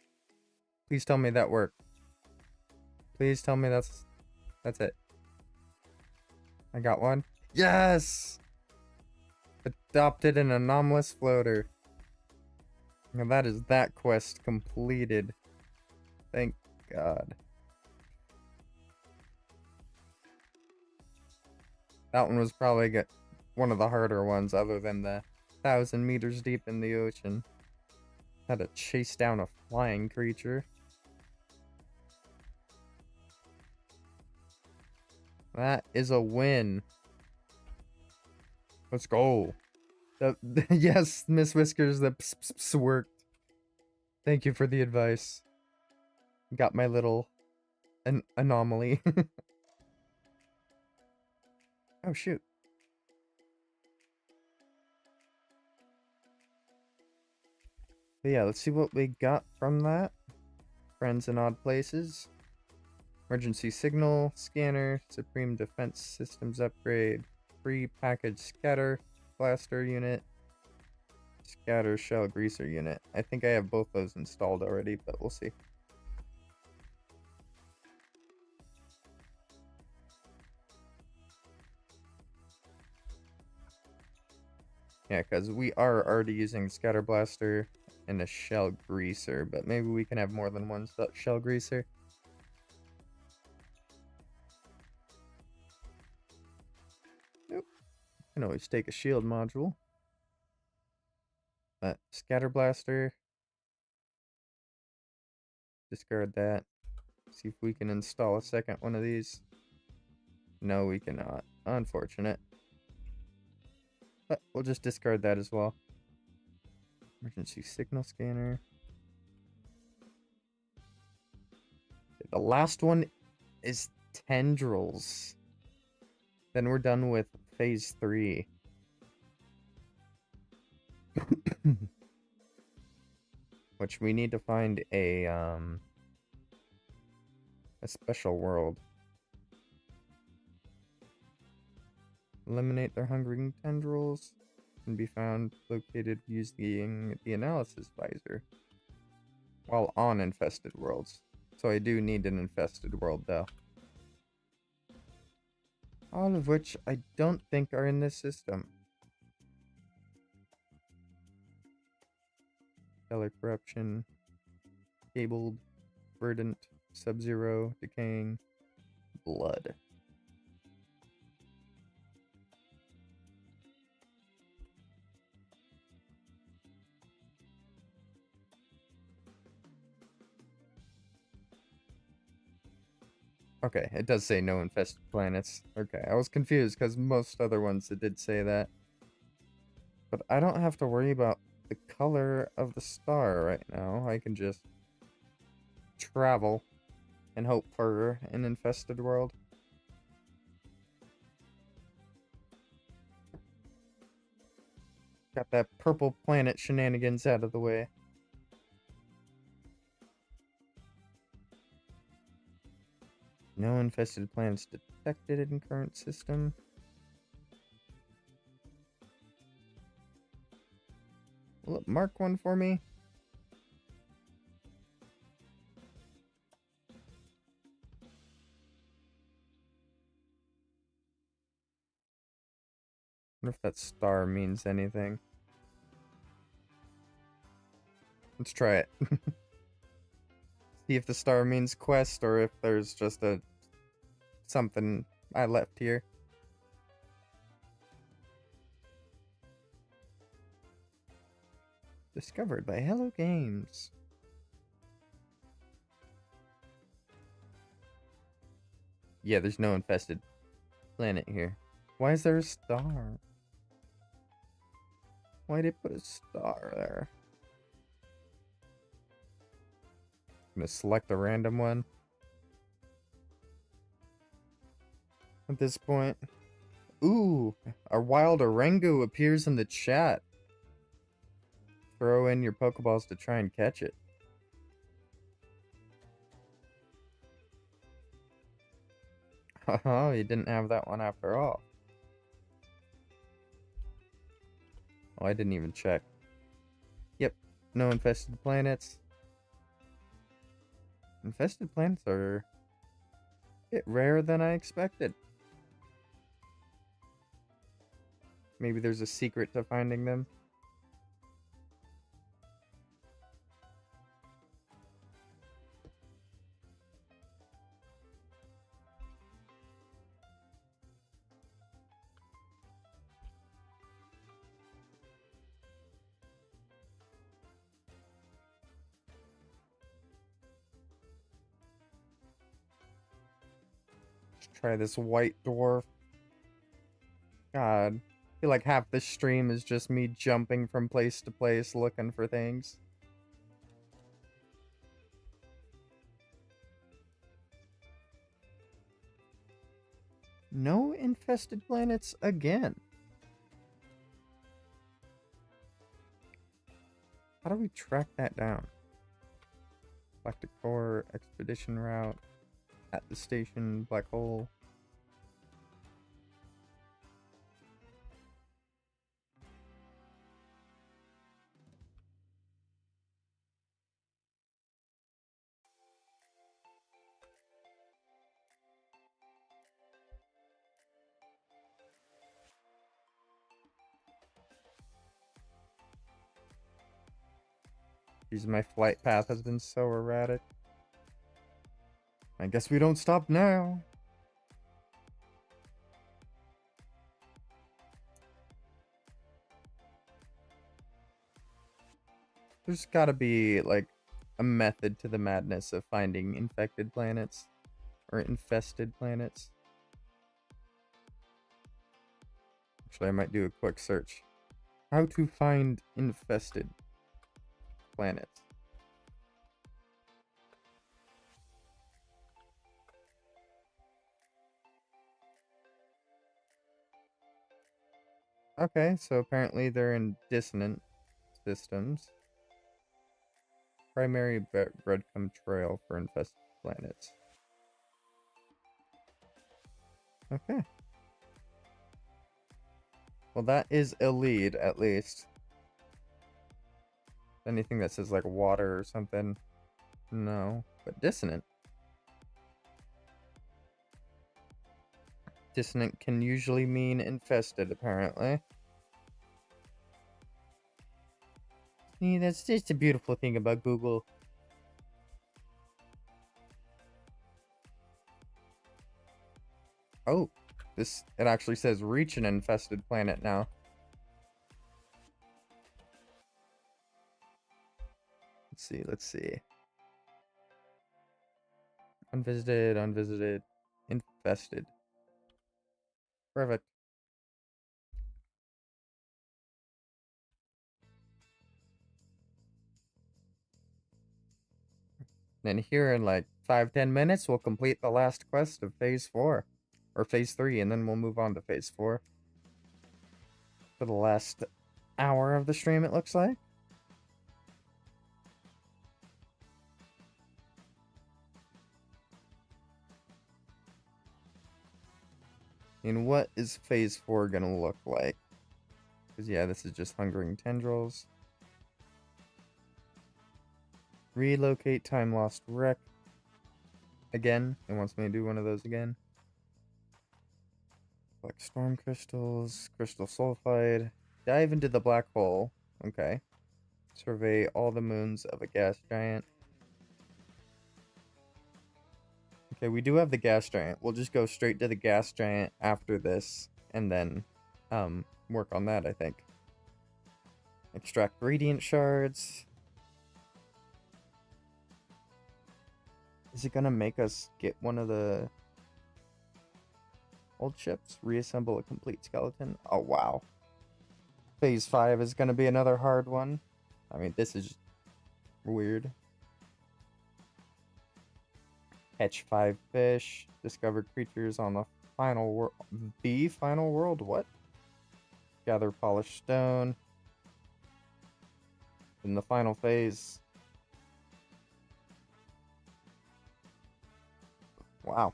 Please tell me that worked. Please tell me that's it. I got one. Yes! Adopted an anomalous floater. Now that is that quest completed. Thank God. That one was probably one of the harder ones other than the 1,000 meters deep in the ocean. Had to chase down a flying creature. That is a win. Let's go. Yes, Miss Whiskers, the ps worked. Thank you for the advice. Got my little anomaly. Oh, shoot. But yeah, let's see what we got from that. Friends in odd places. Emergency signal scanner. Supreme Defense Systems upgrade. Free package scatter blaster unit. Scatter shell greaser unit. I think I have both those installed already, but we'll see. Yeah, because we are already using scatter blaster and a shell greaser, but maybe we can have more than one shell greaser. Nope. I can always take a shield module. But scatter blaster. Discard that. See if we can install a second one of these. No, we cannot. Unfortunate. But we'll just discard that as well. Emergency signal scanner. The last one is tendrils. Then we're done with phase 3. Which we need to find a special world. Eliminate their hungering tendrils. Can be found located using the analysis visor while on infested worlds. So I do need an infested world though. All of which I don't think are in this system. Stellar corruption, cabled, verdant, sub-zero, decaying, blood. Okay, it does say no infested planets. Okay, I was confused because most other ones it did say that. But I don't have to worry about the color of the star right now. I can just travel and hope for an infested world. Got that purple planet shenanigans out of the way. No infested planets detected in current system. Will it mark one for me? I wonder if that star means anything. Let's try it. See if the star means quest or if there's just a something I left here. Discovered by Hello Games. Yeah, there's no infested planet here. Why is there a star? Why did they put a star there? I'm gonna select a random one. At this point. Ooh, our wild Orangu appears in the chat. Throw in your Pokeballs to try and catch it. Oh, you didn't have that one after all. Oh, I didn't even check. Yep, no infested planets. Infested planets are a bit rarer than I expected. Maybe there's a secret to finding them. Let's try this white dwarf. God, I feel like half this stream is just me jumping from place to place looking for things. No infested planets again. How do we track that down? Galactic Core, expedition route, at the station, black hole. Jeez, my flight path has been so erratic. I guess we don't stop now. There's gotta be, like, a method to the madness of finding infected planets. Or infested planets. Actually, I might do a quick search. How to find infested planets. Okay, so apparently they're in dissonant systems. Primary breadcrumb trail for infested planets. Okay. Well, that is a lead, at least. Anything that says, like, water or something? No. But dissonant. Dissonant can usually mean infested, apparently. See, that's just a beautiful thing about Google. Oh, it actually says reach an infested planet now. Let's see. Unvisited, unvisited, infested. Perfect. Then here in like 5-10 minutes, we'll complete the last quest of Phase 4. Or Phase 3, and then we'll move on to Phase 4. For the last hour of the stream, it looks like. And what is phase 4 gonna look like? Because, yeah, this is just Hungering Tendrils. Relocate Time Lost Wreck. Again, it wants me to do one of those again. Collect Storm Crystals, Crystal Sulfide. Dive into the Black Hole. Okay. Survey all the moons of a gas giant. Okay, we do have the gas giant. We'll just go straight to the gas giant after this, and then work on that, I think. Extract radiant shards. Is it gonna make us get one of the old ships? Reassemble a complete skeleton? Oh, wow. Phase 5 is gonna be another hard one. I mean, this is weird. Catch 5 fish. Discover creatures on the final world. The final world? What? Gather polished stone. In the final phase. Wow.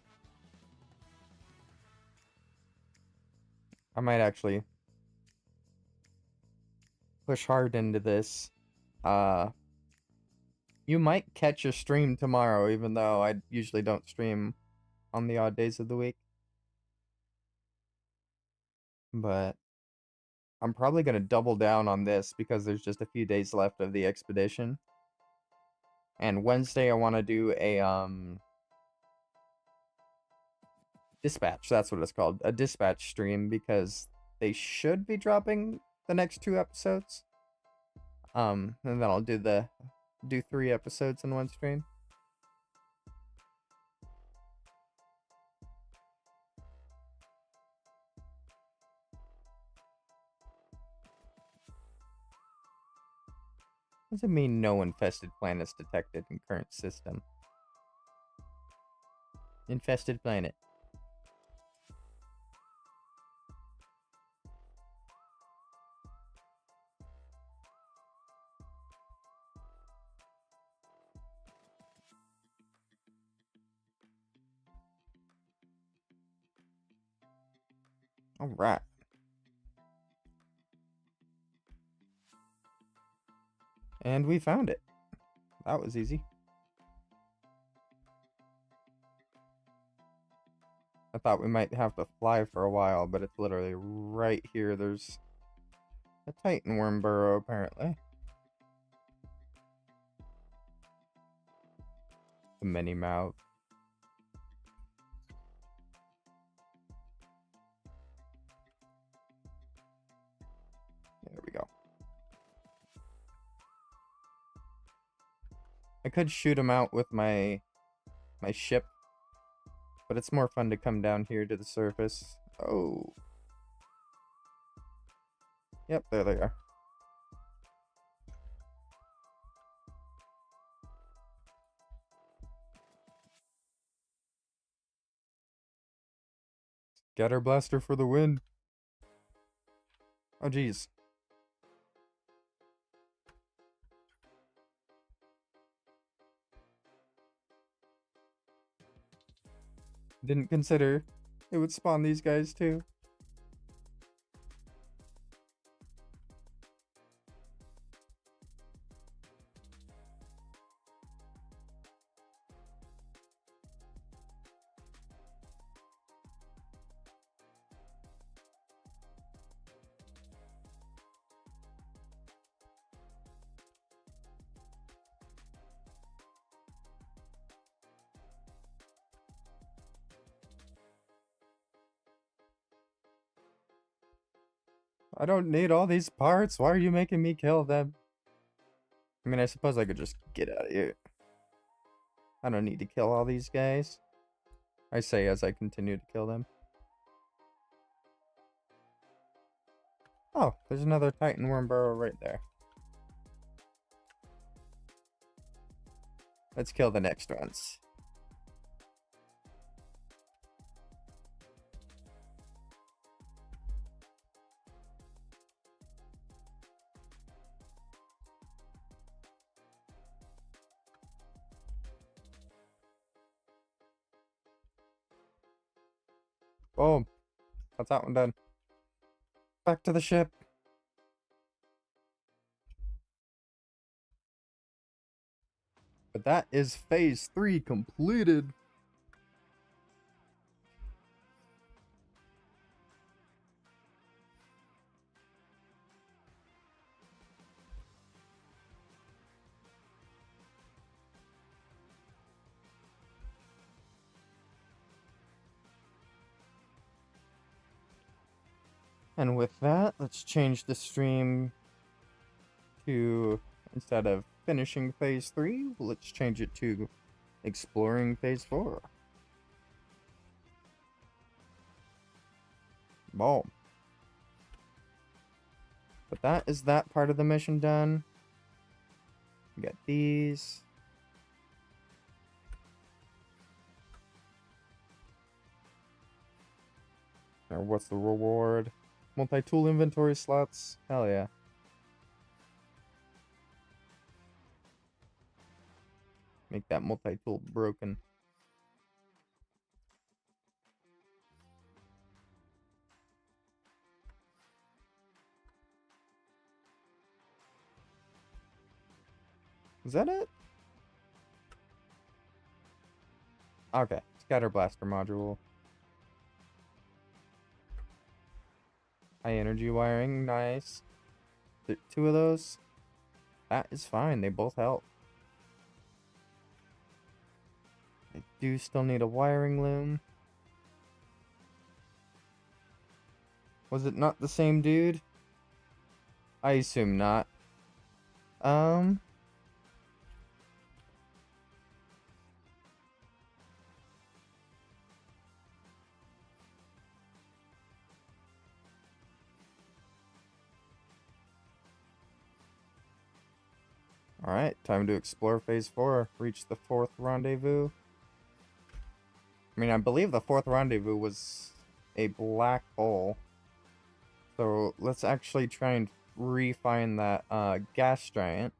I might actually push hard into this. You might catch a stream tomorrow, even though I usually don't stream on the odd days of the week. But I'm probably going to double down on this because there's just a few days left of the expedition. And Wednesday I want to do a dispatch, that's what it's called. A dispatch stream, because they should be dropping the next 2 episodes. And then I'll do 3 episodes in one stream. What does it mean no infested planets detected in current system? Infested planet. Alright. And we found it. That was easy. I thought we might have to fly for a while, but it's literally right here. There's a Titan worm burrow, apparently. The mini mouth. There we go. I could shoot him out with my ship, but it's more fun to come down here to the surface. Oh. Yep, there they are. Scatter blaster for the win. Oh, geez. Didn't consider it would spawn these guys too. I don't need all these parts. Why are you making me kill them? I mean, I suppose I could just get out of here. I don't need to kill all these guys. I say as I continue to kill them. Oh, there's another Titan worm burrow right there. Let's kill the next ones. Boom. That's that one done. Back to the ship. But that is phase 3 completed. And with that, let's change the stream to, instead of finishing phase 3, let's change it to exploring phase 4. Boom. But that is that part of the mission done. We got these. Or what's the reward? Multi-tool inventory slots? Hell yeah. Make that multi-tool broken. Is that it? Okay. Scatter blaster module. High energy wiring. Nice. 2 of those? That is fine. They both help. I do still need a wiring loom. Was it not the same dude? I assume not. Alright, time to explore phase 4. Reach the 4th rendezvous. I mean, I believe the 4th rendezvous was a black hole. So let's actually try and re-find that gas giant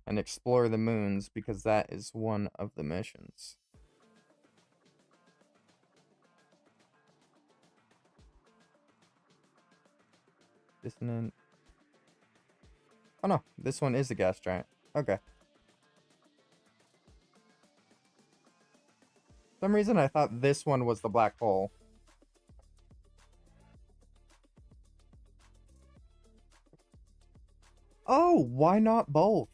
and explore the moons, because that is one of the missions. Dissonant. Oh no, this one is a gas giant. Okay. For some reason I thought this one was the black hole. Oh, why not both?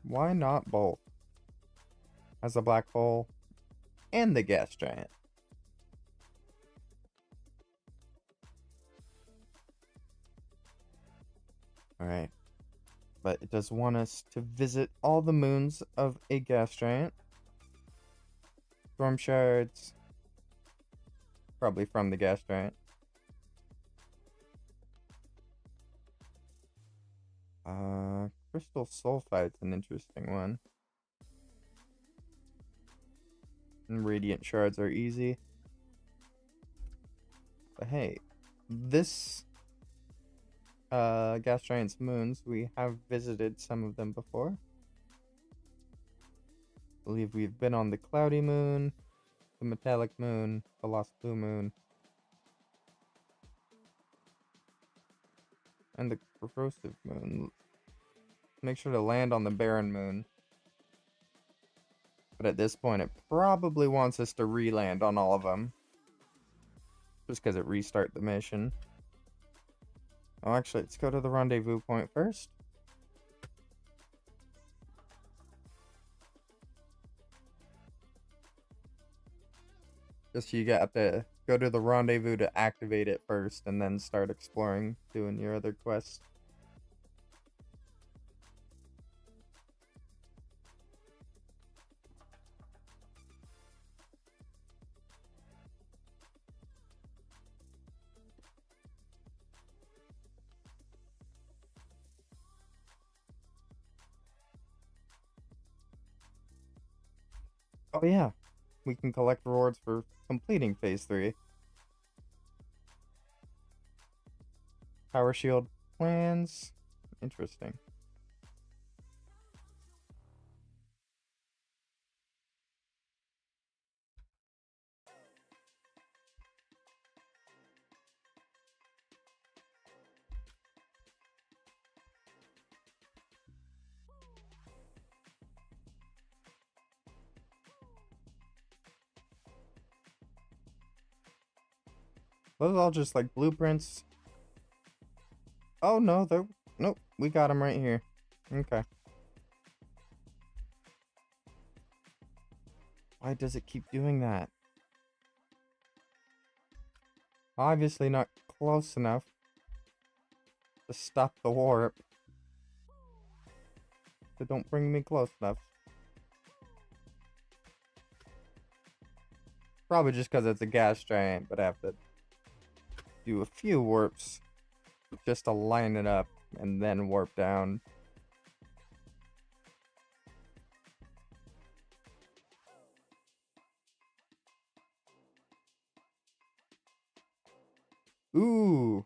Why not both? As a black hole and the gas giant. Alright. But it does want us to visit all the moons of a gas giant. Storm shards. Probably from the gas giant. Crystal sulfite's an interesting one. And radiant shards are easy. But hey, this gas giant's moons, we have visited some of them before. I believe we've been on the cloudy moon, the metallic moon, the lost blue moon, and the corrosive moon. Make sure to land on the barren moon. But at this point, it probably wants us to re-land on all of them. Just because it restart the mission. Oh, actually, let's go to the rendezvous point first. Just you got to go to the rendezvous to activate it first, and then start exploring, doing your other quests. Oh yeah, we can collect rewards for completing phase 3. Power shield plans. Interesting. Those are all just like blueprints. Oh no, they're... Nope, we got them right here. Okay. Why does it keep doing that? Obviously not close enough to stop the warp. So don't bring me close enough. Probably just because it's a gas giant, but I have to do a few warps just to line it up and then warp down. Ooh.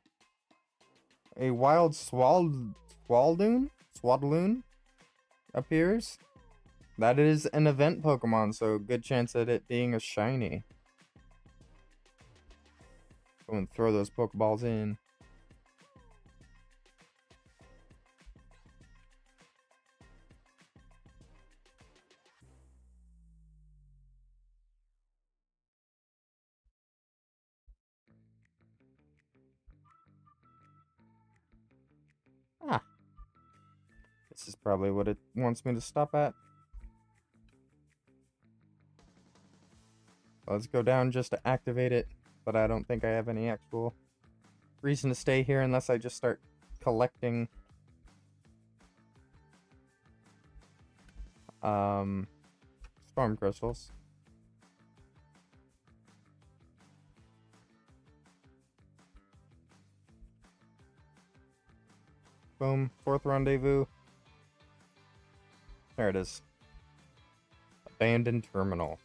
A wild Swalloon appears. That is an event Pokemon, so good chance at it being a shiny. Go and throw those Pokeballs in. Ah. This is probably what it wants me to stop at. Let's go down just to activate it, but I don't think I have any actual reason to stay here unless I just start collecting storm crystals. Boom, 4th rendezvous. There it is. Abandoned terminal.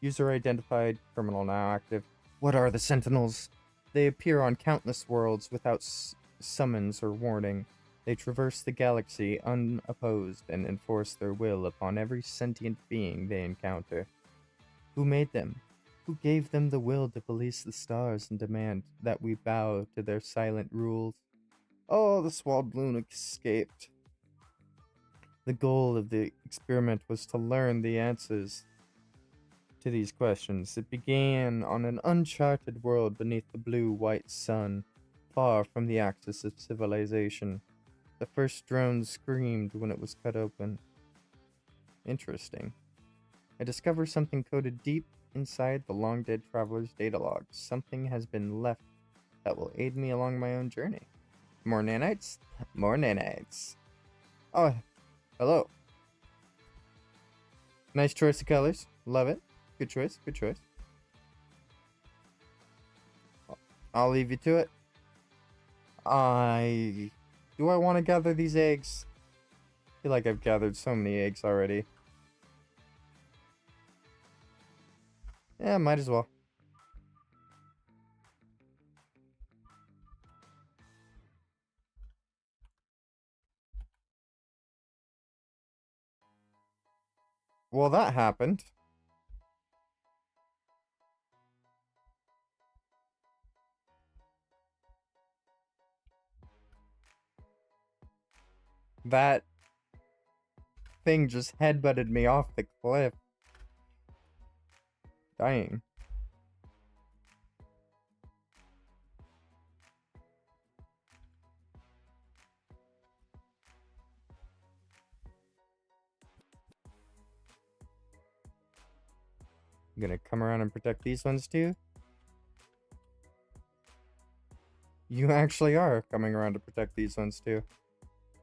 User identified, terminal now active. What are the Sentinels? They appear on countless worlds without summons or warning. They traverse the galaxy unopposed and enforce their will upon every sentient being they encounter. Who made them? Who gave them the will to police the stars and demand that we bow to their silent rules? Oh, the Swalloon escaped. The goal of the experiment was to learn the answers to these questions. It began on an uncharted world beneath the blue-white sun, far from the axis of civilization. The first drone screamed when it was cut open. Interesting. I discover something coded deep inside the long-dead traveler's data log. Something has been left that will aid me along my own journey. More nanites? More nanites. Oh, hello. Nice choice of colors. Love it. Good choice. Good choice. I'll leave you to it. Do I want to gather these eggs? I feel like I've gathered so many eggs already. Yeah, might as well. Well, that happened. That thing just headbutted me off the cliff. Dying. I'm gonna come around and protect these ones too. You actually are coming around to protect these ones too.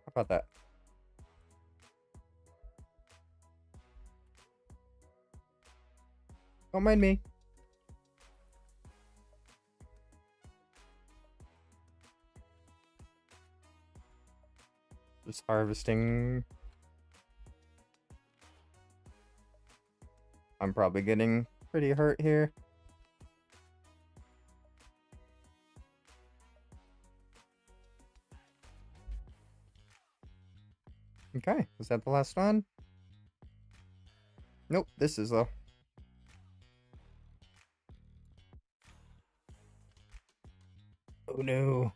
How about that? Don't mind me. Just harvesting. I'm probably getting pretty hurt here. Okay, is that the last one? Nope, this is though. Oh no.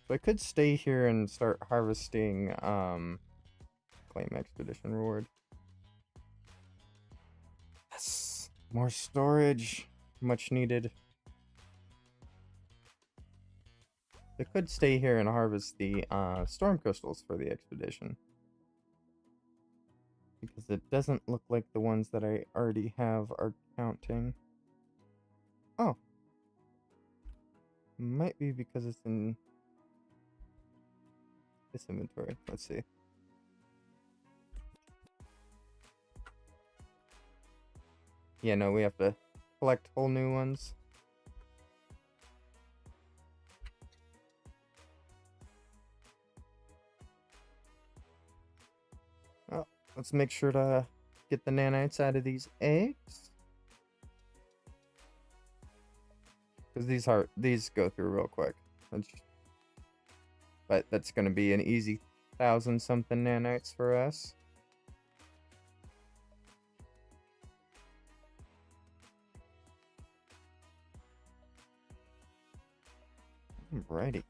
So I could stay here and start harvesting, claim expedition reward. Yes! More storage. Much needed. I could stay here and harvest the, storm crystals for the expedition. Because it doesn't look like the ones that I already have are counting. Oh. Might be because it's in this inventory. Let's see. Yeah, no, we have to collect whole new ones. Oh, let's make sure to get the nanites out of these eggs. Because these go through real quick. But that's going to be an easy 1,000-something nanites for us. Alrighty.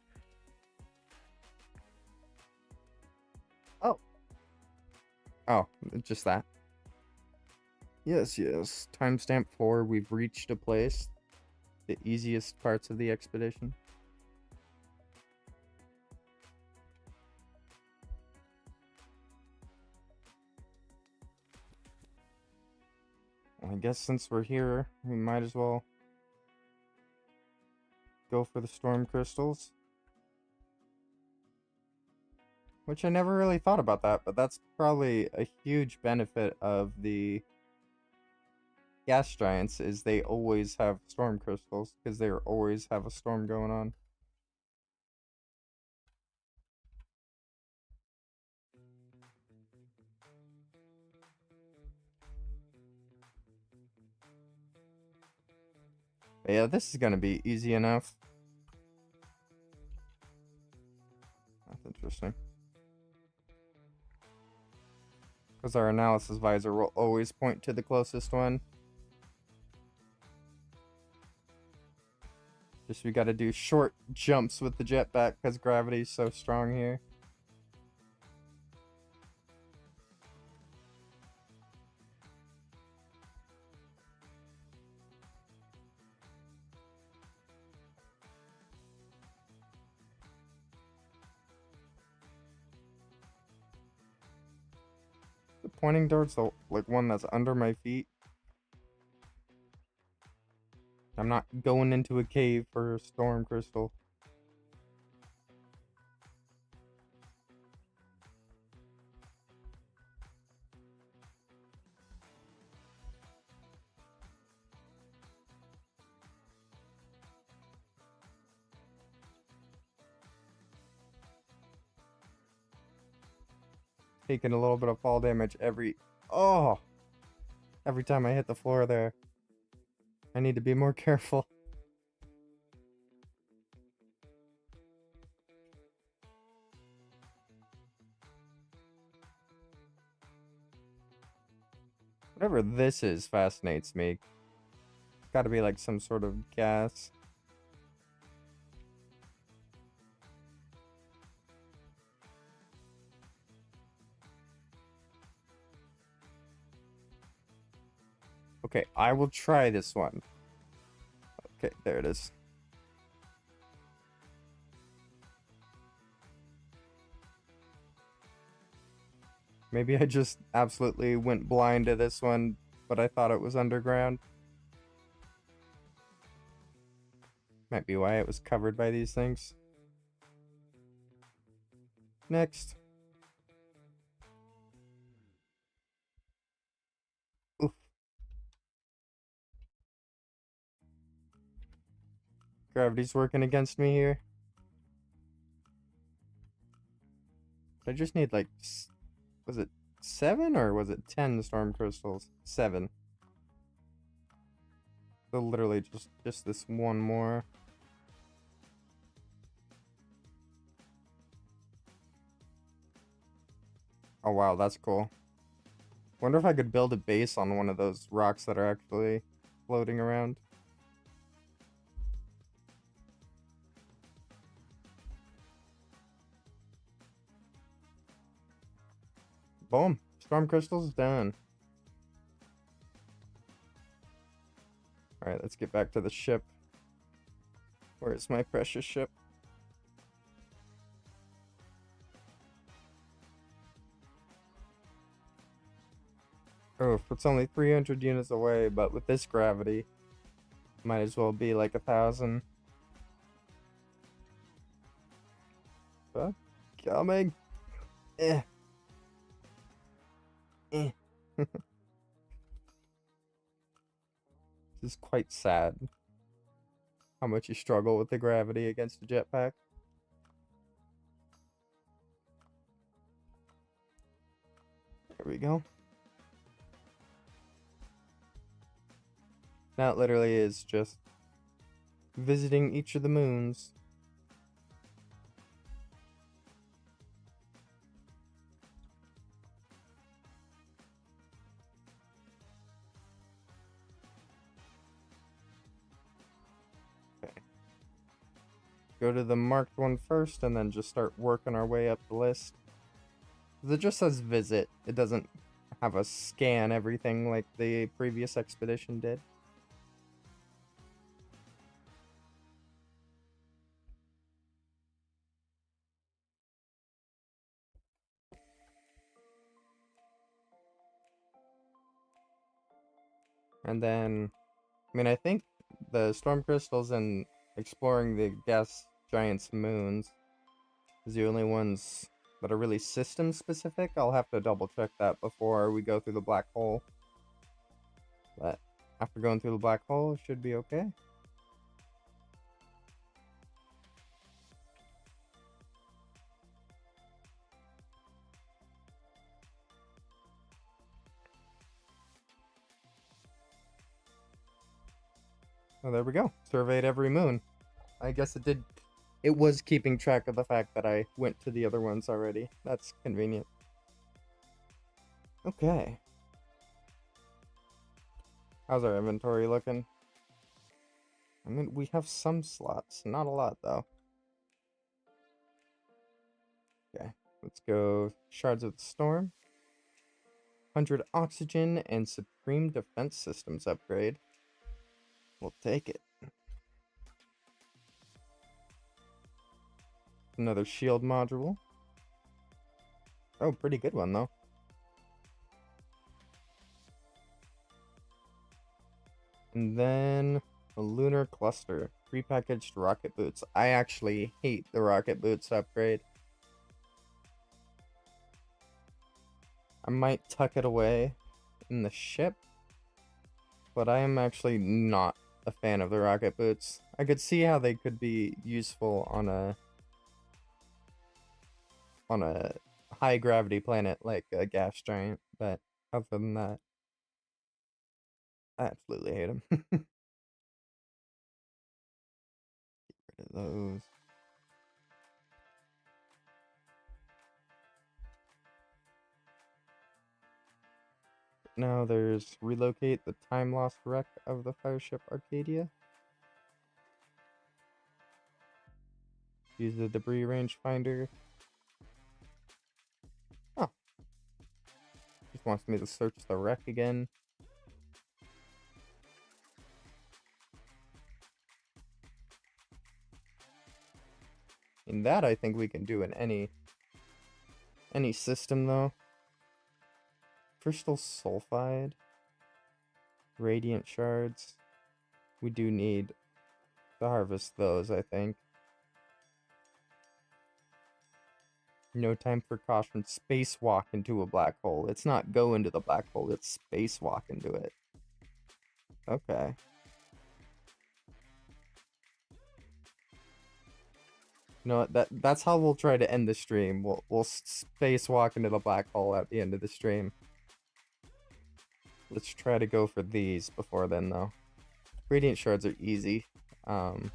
Oh. Oh, just that. Yes, yes. Timestamp 4, we've reached a place. The easiest parts of the expedition. Well, I guess since we're here, we might as well go for the storm crystals. Which I never really thought about that, but that's probably a huge benefit of the gas giants is they always have storm crystals because they always have a storm going on. But yeah, this is gonna be easy enough. That's interesting. Because our analysis visor will always point to the closest one. Just we gotta do short jumps with the jetpack because gravity's so strong here. The pointing towards the like one that's under my feet. I'm not going into a cave for a storm crystal. Taking a little bit of fall damage every time I hit the floor there. I need to be more careful. Whatever this is fascinates me. Gotta be like some sort of gas. Okay, I will try this one. Okay, there it is. Maybe I just absolutely went blind to this one, but I thought it was underground. Might be why it was covered by these things. Next. Oof. Gravity's working against me here. I just need like, was it 7 or was it 10 storm crystals? 7. So literally just this one more. Oh wow, that's cool. Wonder if I could build a base on one of those rocks that are actually floating around. Boom. Storm crystal's done. Alright, let's get back to the ship. Where's my precious ship? Oh, it's only 300 units away, but with this gravity, might as well be like 1,000. Coming. Eh. Eh. This is quite sad. How much you struggle with the gravity against a jetpack. There we go. Now it literally is just visiting each of the moons. Okay. Go to the marked one first and then just start working our way up the list. It just says visit. It doesn't have us scan everything like the previous expedition did. And then, I mean, I think the storm crystals and exploring the gas giants' moons is the only ones that are really system specific. I'll have to double check that before we go through the black hole. But after going through the black hole, it should be okay. Oh, there we go. Surveyed every moon. I guess it was keeping track of the fact that I went to the other ones already. That's convenient. Okay. How's our inventory looking? I mean, we have some slots. Not a lot, though. Okay. Let's go Shards of the Storm. 100 oxygen and Supreme Defense Systems upgrade. We'll take it. Another shield module. Oh, pretty good one, though. And then a lunar cluster. Prepackaged rocket boots. I actually hate the rocket boots upgrade. I might tuck it away in the ship, but I am actually not a fan of the rocket boots. I could see how they could be useful on a high gravity planet like a gas giant, but other than that, I absolutely hate them. Get rid of those. Now there's relocate the time lost wreck of the fireship Arcadia. Use the debris rangefinder. Oh. Just wants me to search the wreck again. And that I think we can do in any system though. Crystal sulfide. Radiant shards. We do need to harvest those, I think. No time for caution. Spacewalk into a black hole. It's not go into the black hole, it's spacewalk into it. Okay. You know what? That's how we'll try to end the stream. We'll spacewalk into the black hole at the end of the stream. Let's try to go for these before then, though. Radiant shards are easy. And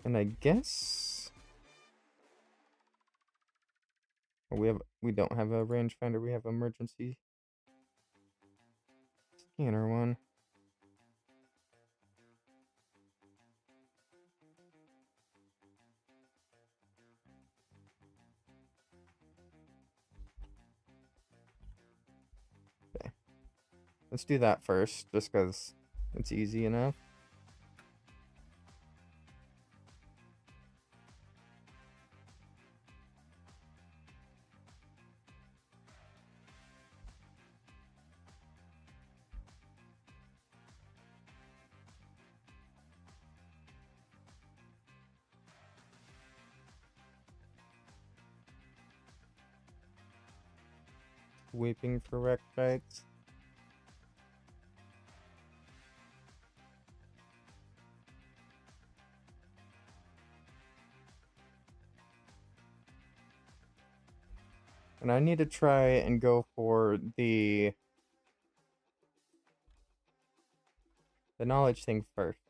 I guess we don't have a rangefinder. We have emergency scanner one. Let's do that first, just because it's easy enough. Weeping for rectites. And I need to try and go for the knowledge thing first.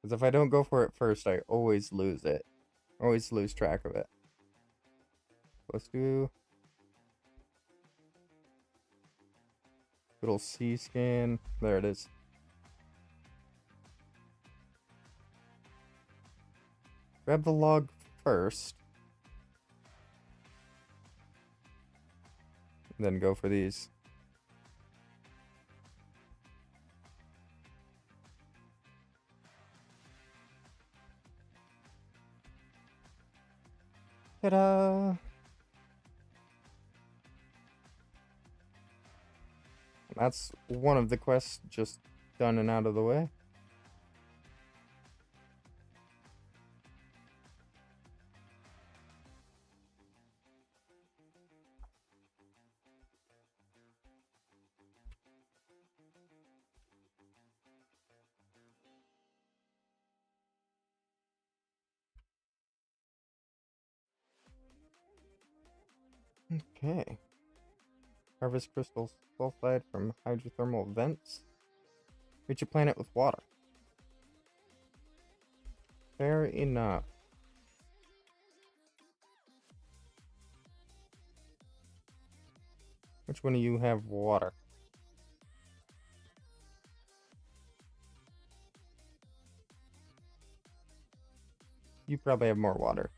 Because if I don't go for it first, I always lose it. Always lose track of it. Let's do little C scan. There it is. Grab the log first. Then go for these. Ta-da! That's one of the quests just done and out of the way. Okay. Harvest crystal sulfide from hydrothermal vents. Reach a planet with water. Fair enough. Which one of you have water? You probably have more water.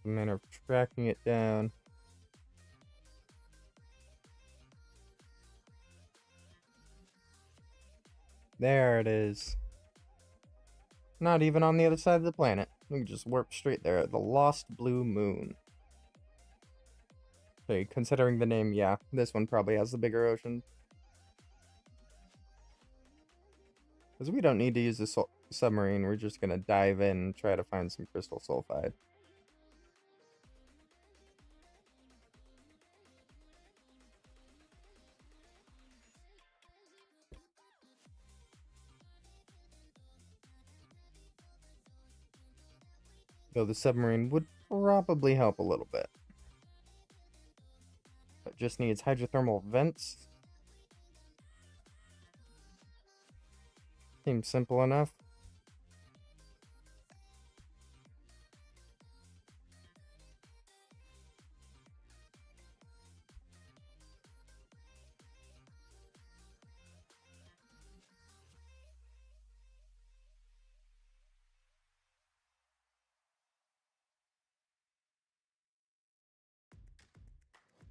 A manner of tracking it down. There it is. Not even on the other side of the planet. We can just warp straight there. The Lost Blue Moon. Okay, considering the name, yeah, this one probably has the bigger ocean. Because we don't need to use the submarine, we're just gonna dive in and try to find some crystal sulfide. Though the submarine would probably help a little bit. It just needs hydrothermal vents. Seems simple enough.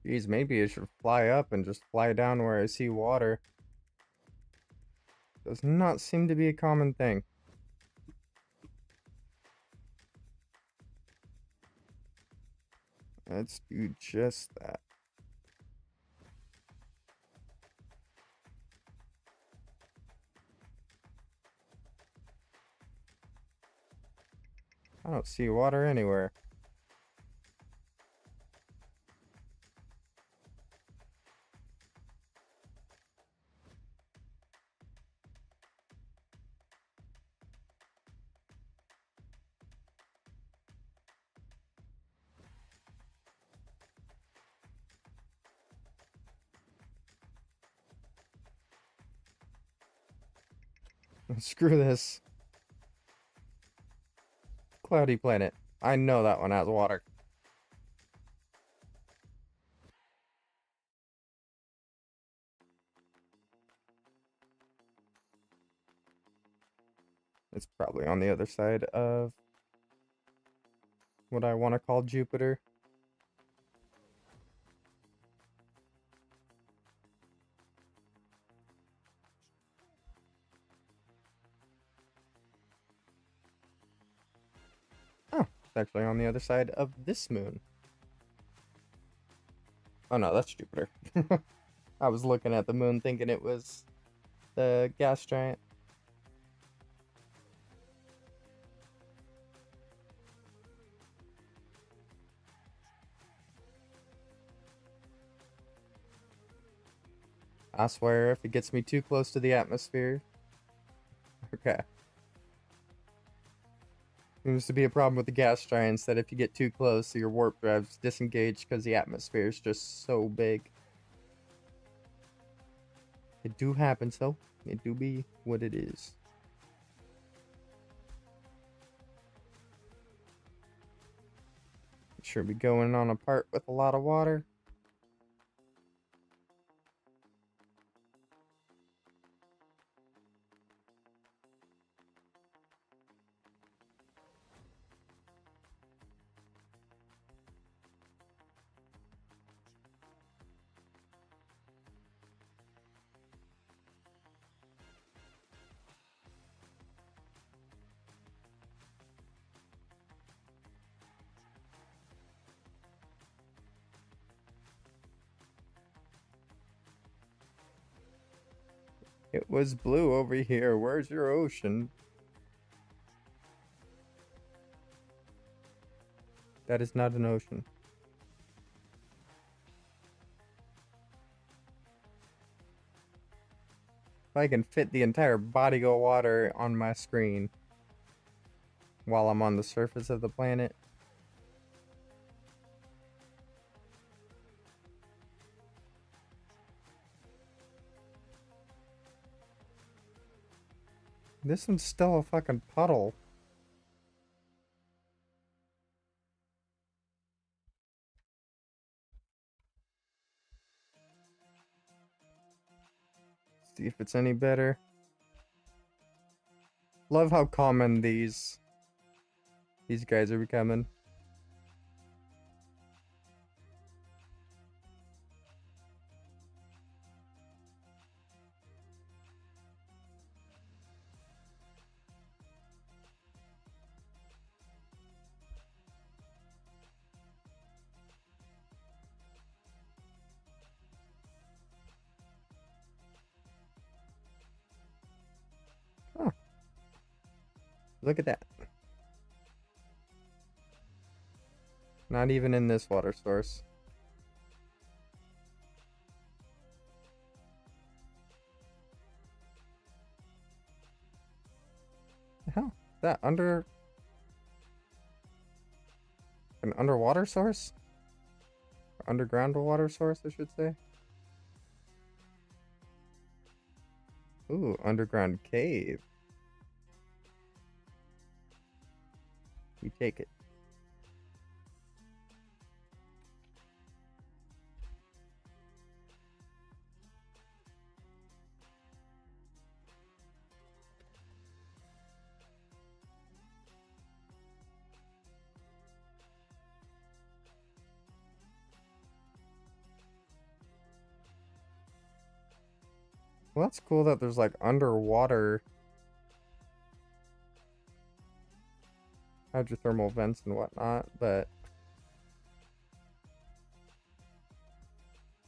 Geez, maybe I should fly up and just fly down where I see water. Does not seem to be a common thing. Let's do just that. I don't see water anywhere. Screw this. Cloudy planet. I know that one has water. It's probably on the other side of what I want to call Jupiter. Oh, it's actually on the other side of this moon. Oh no, that's Jupiter. I was looking at the moon thinking it was the gas giant. I swear, if it gets me too close to the atmosphere. Okay. Seems to be a problem with the gas giants that if you get too close, your warp drives disengage because the atmosphere is just so big. It do happen, so it do be what it is. Sure be going on a part with a lot of water. It was blue over here. Where's your ocean? That is not an ocean. If I can fit the entire body of water on my screen while I'm on the surface of the planet. This one's still a fucking puddle. See if it's any better. Love how common these guys are becoming. Oh, look at that. Not even in this water source. The hell? Is that under an underwater source? Or underground water source, I should say. Ooh, underground cave. We take it. Well, that's cool that there's like underwater hydrothermal vents and whatnot, but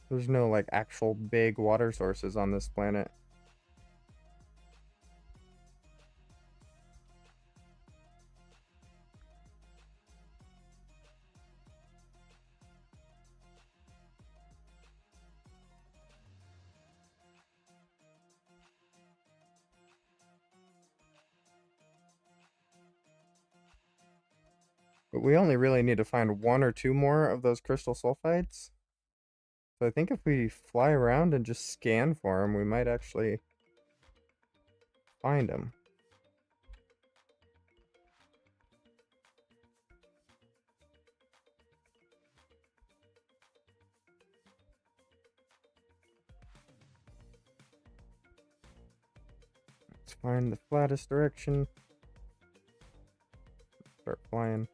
there's no like actual big water sources on this planet. But we only really need to find one or two more of those crystal sulfides. So I think if we fly around and just scan for them, we might actually find them. Let's find the flattest direction. Start flying.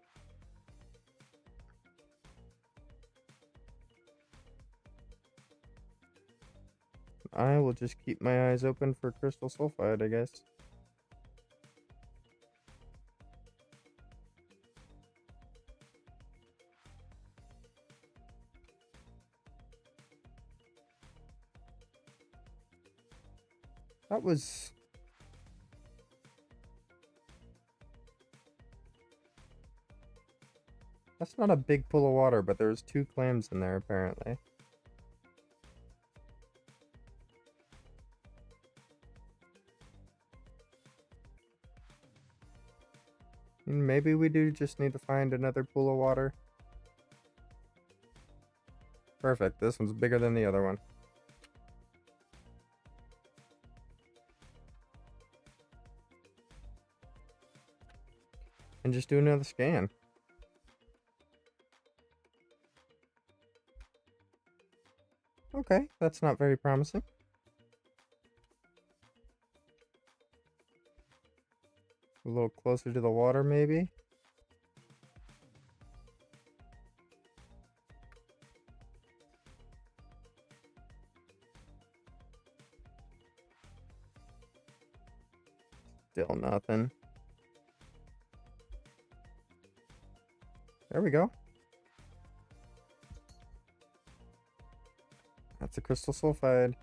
I will just keep my eyes open for crystal sulfide, I guess. That was... That's not a big pool of water, but there's 2 clams in there, apparently. Maybe we do just need to find another pool of water. Perfect, this one's bigger than the other one. And just do another scan. Okay, that's not very promising. A little closer to the water, maybe? Still nothing. There we go. That's a crystal sulfide.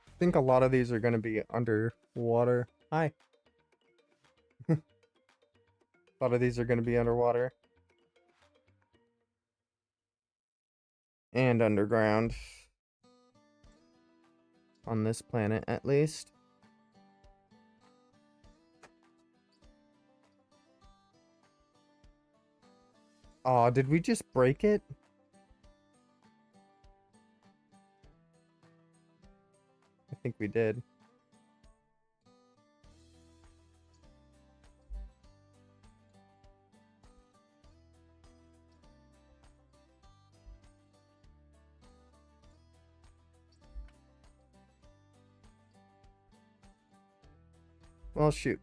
I think a lot of these are going to be underwater. Hi. A lot of these are going to be underwater. And underground. On this planet, at least. Aw, did we just break it? I think we did. Well, shoot.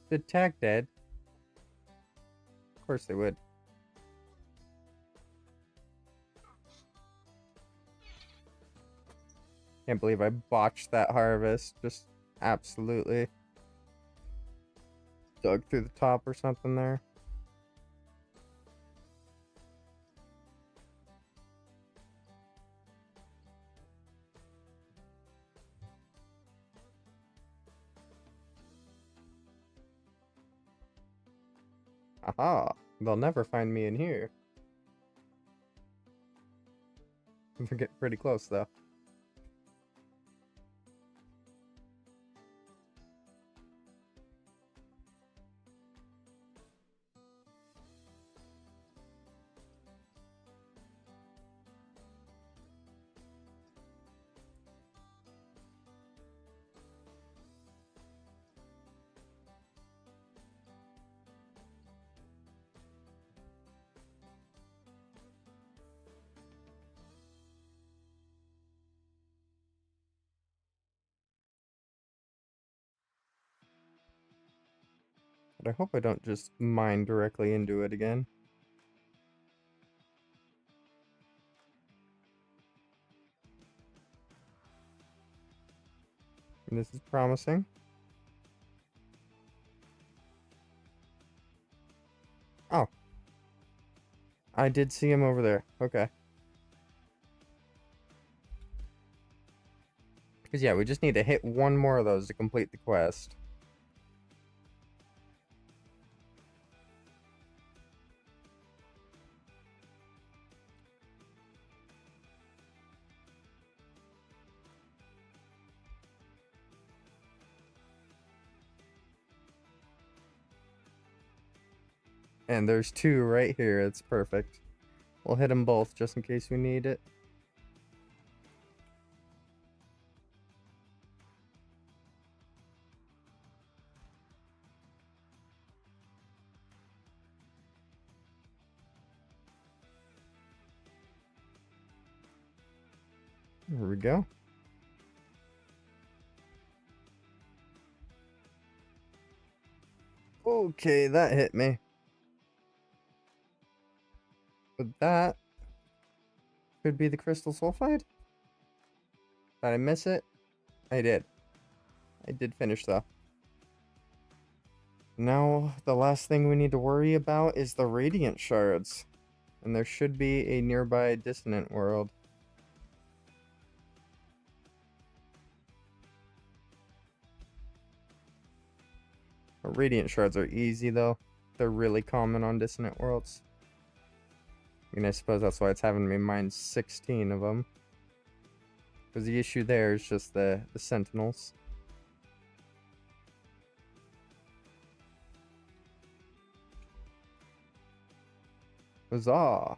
Did Tag dead? Of course they would. Can't believe I botched that harvest. Just absolutely dug through the top or something there. Aha! They'll never find me in here. We're getting pretty close, though. But I hope I don't just mine directly into it again. And this is promising. Oh. I did see him over there. Okay. Because yeah, we just need to hit one more of those to complete the quest. And there's 2 right here. It's perfect. We'll hit them both just in case we need it. There we go. Okay, that hit me. But that could be the crystal sulfide? Did I miss it? I did. I did finish though. Now, the last thing we need to worry about is the radiant shards. And there should be a nearby dissonant world. Radiant shards are easy though. They're really common on dissonant worlds. I mean, I suppose that's why it's having me mine 16 of them. Because the issue there is just the sentinels. Huzzah!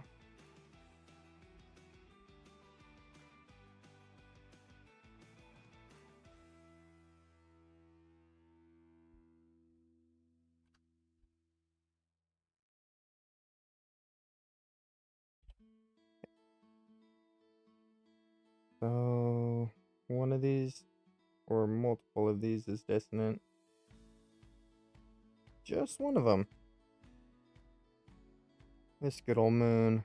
So, one of these, or multiple of these, is dissonant. Just one of them. This good old moon.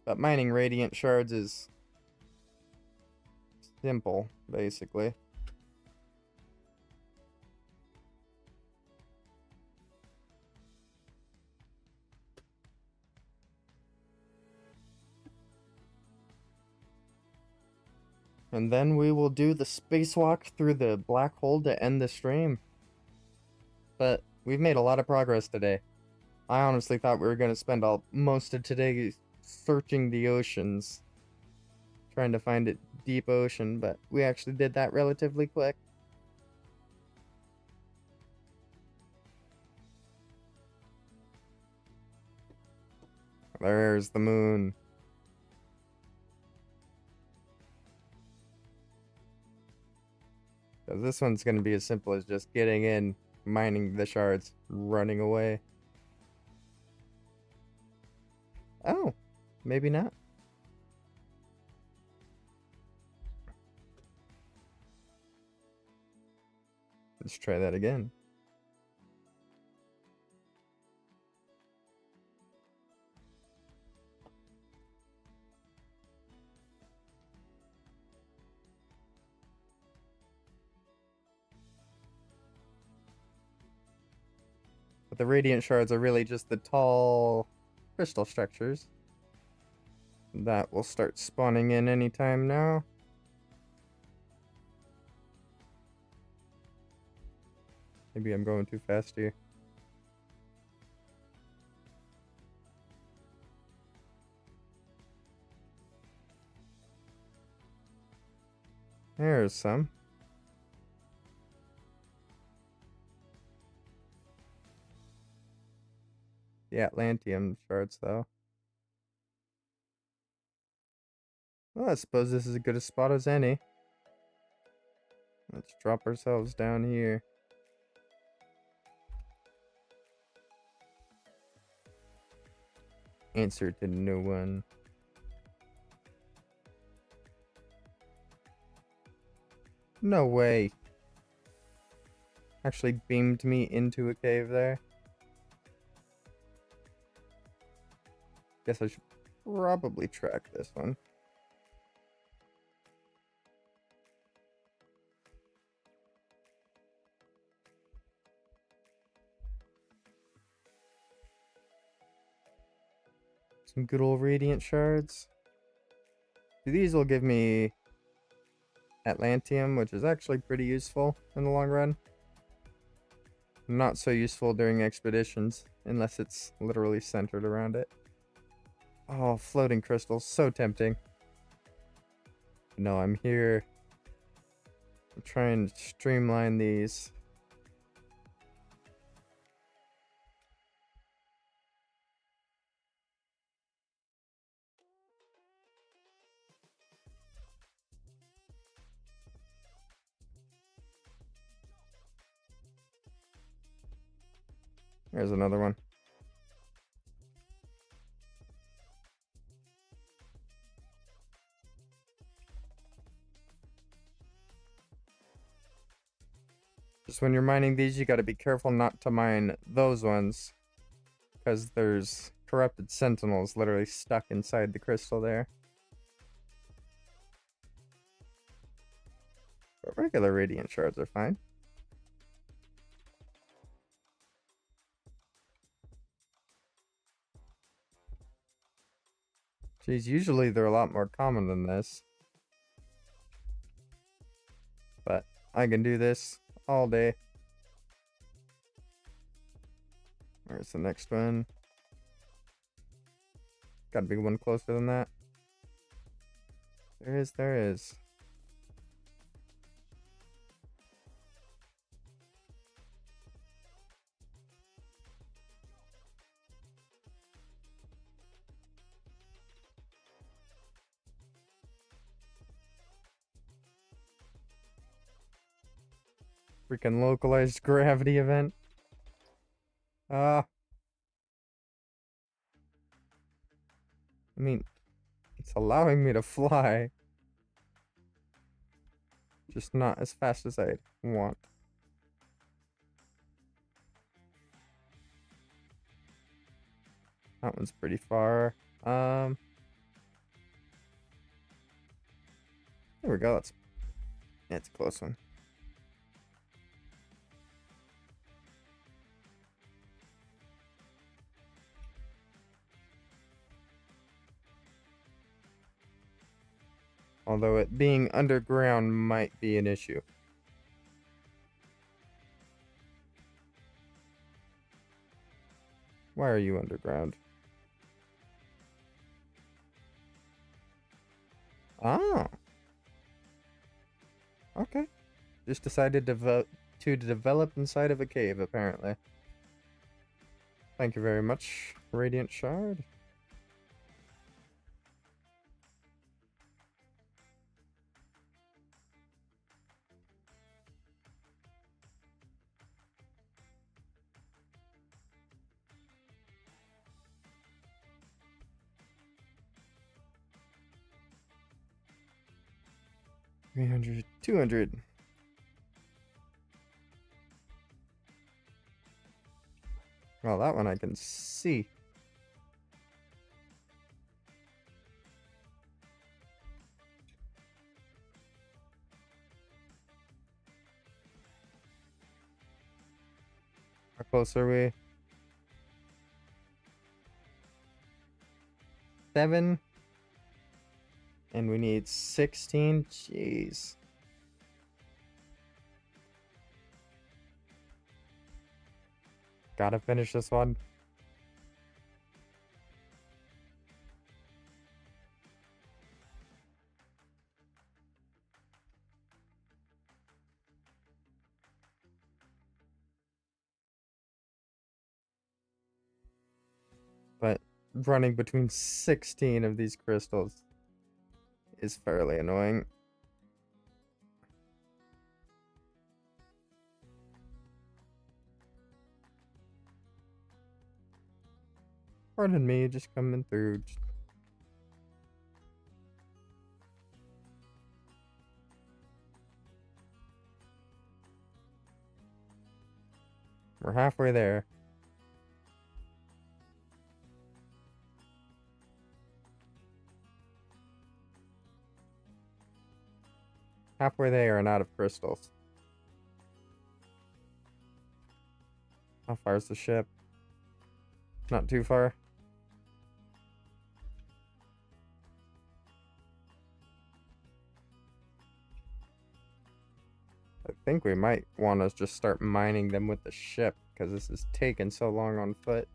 But mining radiant shards is simple, basically. And then we will do the spacewalk through the black hole to end the stream. But we've made a lot of progress today. I honestly thought we were going to spend most of today searching the oceans, trying to find a deep ocean, but we actually did that relatively quick. There's the moon. Because this one's going to be as simple as just getting in, mining the shards, running away. Oh, maybe not. Let's try that again. But the radiant shards are really just the tall crystal structures that will start spawning in anytime now. Maybe I'm going too fast here. There's some. The Atlantium shards, though. Well, I suppose this is as good a spot as any. Let's drop ourselves down here. Answer to no one. No way. Actually beamed me into a cave there. Guess I should probably track this one. Some good old radiant shards. These will give me Atlantium, which is actually pretty useful in the long run. Not so useful during expeditions, unless it's literally centered around it. Oh, floating crystals, so tempting. No, I'm here. I'm trying to streamline these. There's another one. Just when you're mining these, you gotta be careful not to mine those ones, because there's corrupted sentinels literally stuck inside the crystal there. But regular radiant shards are fine. Geez, usually they're a lot more common than this. But I can do this all day. Where's the next one? Gotta be one closer than that. There is, there is. Freaking localized gravity event. I mean, it's allowing me to fly. Just not as fast as I want. That one's pretty far. There we go. That's a close one. Although it being underground might be an issue. Why are you underground? Oh. Okay. Just decided to develop inside of a cave, apparently. Thank you very much, Radiant Shard. $300, $200. Well, that one I can see. How close are we? 7. And we need 16. Jeez. Gotta finish this one. But running between 16 of these crystals is fairly annoying. Pardon me, just coming through. We're halfway there. Halfway there and out of crystals. How far is the ship? Not too far. I think we might want to just start mining them with the ship, because this is taking so long on foot.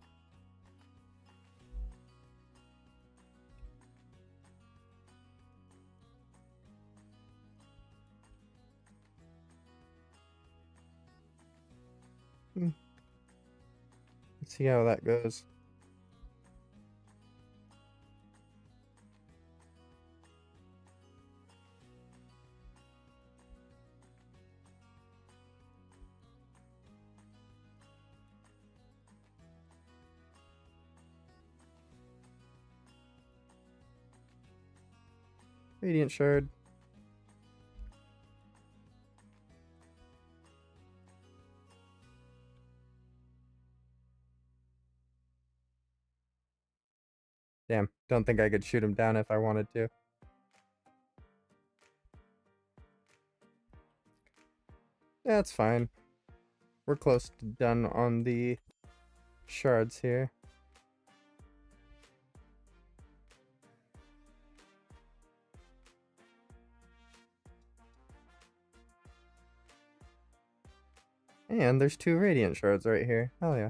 Let's see how that goes. Radiant shard. Damn, don't think I could shoot him down if I wanted to. Yeah, it's fine. We're close to done on the shards here. And there's 2 radiant shards right here. Hell yeah.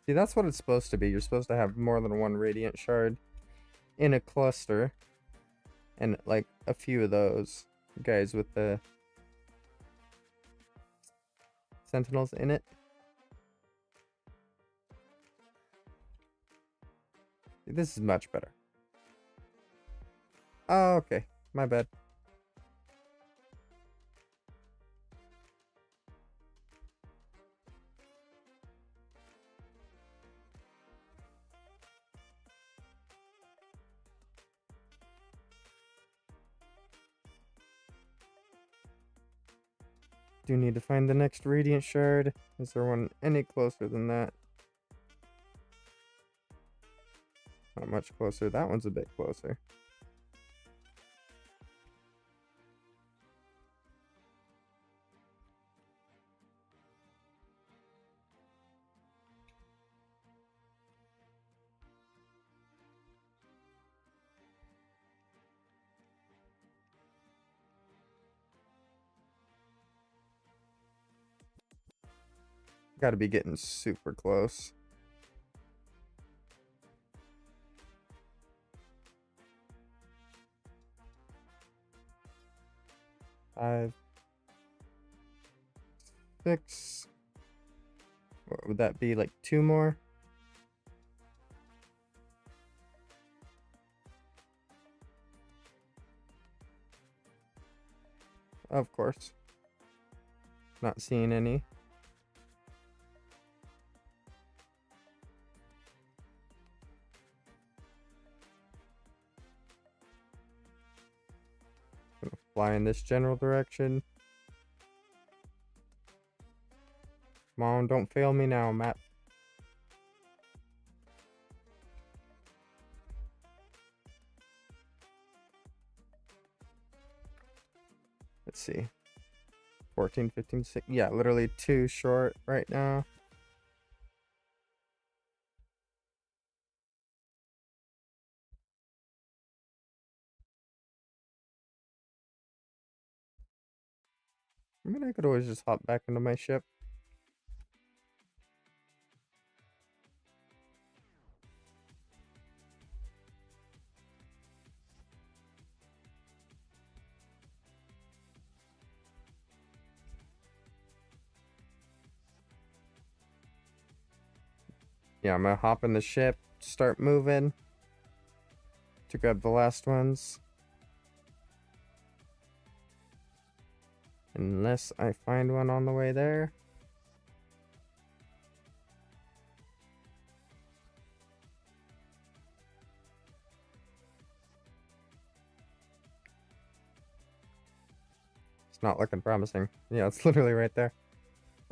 See, that's what it's supposed to be. You're supposed to have more than 1 radiant shard in a cluster. And like a few of those guys with the sentinels in it. This is much better. Oh, okay. My bad. Do need to find the next radiant shard. Is there one any closer than that? Not much closer. That one's a bit closer. Gotta be getting super close. Five, 6. What would that be? Like 2 more? Of course. Not seeing any. Gonna fly in this general direction. Come on, don't fail me now, map. Let's see. 14, 15, 6. Yeah, literally 2 short right now. I mean, I could always just hop back into my ship. Yeah, I'm gonna hop in the ship, start moving to grab the last ones. Unless I find one on the way there. It's not looking promising. Yeah, it's literally right there.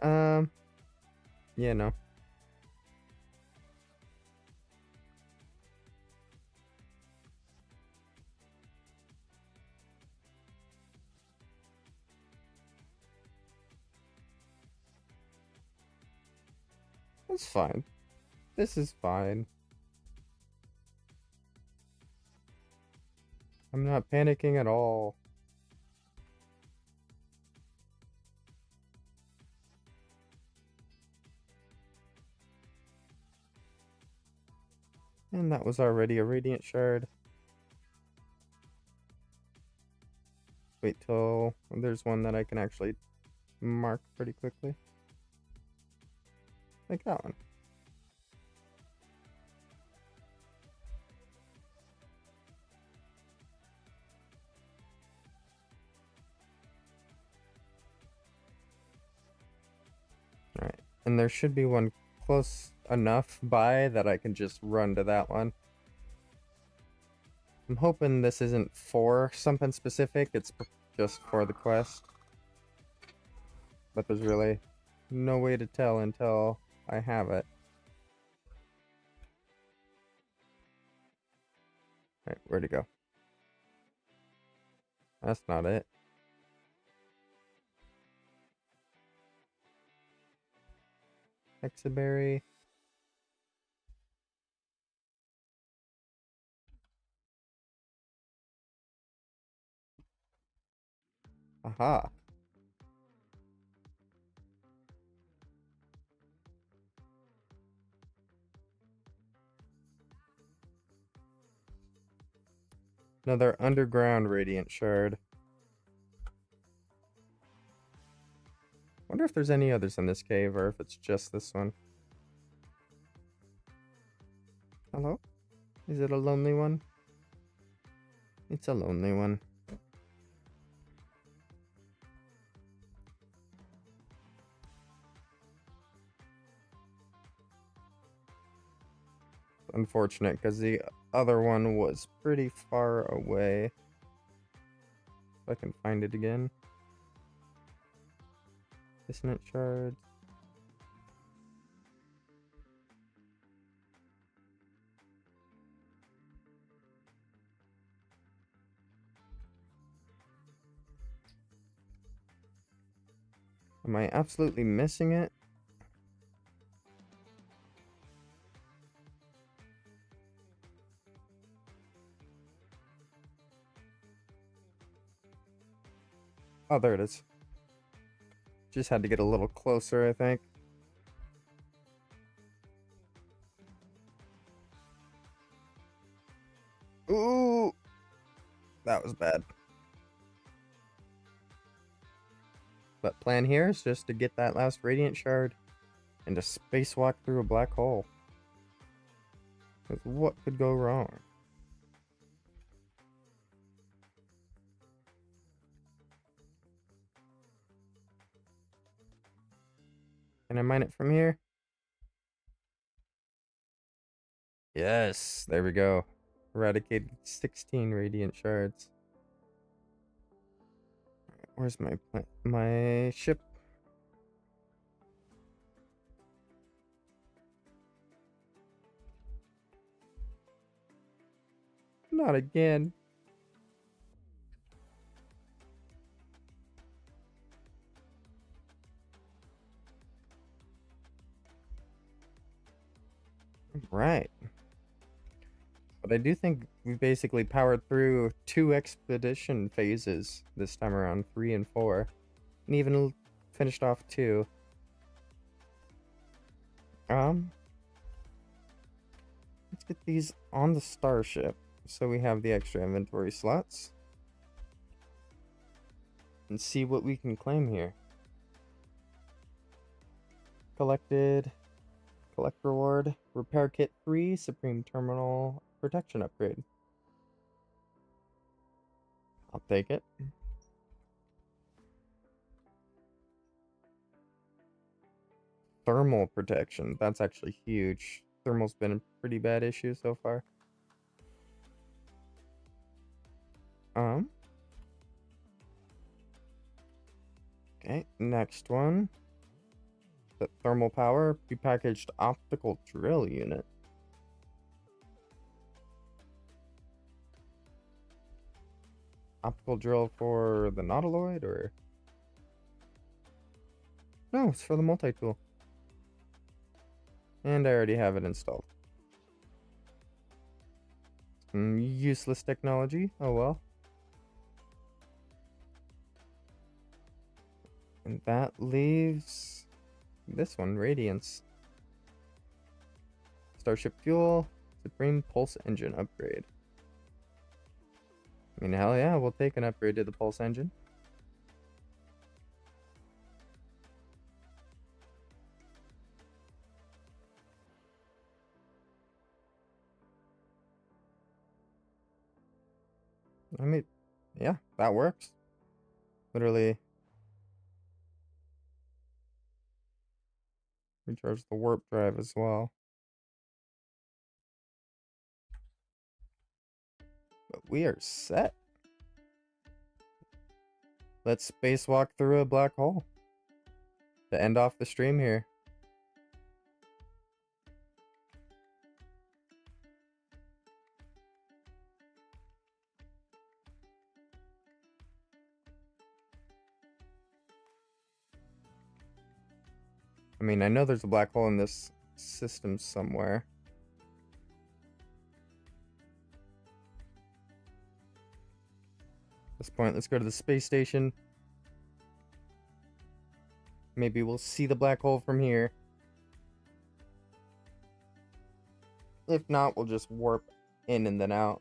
Yeah, no. That's fine. This is fine. I'm not panicking at all. And that was already a radiant shard. Wait till there's one that I can actually mark pretty quickly. Like that one. And there should be one close enough by that I can just run to that one. I'm hoping this isn't for something specific, it's just for the quest. But there's really no way to tell until I have it. Alright, where'd it go? That's not it. Hexaberry. Aha. Another underground radiant shard. Wonder if there's any others in this cave or if it's just this one. Hello? Is it a lonely one? It's a lonely one. Unfortunate because the other one was pretty far away. If I can find it again. Dissonant shards. Am I absolutely missing it? Oh, there it is. Just had to get a little closer, I think. Ooh! That was bad. But plan here is just to get that last radiant shard and to spacewalk through a black hole. Because what could go wrong? Can I mine it from here? Yes, there we go. Eradicated 16 radiant shards. Where's my ship? Not again. Right. But I do think we basically powered through 2 expedition phases this time around, 3 and 4. And even finished off 2. Let's get these on the starship. So we have the extra inventory slots. And see what we can claim here. Collected. Collect reward. Repair kit 3. Supreme terminal protection upgrade. I'll take it. Thermal protection. That's actually huge. Thermal's been a pretty bad issue so far. Okay, next one. The thermal power prepackaged optical drill unit. Optical drill for the Nautiloid, or no, it's for the multi-tool. And I already have it installed. Useless technology. Oh well. And that leaves this one, Radiance. Starship fuel, Supreme Pulse Engine upgrade. I mean, hell yeah, we'll take an upgrade to the Pulse Engine. I mean, yeah, that works. Literally. Recharge the warp drive as well. But we are set. Let's spacewalk through a black hole to end off the stream here. I mean, I know there's a black hole in this system somewhere. At this point, let's go to the space station. Maybe we'll see the black hole from here. If not, we'll just warp in and then out.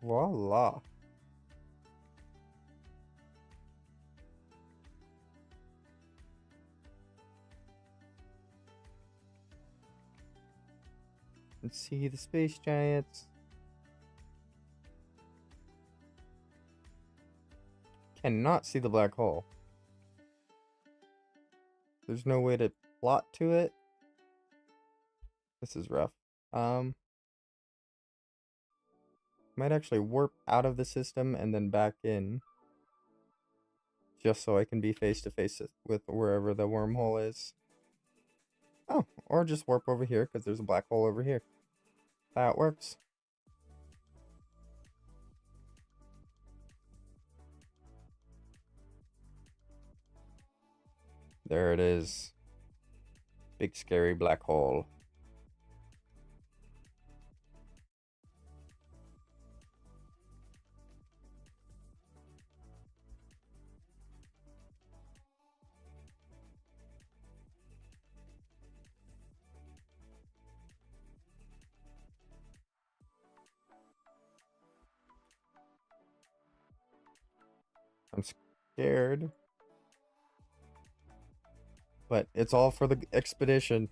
Voila. Let's see the space giants. Cannot see the black hole. There's no way to plot to it. This is rough. Might actually warp out of the system and then back in. Just so I can be face to face with wherever the wormhole is. Oh, or just warp over here because there's a black hole over here. That works. There it is. Big scary black hole. I'm scared. But it's all for the expedition.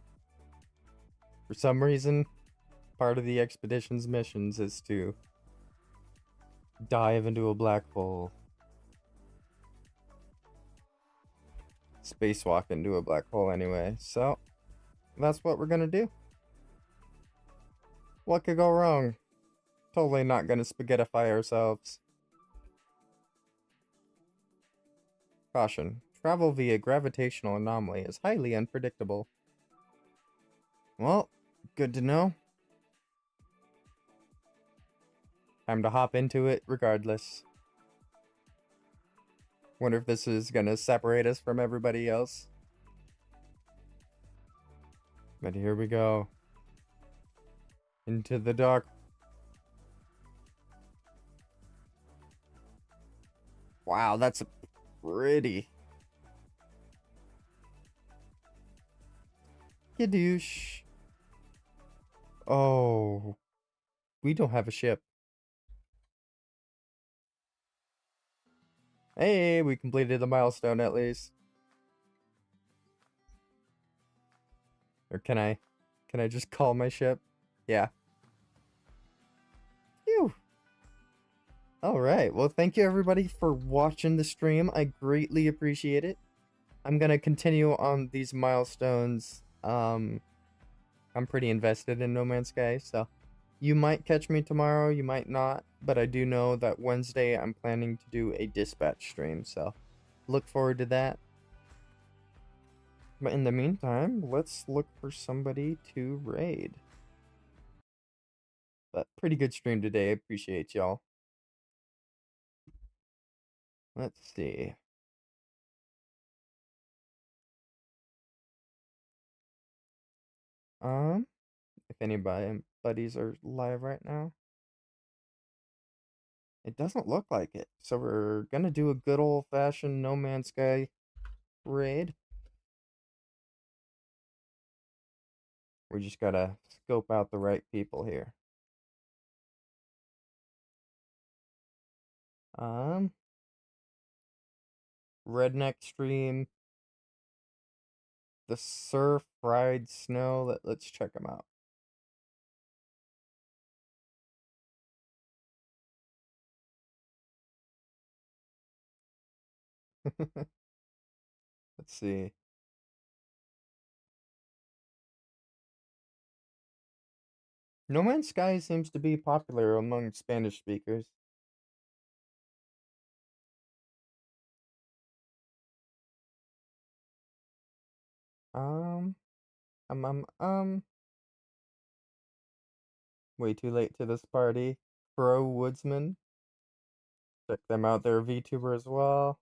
For some reason, part of the expedition's missions is to dive into a black hole. Spacewalk into a black hole anyway. So, that's what we're gonna do. What could go wrong? Totally not gonna spaghettify ourselves. Caution. Travel via gravitational anomaly is highly unpredictable. Well, good to know. Time to hop into it regardless. Wonder if this is gonna separate us from everybody else. But here we go. Into the dark. Wow, that's pretty. Yadoosh. Oh. We don't have a ship. Hey, we completed the milestone at least. Or can I just call my ship? Yeah. Phew. Alright, well thank you everybody for watching the stream. I greatly appreciate it. I'm gonna continue on these milestones. I'm pretty invested in No Man's Sky, so you might catch me tomorrow, you might not, but I do know that Wednesday I'm planning to do a dispatch stream, so look forward to that. But in the meantime, let's look for somebody to raid. But pretty good stream today, I appreciate y'all. Let's see. If anybody buddies are live right now. It doesn't look like it. So we're gonna do a good old-fashioned No Man's Sky raid. We just gotta scope out the right people here. Redneck Stream, the Sir Fried Snow. Let's check them out. Let's see. No Man's Sky seems to be popular among Spanish speakers. Um, um, um, um. Way too late to this party. Crow Woodsman. Check them out. They're a VTuber as well.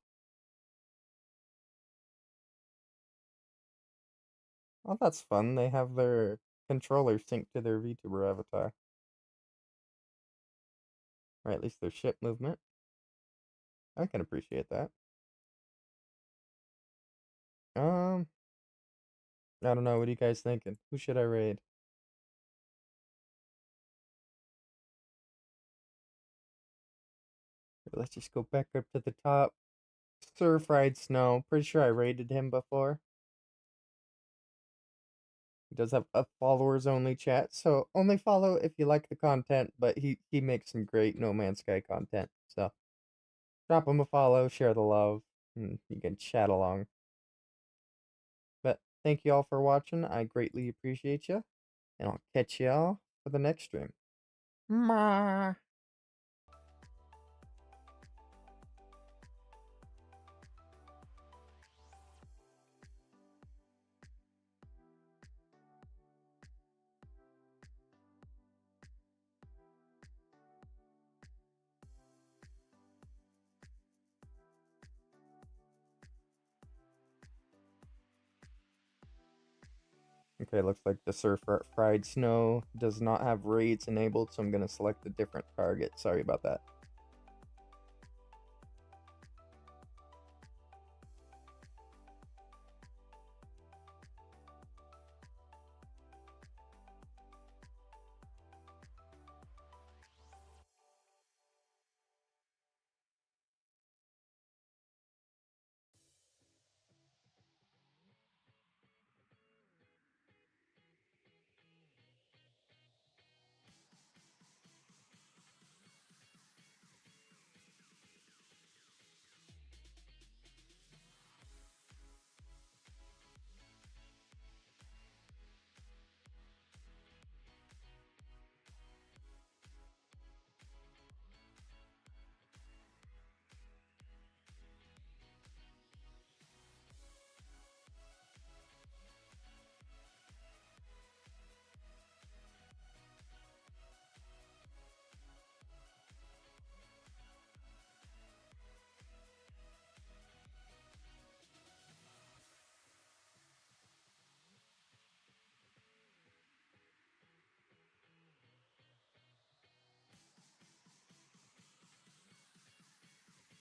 Oh, that's fun. They have their controller synced to their VTuber avatar. Or at least their ship movement. I can appreciate that. Um, I don't know. What are you guys thinking? Who should I raid? Let's just go back up to the top. Sir Fried Snow. Pretty sure I raided him before. He does have a followers only chat, so only follow if you like the content, but he makes some great No Man's Sky content. So drop him a follow, share the love, and you can chat along. But thank you all for watching. I greatly appreciate you, and I'll catch y'all for the next stream. Ma. Okay, looks like the Sir Fried Snow does not have raids enabled, so I'm going to select a different target. Sorry about that.